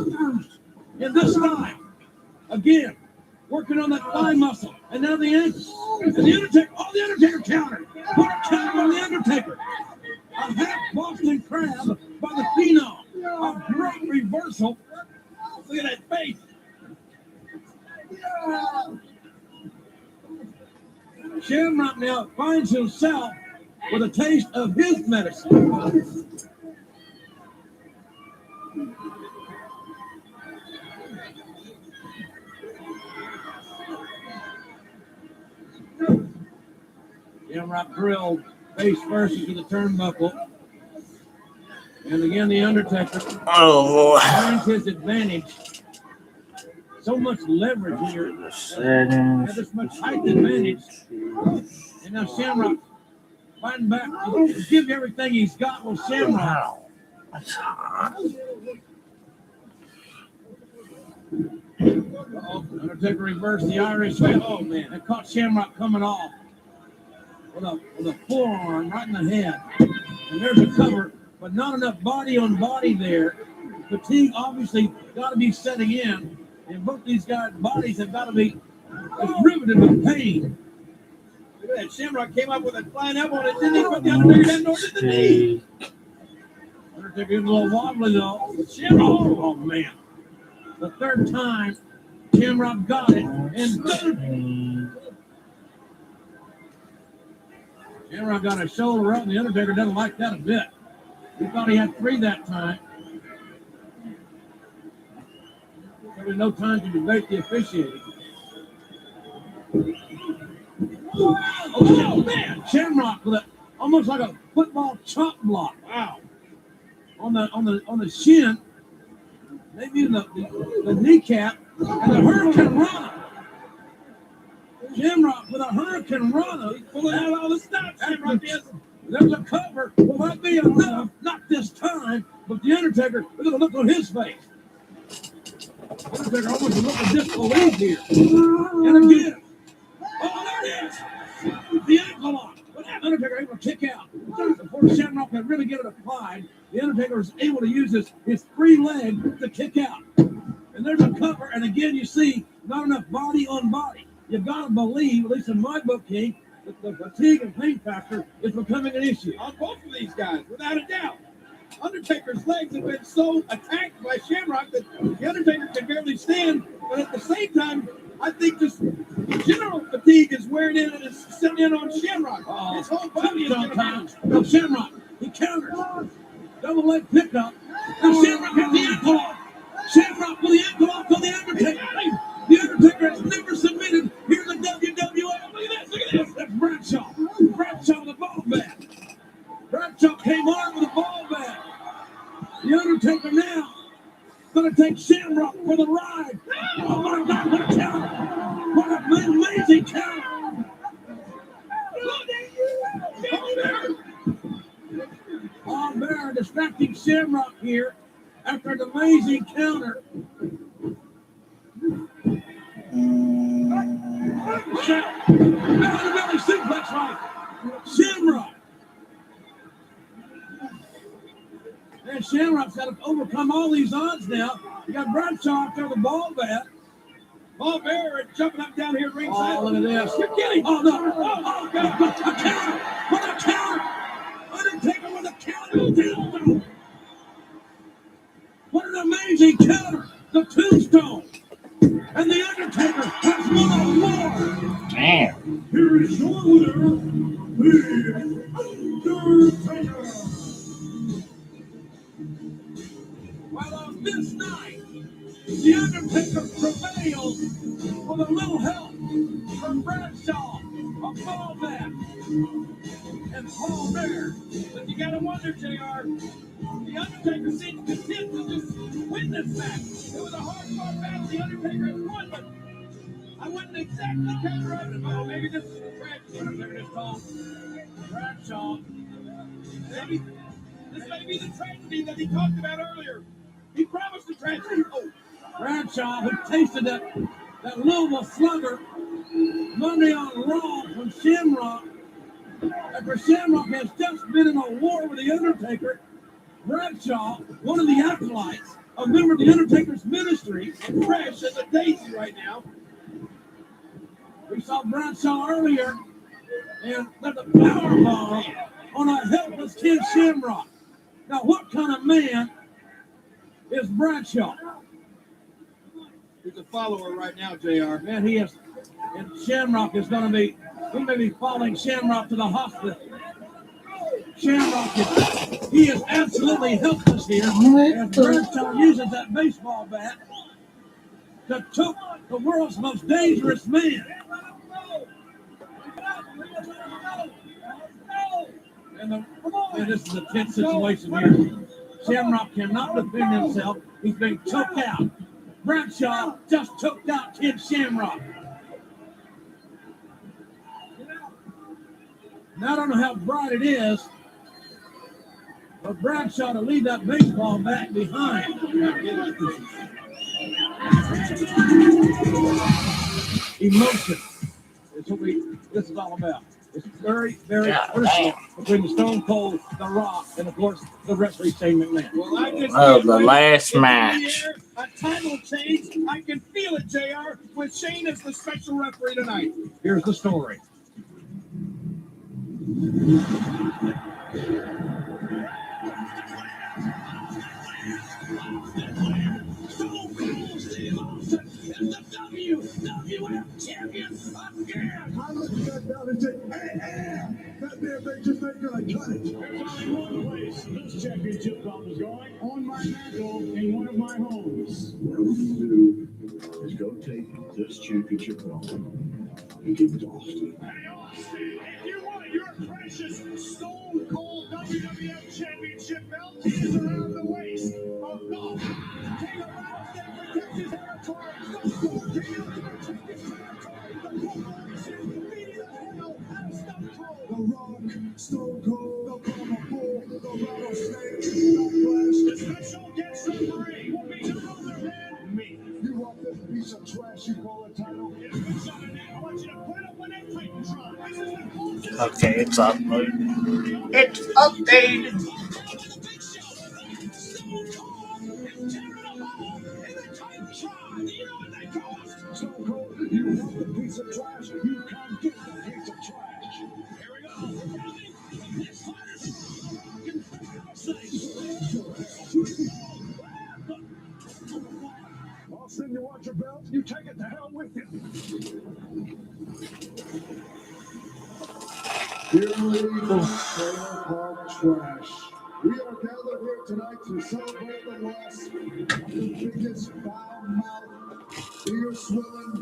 And this time, again, working on that thigh muscle. And now the ankle. And the Undertaker, the Undertaker counter. Put a counter on the Undertaker. A half Boston Crab by the Phenom. A great reversal. Look at that face. Shamrock now finds himself with a taste of his medicine. Shamrock drilled face first into the turnbuckle. And again, the Undertaker finds his advantage. So much leverage here. Had this much height advantage. And now Shamrock fighting back to give you everything he's got with Shamrock. That's hot. Undertaker reversed the Irish whip. Oh man, that caught Shamrock coming off with a forearm right in the head. And there's a cover, but not enough body on body there. Fatigue obviously got to be setting in, and both these guys' bodies have got to be riveted with pain. Look at that. Shamrock came up with a flying elbow and it didn't even put the Undertaker down nor did the knee. Undertaker is a little wobbly though. Shamrock, oh man. The third time, Shamrock got it, and Shamrock got his shoulder up, and the Undertaker doesn't like that a bit. He thought he had 3 that time. There was no time to debate the officiating. Oh man, Shamrock with almost like a football chop block. Wow. On the shin, maybe the kneecap, and the Hurricane Rana. Shamrock with a Hurricane Rana. He's pulling out all the stops. Shamrock is. There's a cover. Will that be enough? Not this time, but the Undertaker, look at the look on his face. Undertaker almost a look of disbelief here. And again. Oh, there it is. The ankle lock. But Undertaker able to kick out. Before Shamrock could really get it applied, the Undertaker was able to use his free leg to kick out. And there's a cover, and again you see not enough body on body. You've got to believe, at least in my book, King, that the fatigue and pain factor is becoming an issue. On both of these guys, without a doubt. Undertaker's legs have been so attacked by Shamrock that the Undertaker can barely stand, but at the same time, I think just general fatigue is wearing in and is sitting in on Shamrock. His whole body is going to no, Shamrock, he counters. Double leg pickup. And Shamrock has the ankle lock. Shamrock with the ankle lock on the Undertaker. The Undertaker has never submitted here in the WWF. Look at this. That's Bradshaw. Bradshaw with a ball bat. Bradshaw came on with a ball bat. The Undertaker now going to take Shamrock for the ride. Oh my God, what a counter. What an amazing counter. Paul Bear distracting Shamrock here after an amazing counter. Belly suplex right. Shamrock. And Shamrock's got to overcome all these odds now. You got Bradshaw up there with the ball bat. Paul Bear jumping up down here ringside. Oh, look at this. You're kidding. Oh, no. Oh, God. A counter. What a counter. Undertaker with a counter. What an amazing counter. The tombstone. And the Undertaker has won a war. Damn. Here is your winner, the Undertaker. Well, on this night, the Undertaker prevails with a little help from Bradshaw, a ball bat, and Paul Bear. But you got to wonder, JR, the Undertaker seems content to just win this match. It was a hard-fought battle. The Undertaker has won, but I wouldn't exactly characterize it. Oh, maybe this is a tragedy. Undertaker just called Bradshaw. Maybe this may be the tragedy that he talked about earlier. He promised a tragedy. Oh, Bradshaw, who tasted that Louisville slugger Monday on Raw from Shamrock, After Shamrock has just been in a war with The Undertaker, Bradshaw, one of the acolytes, a member of The Undertaker's ministry, and fresh as a daisy right now. We saw Bradshaw earlier, and there's a powerbomb on a helpless Ken Shamrock. Now, what kind of man is Bradshaw? He's a follower right now, JR. Man, he is, and Shamrock is going to be, he may be following Shamrock to the hospital. Shamrock he is absolutely helpless here. As Bradshaw uses that baseball bat to choke the world's most dangerous man. And this is a tense situation here. Shamrock cannot defend himself. He's being choked out. Bradshaw just choked out Ken Shamrock. Now, I don't know how bright it is, but Bradshaw to leave that baseball bat behind. Emotion is what this is all about. It's very, very personal between the Stone Cold, The Rock, and of course the referee Shane McMahon. Well, the last match. A title change. I can feel it, JR, with Shane as the special referee tonight. Here's the story. WWF champion again. I looked at that belt and said, that damn thing just ain't gonna cut it. There's only one place this championship belt is going, on my mantle in one of my homes. What we do is go take this championship belt and give it to Austin. Hey, Austin, if you want your precious Stone Cold WWF Championship belt, it is around the waist of Dolph. King of Rattlesnake protects his territory. Stone Cold King of protects his territory. The corporation beating the hell out of Stone Cold. The Rock, Stone Cold, the Brahma Bull, the Rattlesnake, Backlash. The special guest referee will be none other than me. You want this piece of trash you call a title? I want you to put up with that Titantron. This is the closest. Okay, it's uploaded. It's updated. Stone Cold, you want the piece of trash? You can't get the piece of trash. Here we go. We're ready. Let's fight Austin, you want your belt? You take it to hell with you. Dear illegal trailer park trash, we are gathered here tonight to celebrate the loss of the biggest foul-mouthed, beer-swilling,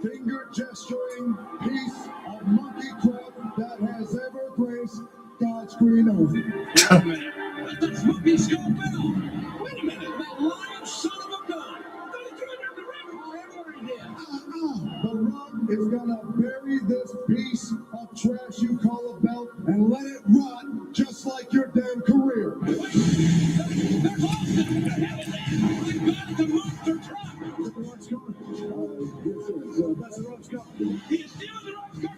finger-gesturing piece of monkey crap that has ever graced God's green earth. Wait a minute. Let the monkey go bell. Wait a minute. That lion son of a gun. The Rock is gonna bury this piece of trash you call a belt and let it rot just like your damn career. There's Austin. The monster truck. The Rock's gone. That's the Rock's gone. He is still the Rock's car.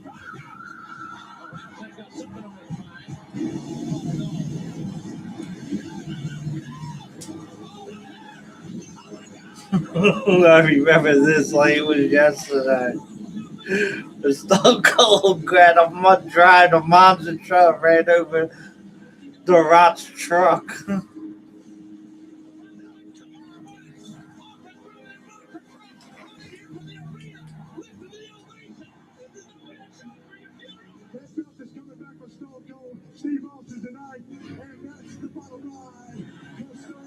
I've got something on his mind. I remember this like it was yesterday. The Stone Cold grabbed drive the monster truck ran over the Rock's truck. That belt is coming back for Stone Cold Steve Austin tonight, and that's the bottom line. The Stone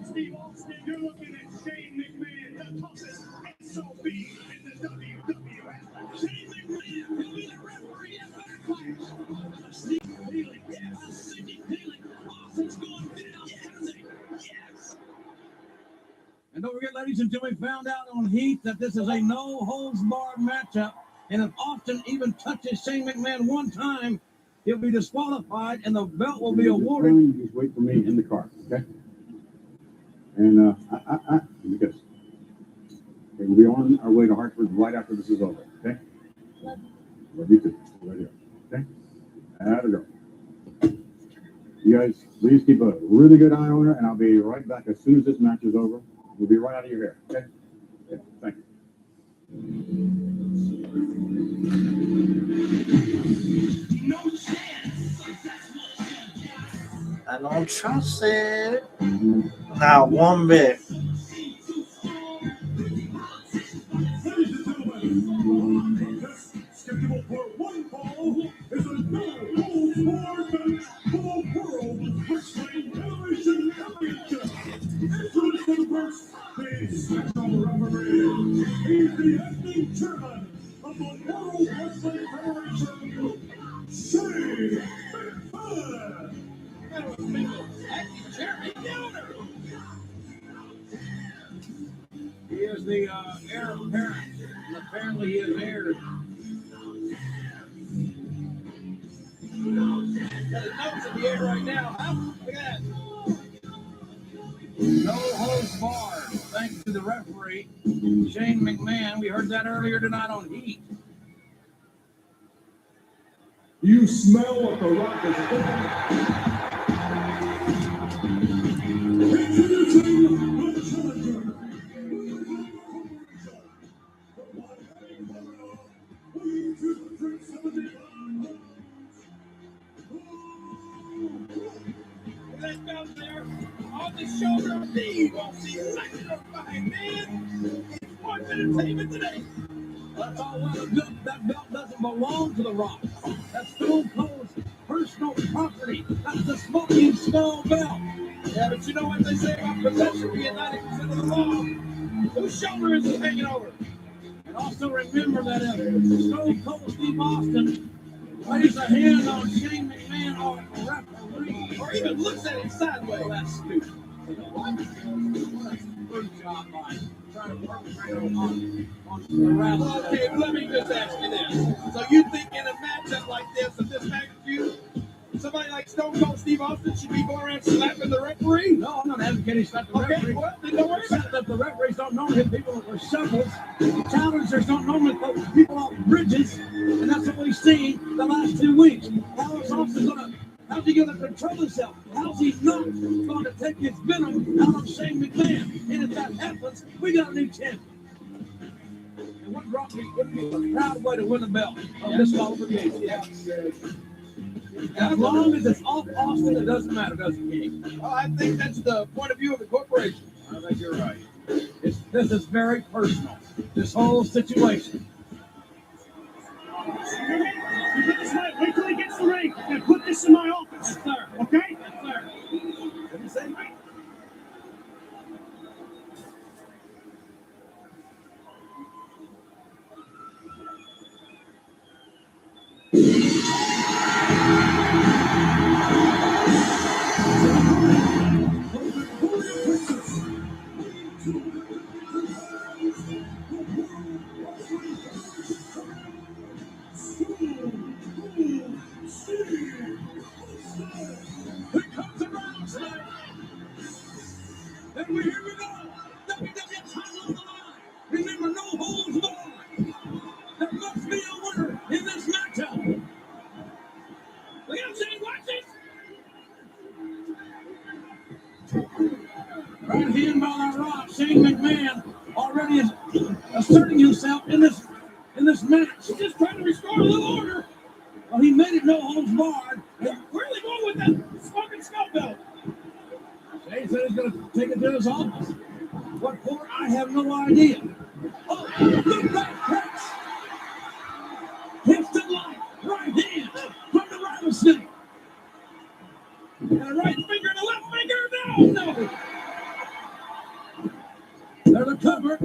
Steve Austin, you're looking at Shane McMahon, the toughest SOB in the WWF. Shane McMahon And don't forget, ladies and gentlemen, we found out on Heat that this is a no-holds-barred matchup. And if Austin even touches Shane McMahon one time, he'll be disqualified and the belt will be awarded. You just wait for me in the car, okay? And because we'll be on our way to Hartford right after this is over, okay? Love you too. Right here, okay? Have a go. You guys, please keep a really good eye on her, and I'll be right back as soon as this match is over. We'll be right out of your hair, okay? Okay, thank you. No chance. I don't trust it. Not one bit. Ladies and gentlemen, scheduled for one fall is a no-holds-barred match for the World Wrestling Federation Championship. Introducing first, the special referee. He's the acting chairman of the World Wrestling Federation, Shane McMahon. Acting chairman, Downer. He is the heir apparent, and apparently he is heir. Got his nose in the air right now. Huh? Look at that. No holds barred. Thanks to the referee, Shane McMahon. We heard that earlier tonight on Heat. You smell what the Rock is cooking. Introducing the challenger. That belt there on the shoulder of the electrifying man. It's one entertainment today. That's all well and good. That belt doesn't belong to the Rock. That's Stone Cold's personal property. That's the Smoky and Skull belt. Yeah, but you know what they say about possession being 90% of the law? Whose shoulder is it hanging over? And also remember that if Stone Cold Steve Austin lays a hand on Shane McMahon or a referee, or even looks at him sideways, that's stupid. Good job, Mike. Trying to perpetrate on the rattle. Okay, let me just ask you this. So you think in a matchup like this, of this magnitude, somebody like Stone Cold Steve Austin should be going around slapping the referee? No, I'm not advocating slapping the referee. Well, then don't worry about it. The referees don't normally hit people with shovels. Challengers don't normally put people off bridges. And that's what we've seen the last 2 weeks. How's he going to control himself? How's he not going to take his venom out of Shane McMahon? And if that happens, we got a new champion. And what brought me would be a proud way to win the belt of this qualification. Yeah. As long as it's off Austin, it doesn't matter, does it, King? Well, I think that's the point of view of the corporation. I think you're right. This is very personal, this whole situation. You put this right, wait till he gets the ring, and put this in my office. Yes, sir. Okay? Yes, sir. What did you say? Here comes the rattlesnake. And here we go. WWE title on the line. Remember, no holds barred. There must be a winner in this matchup. Look at him, Shane. Watch this. Right hand by the Rock, Shane McMahon already is asserting himself in this match. He's just trying to restore a little order. Well, he made it no holds barred. Where are they going with that smoking skull belt? Shane said he's going to take it to his office. What for? I have no idea. Oh, the back press. Instant light, right hand from the rattlesnake. And a right finger and a left finger. No. There's a cover.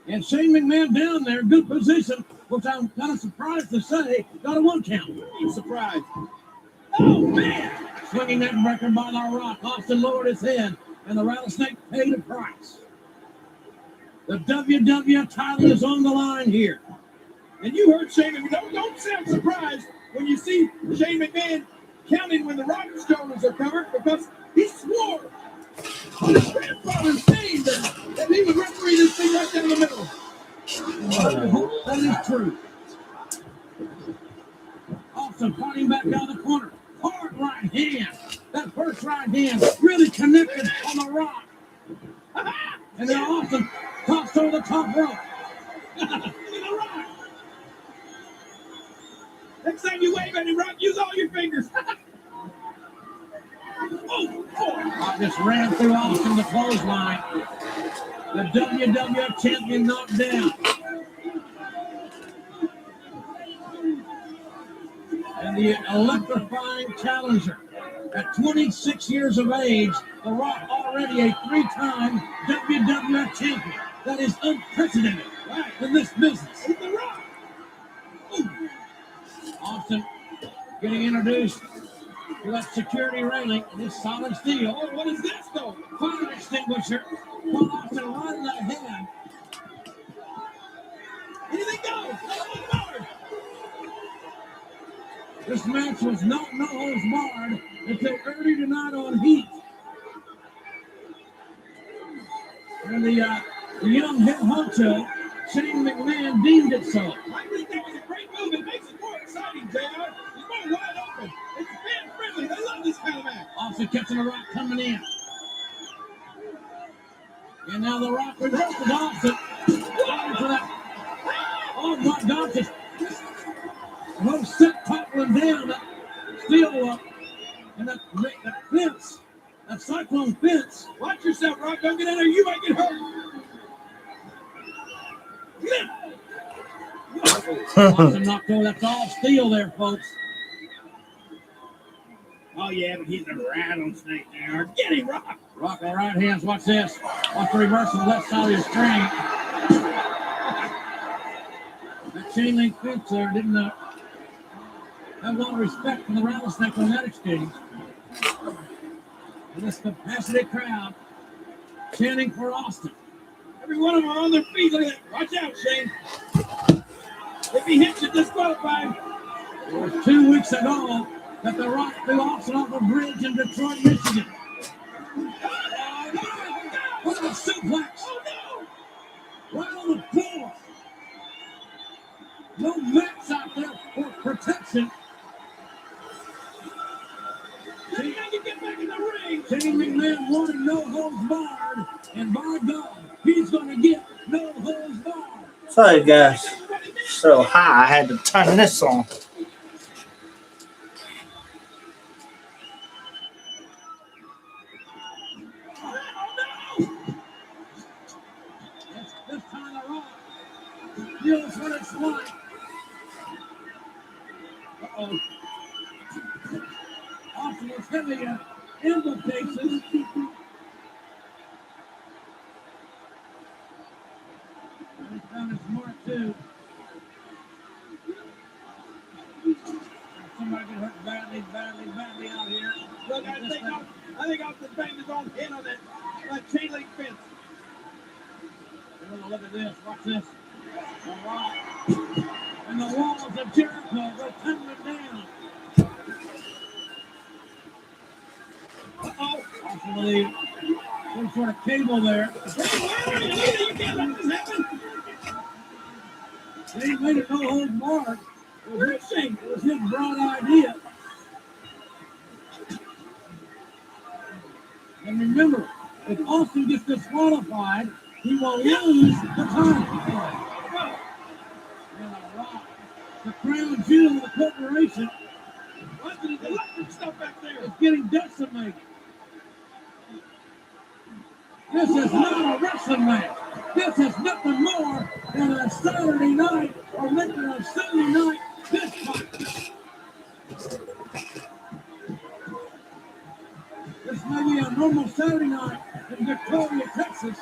And Shane McMahon down there, good position, which I'm kind of surprised to say, got a 1 count. I'm surprised. Oh, man! Swinging that record by the Rock. Austin lowered his head, and the rattlesnake paid a price. The WWF title is on the line here. And you heard Shane McMahon. Don't sound surprised when you see Shane McMahon counting when the Rock's shoulders are covered, because he swore on his grandfather's name that he would referee this thing right down the middle. I hope that is true. Austin fighting back down the corner. Hard right hand. That first right hand really connected on the Rock. And then Austin tossed over the top rope. Look at the Rock. Next time you wave at him, Rock, use all your fingers. Rock just ran through Austin the clothesline. The WWF champion knocked down. And the electrifying challenger. At 26 years of age, The Rock already a three-time WWF champion. That is unprecedented in this business. It's the Rock. Austin getting introduced to that security railing. This solid steel. Oh, what is this, though? Fire extinguisher. Paul Austin right in that hand. Anything goes. No more. This match was not no holds barred until early tonight on Heat. And the young head honcho, Shane McMahon, deemed it so. I think that was a great move. It makes it more exciting, JR. It's more wide open. It's fan friendly. They love this kind of match. Austin catching the Rock coming in. And now the Rock reverses Austin. Going for that. Oh my God, just no set toppling down that steel up. And that fence, that cyclone fence. Watch yourself, Rock. Don't get in there. You might get hurt. Austin knocked over. That's all steel there, folks. Oh, yeah, but he's a rattlesnake there. Get him, Rock. Rock on right hands. Watch this. Watch the reverse on the left side of your string. That chain link fence there didn't have a lot of respect for the rattlesnake on that exchange. And this capacity crowd chanting for Austin. Every one of them are on their feet. Look at that. Watch out, Shane. If he hits it, disqualified. It was 2 weeks ago that the Rock threw Austin off a bridge in Detroit, Michigan. What a suplex. Oh, no. Right on the floor. No mats out there for protection. Shane, you get back in the ring. Shane McMahon wanted no holds barred, and by God, he's going to get no holds barred. Sorry, guys. So high, I had to turn this on. This time the Rock feels what it's like. Uh-oh. Austin was heavy implications. He found his mark too. Somebody get hurt badly out here. Look, I think Austin banged his own head on that chain link fence. Look at this. Watch this. The Rock. And the walls of Jericho go tumbling down. Uh-oh. Austin believe some sort of cable there. You can't let this happen. They made it no holds barred. It was his broad idea. And remember, if Austin gets disqualified, he will lose the title. And the Rock, the crown jewel of the corporation, Austin is electric stuff back there. is getting decimated. This is not a wrestling match. This is nothing more than a Saturday night or maybe a Sunday night fist fight. This may be a normal Saturday night in Victoria, Texas.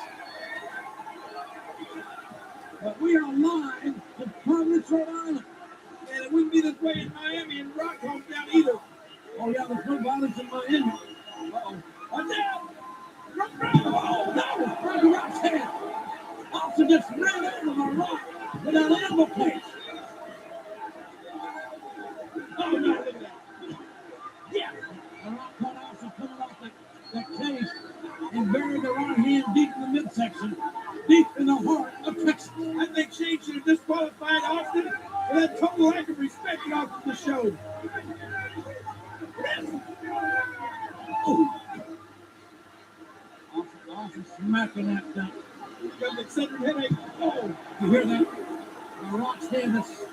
But we are live in Providence, Rhode Island. And it wouldn't be this way in Miami and Rock hometown either. Oh, yeah, there's no violence in Miami. Uh-oh. Watch out. Oh, no! Rocky Rock's head. Austin double case. Oh, no, look at that. Yeah. The Rock cut Austin coming off that case and buried the right hand deep in the midsection, deep in the heart of Texas. I think Shane should have disqualified Austin for that total lack of respect he offered the show. Austin smacking that thing. He's got an eccentric headache. Oh, you hear that? The Rock's head is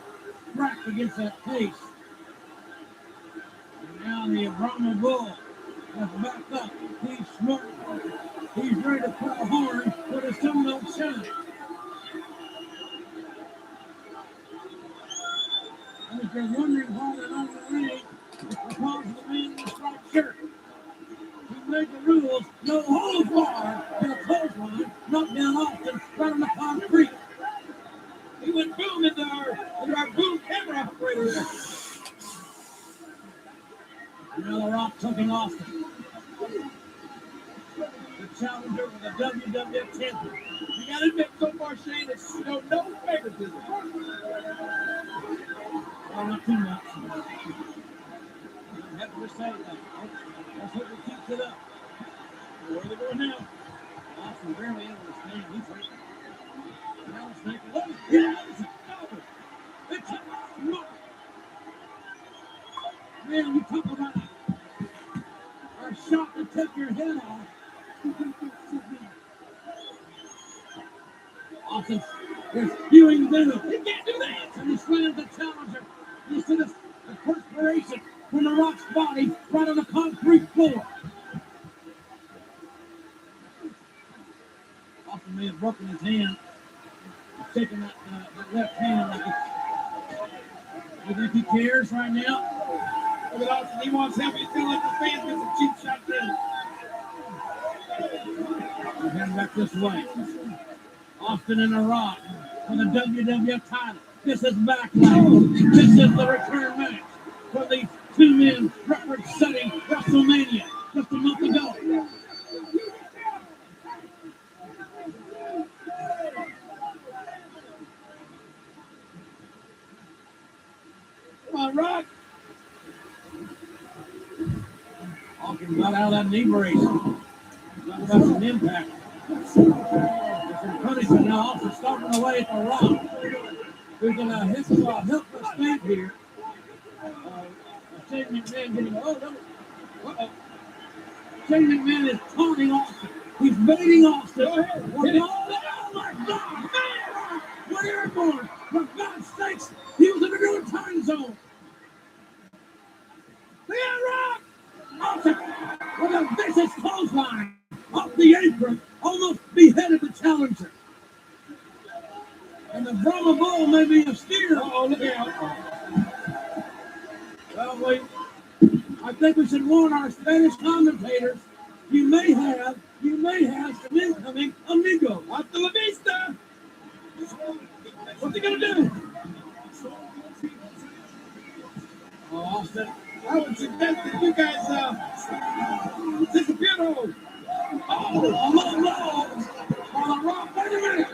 cracked against that case. And now the Brahma Bull is back up. He's smart. He's ready to pull a horn, but his sun don't shine. And if you're wondering why they're not in the ring, it's because of the man in the striped shirt. He made the rules, no holds barred, and a clothesline, knocked down Austin right on the concrete. He went boom into our boom camera operator. Now the Rock taking Austin. The challenger for the WWF champion. You gotta admit, so far, Shane, it's no favoritism. Well, not too much. I'm happy to say that. Let's hope he keeps it up. Where are they going now? Austin barely able to stand. He's hurt. Now it's making it. Yes! It's a mark. Man, you talk about a shot to take your head off. Austin is spewing venom. He can't do that. And he slams the challenger. You see the perspiration from the Rock's body right on the concrete floor. Austin may have broken his hand. He's taking that left hand like it's. You think he cares right now? Look at Austin. He wants help. He's feeling like the fans get some cheap shots in. We're heading back this way. Austin and The Rock for the WWF title. This is Backlash. This is the return match for these two men representing WrestleMania just a month ago. Come on, Rock. Austin got out of that knee brace. Got about some impact. There's some punishment now. Austin stomping away at The Rock. Who's in a helpless state here. Shane McMahon getting Shane McMahon is taunting Austin. He's baiting Austin. Oh my God! What airborne? For God's sakes, he was in a new time zone. Rock! Austin with a vicious clothesline off the apron, almost beheaded the challenger. And the Brahma Bull may be a steer. Oh, look out. Well, wait. I think we should warn our Spanish commentators. You may have some incoming amigo. Hasta la vista. What's he gonna do? Oh, Austin. I would suggest that you guys disappear. Oh, a low blow on The Rock. Wait a minute.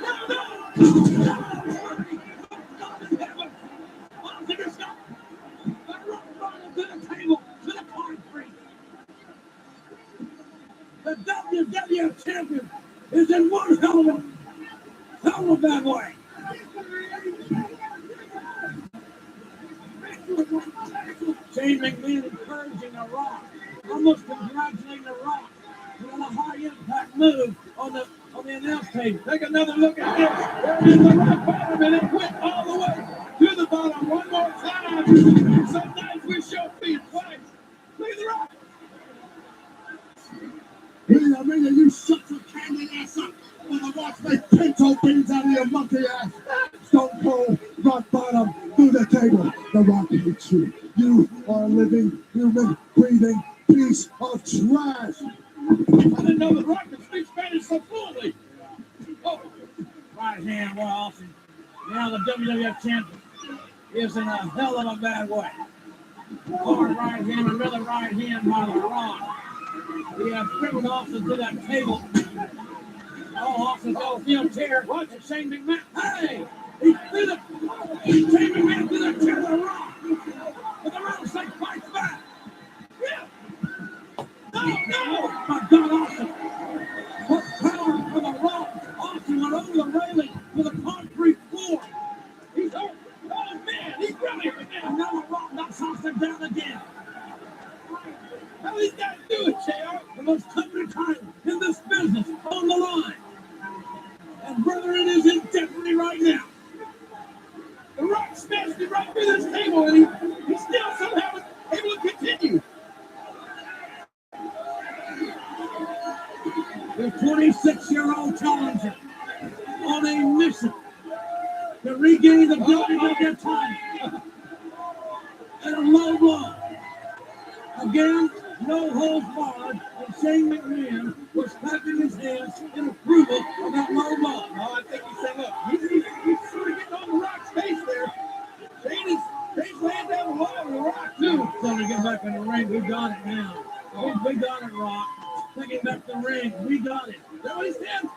The WWF champion is in one hell of a bad way. Shane McMahon encouraging The Rock, almost congratulating The Rock on a high impact move on the announce table. Take another look at this. There is The Rock bottom, and it went all the way to the bottom one more time. Sometimes we show feet twice. Look at The Rock. I mean, you shut your candy ass up when I watch my pinto beans out of your monkey ass. Stone Cold, rock bottom, through the table. The Rock hates you. You are a living, human, breathing piece of trash. I didn't know The Rock could speak Spanish so fluently. Oh, right hand, well, awesome. Now the WWF champion is in a hell of a bad way. Hard right hand, another right hand by The Rock. He has driven Austin to that table. Oh, Austin's got a field chair. Watch it, Shane McMahon. Hey! He threw the Shane McMahon to the chair of the Rock. But the rattlesnake fights back. Yeah. No! My God, Austin. What power for the Rock. Austin went over the railing with a concrete floor. He's hurt. Oh, man, he's really hurt now. And now the Rock knocks Austin down again. How these guys do it, JR? The most coveted title in this business on the line. And brother, it is in jeopardy right now. The Rock smashed it right through this table, and he still somehow was able to continue. The 26-year-old challenger on a mission to regain the WWE title at a low blow. Again, no holds barred, and Shane McMahon was clapping his hands in approval of that low blow. No, I think he said, look, he's sort of getting on the Rock's face there. Shane's laying down the law on the Rock, too. So to get back in the ring, we got it now. We got it, Rock. Taking back the ring, we got it. Is that what he said?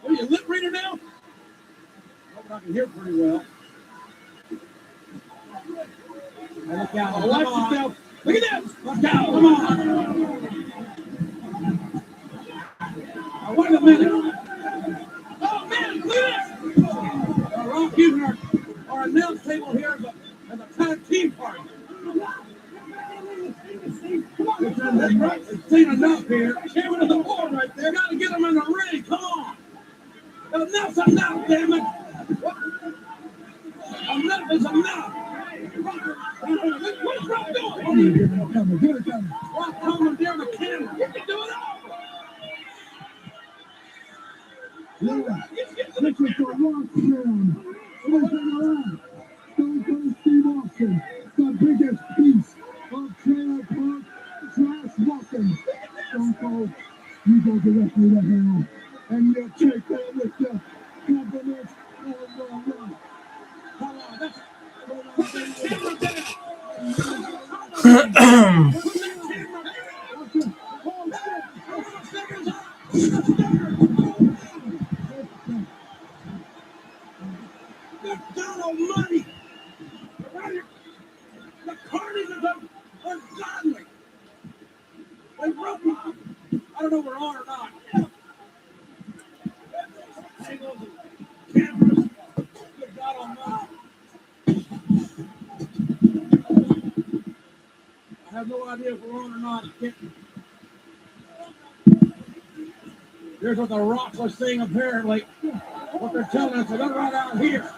Oh, you a lip reader now? Hope I can hear pretty well. Now look out. Oh, watch yourself. Look at this. Look out. Come on. Now, wait a minute. Oh, man, look at this. Rock using our announce table here as a tag team party. It's seen enough here. Camera to the board right there. Got to get them in the ring. Come on. Enough's enough, damn it. Enough is enough. What's Rock doing? Rock commandeering the camera. You can do it all. This is the Rock Sound. Listen around. Stone Cold Steve Austin, the biggest piece of trailer park trash walking. Stone Cold, you go directly to hell, and you'll take that with you. Compliments of the Rock. Come on, that's God almighty! The carnage are ungodly. They broke me. I don't know if we're on or not. Tables and cameras. Good God almighty. I have no idea if we're on or not. Here's what the Rocks are saying apparently. What they're telling us, they're right out here.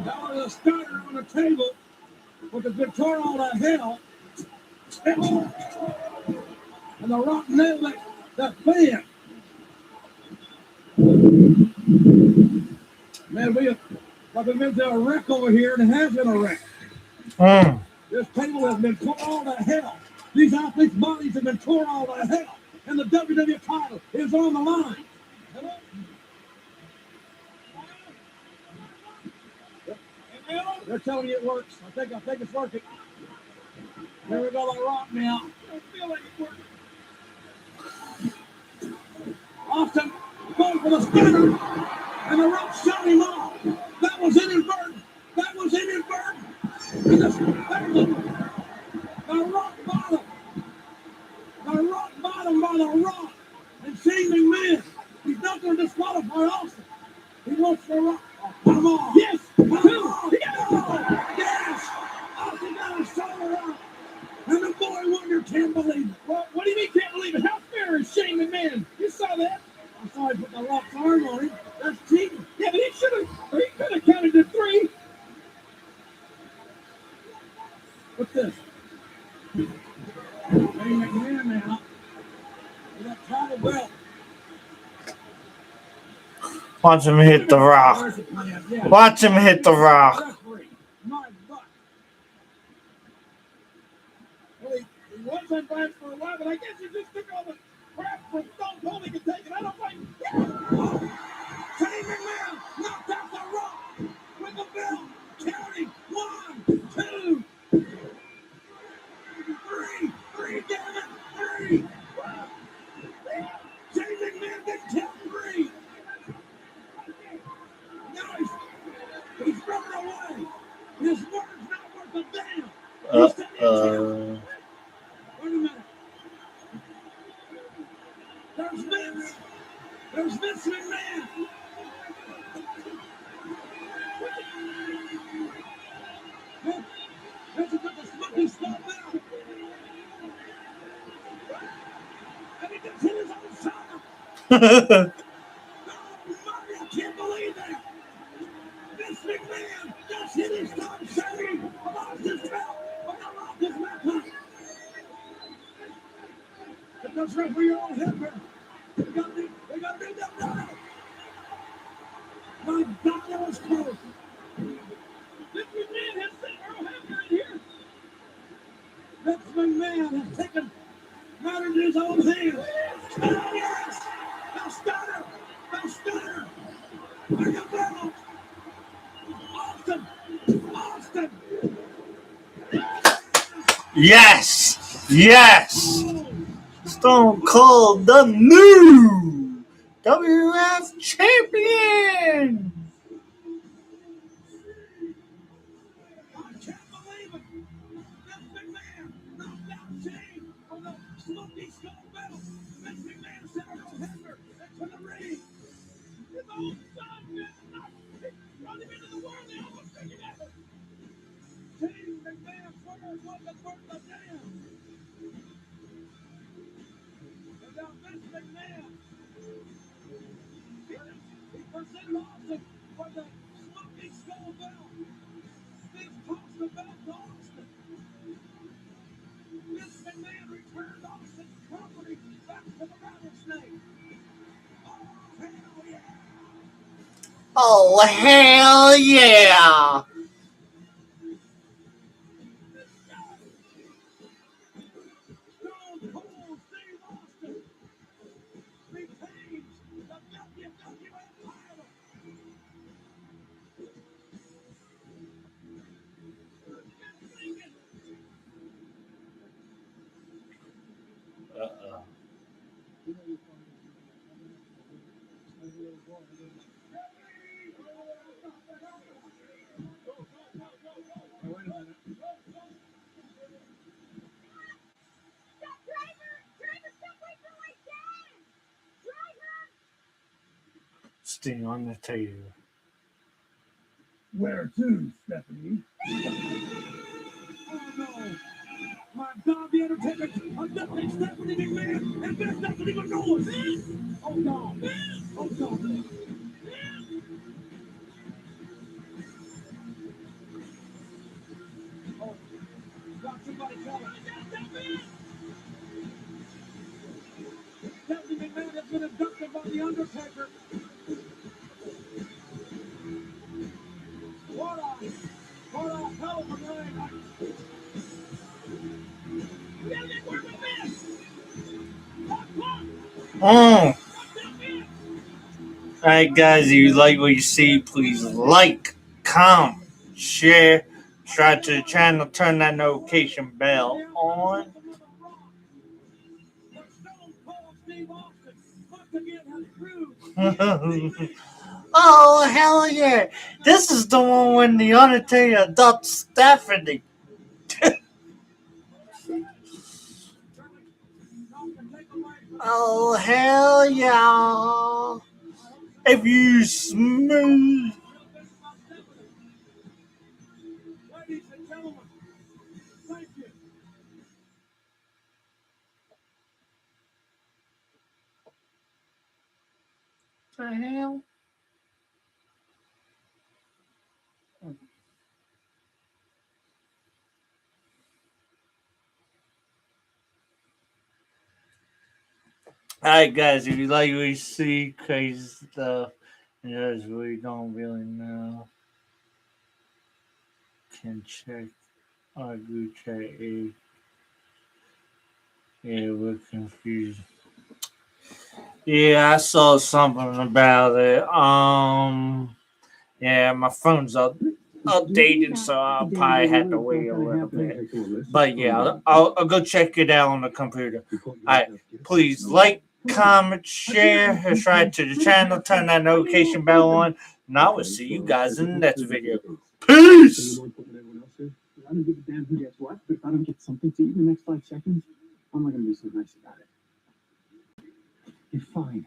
Down to the starter on the table with the guitar all to hell. And the Rock nailed that fan. Man, we've been to a wreck over here, and it has been a wreck. This table has been torn all to hell. These athletes' bodies have been torn all to hell. And the WWE title is on the line. They're telling you it works. I think it's working. There we go, the Rock now. I don't feel like it's working. Austin going for the spinner. And the Rock shot him off. That was inadvertent. That was inadvertent. The Rock bottom. The Rock bottom by the Rock. And Shane McMahon. He's not going to disqualify Austin. He wants the Rock. Oh, come on. Yes. Come on. Yes. Austin got his shoulder up. And the boy wonder can't believe it. Well, what do you mean can't believe it? How fair is Shane McMahon? You saw that? I'm sorry to put the Rock's arm on him. That's cheating. Yeah, but he could have counted to 3. What's this? Shane McMahon now. With that title belt. Watch him hit the Rock. Yeah. Watch him hit the Rock. Referee. My butt. Well, he was unbiased for a while, but I guess he just took all the crap from Stone Cold he could take, and I don't blame him. Shane McMahon knocked out the Rock with the belt. Counting 1, 2, 3. 3, damn it. 3. Shane McMahon didn't count 3. There's Vince McMahon. Vince took the smoking stuff out. And he just hit his own son. Oh, I can't believe that. Vince McMahon just hit his son saying, I lost his belt, but I lost his belt. Because referee Earl Hebner, they got to do that now. My God, that was close. Vince McMahon has sent Earl Hebner in here. Vince McMahon has taken matters in his own hands. Oh, yes! Now Stunner! Now Stunner! Bring him down! Austin! Austin! Yes! Yes! Stone Cold, the new WF champion! I can't believe it! Vince McMahon knocked out Shane on the Smoky Skull belt. Vince McMahon sent Earl Hebner into the ring. His own son, Vince, brought him into the world. They almost took him out. Shane McMahon's word wasn't worth a damn. Without Vince McMahon, he presented Austin for the Smoky Skull belt. Vince tossed the belt to Austin. Vince McMahon returned Austin's property back to the Rattlesnake. Oh, hell yeah! Oh, hell yeah! Stone Cold Steve Austin retains the WWF title. Uh-oh. Sting on the table. Where to, Stephanie? Oh no! My God, the Undertaker abducting Stephanie McMahon, and Vince doesn't even know it. Oh no! Oh no! Oh, got somebody coming. Stephanie McMahon has been abducted by the Undertaker. What a hell of a night! Alright, guys, if you like what you see, please like, comment, share, subscribe to the channel, turn that notification bell on. Oh, hell yeah! This is the one when the Undertaker adopts Stephanie. Oh, hell yeah! If you smooth. Ladies and gentlemen, thank you. The hell? Alright, guys, if you like what you see, crazy stuff, and those we don't really know, can check our group chat if we're confused. Yeah, I saw something about it. Yeah, my phone's updated, so I'll probably have to wait a little bit. But yeah, I'll go check it out on the computer. Alright, please like, comment, share, subscribe to the channel, turn that notification bell on, and I will see you guys in the next video. Peace! I don't give a damn who gets what, but if I don't get something to eat in the next 5 seconds, how am I going to be so nice about it? You're fine.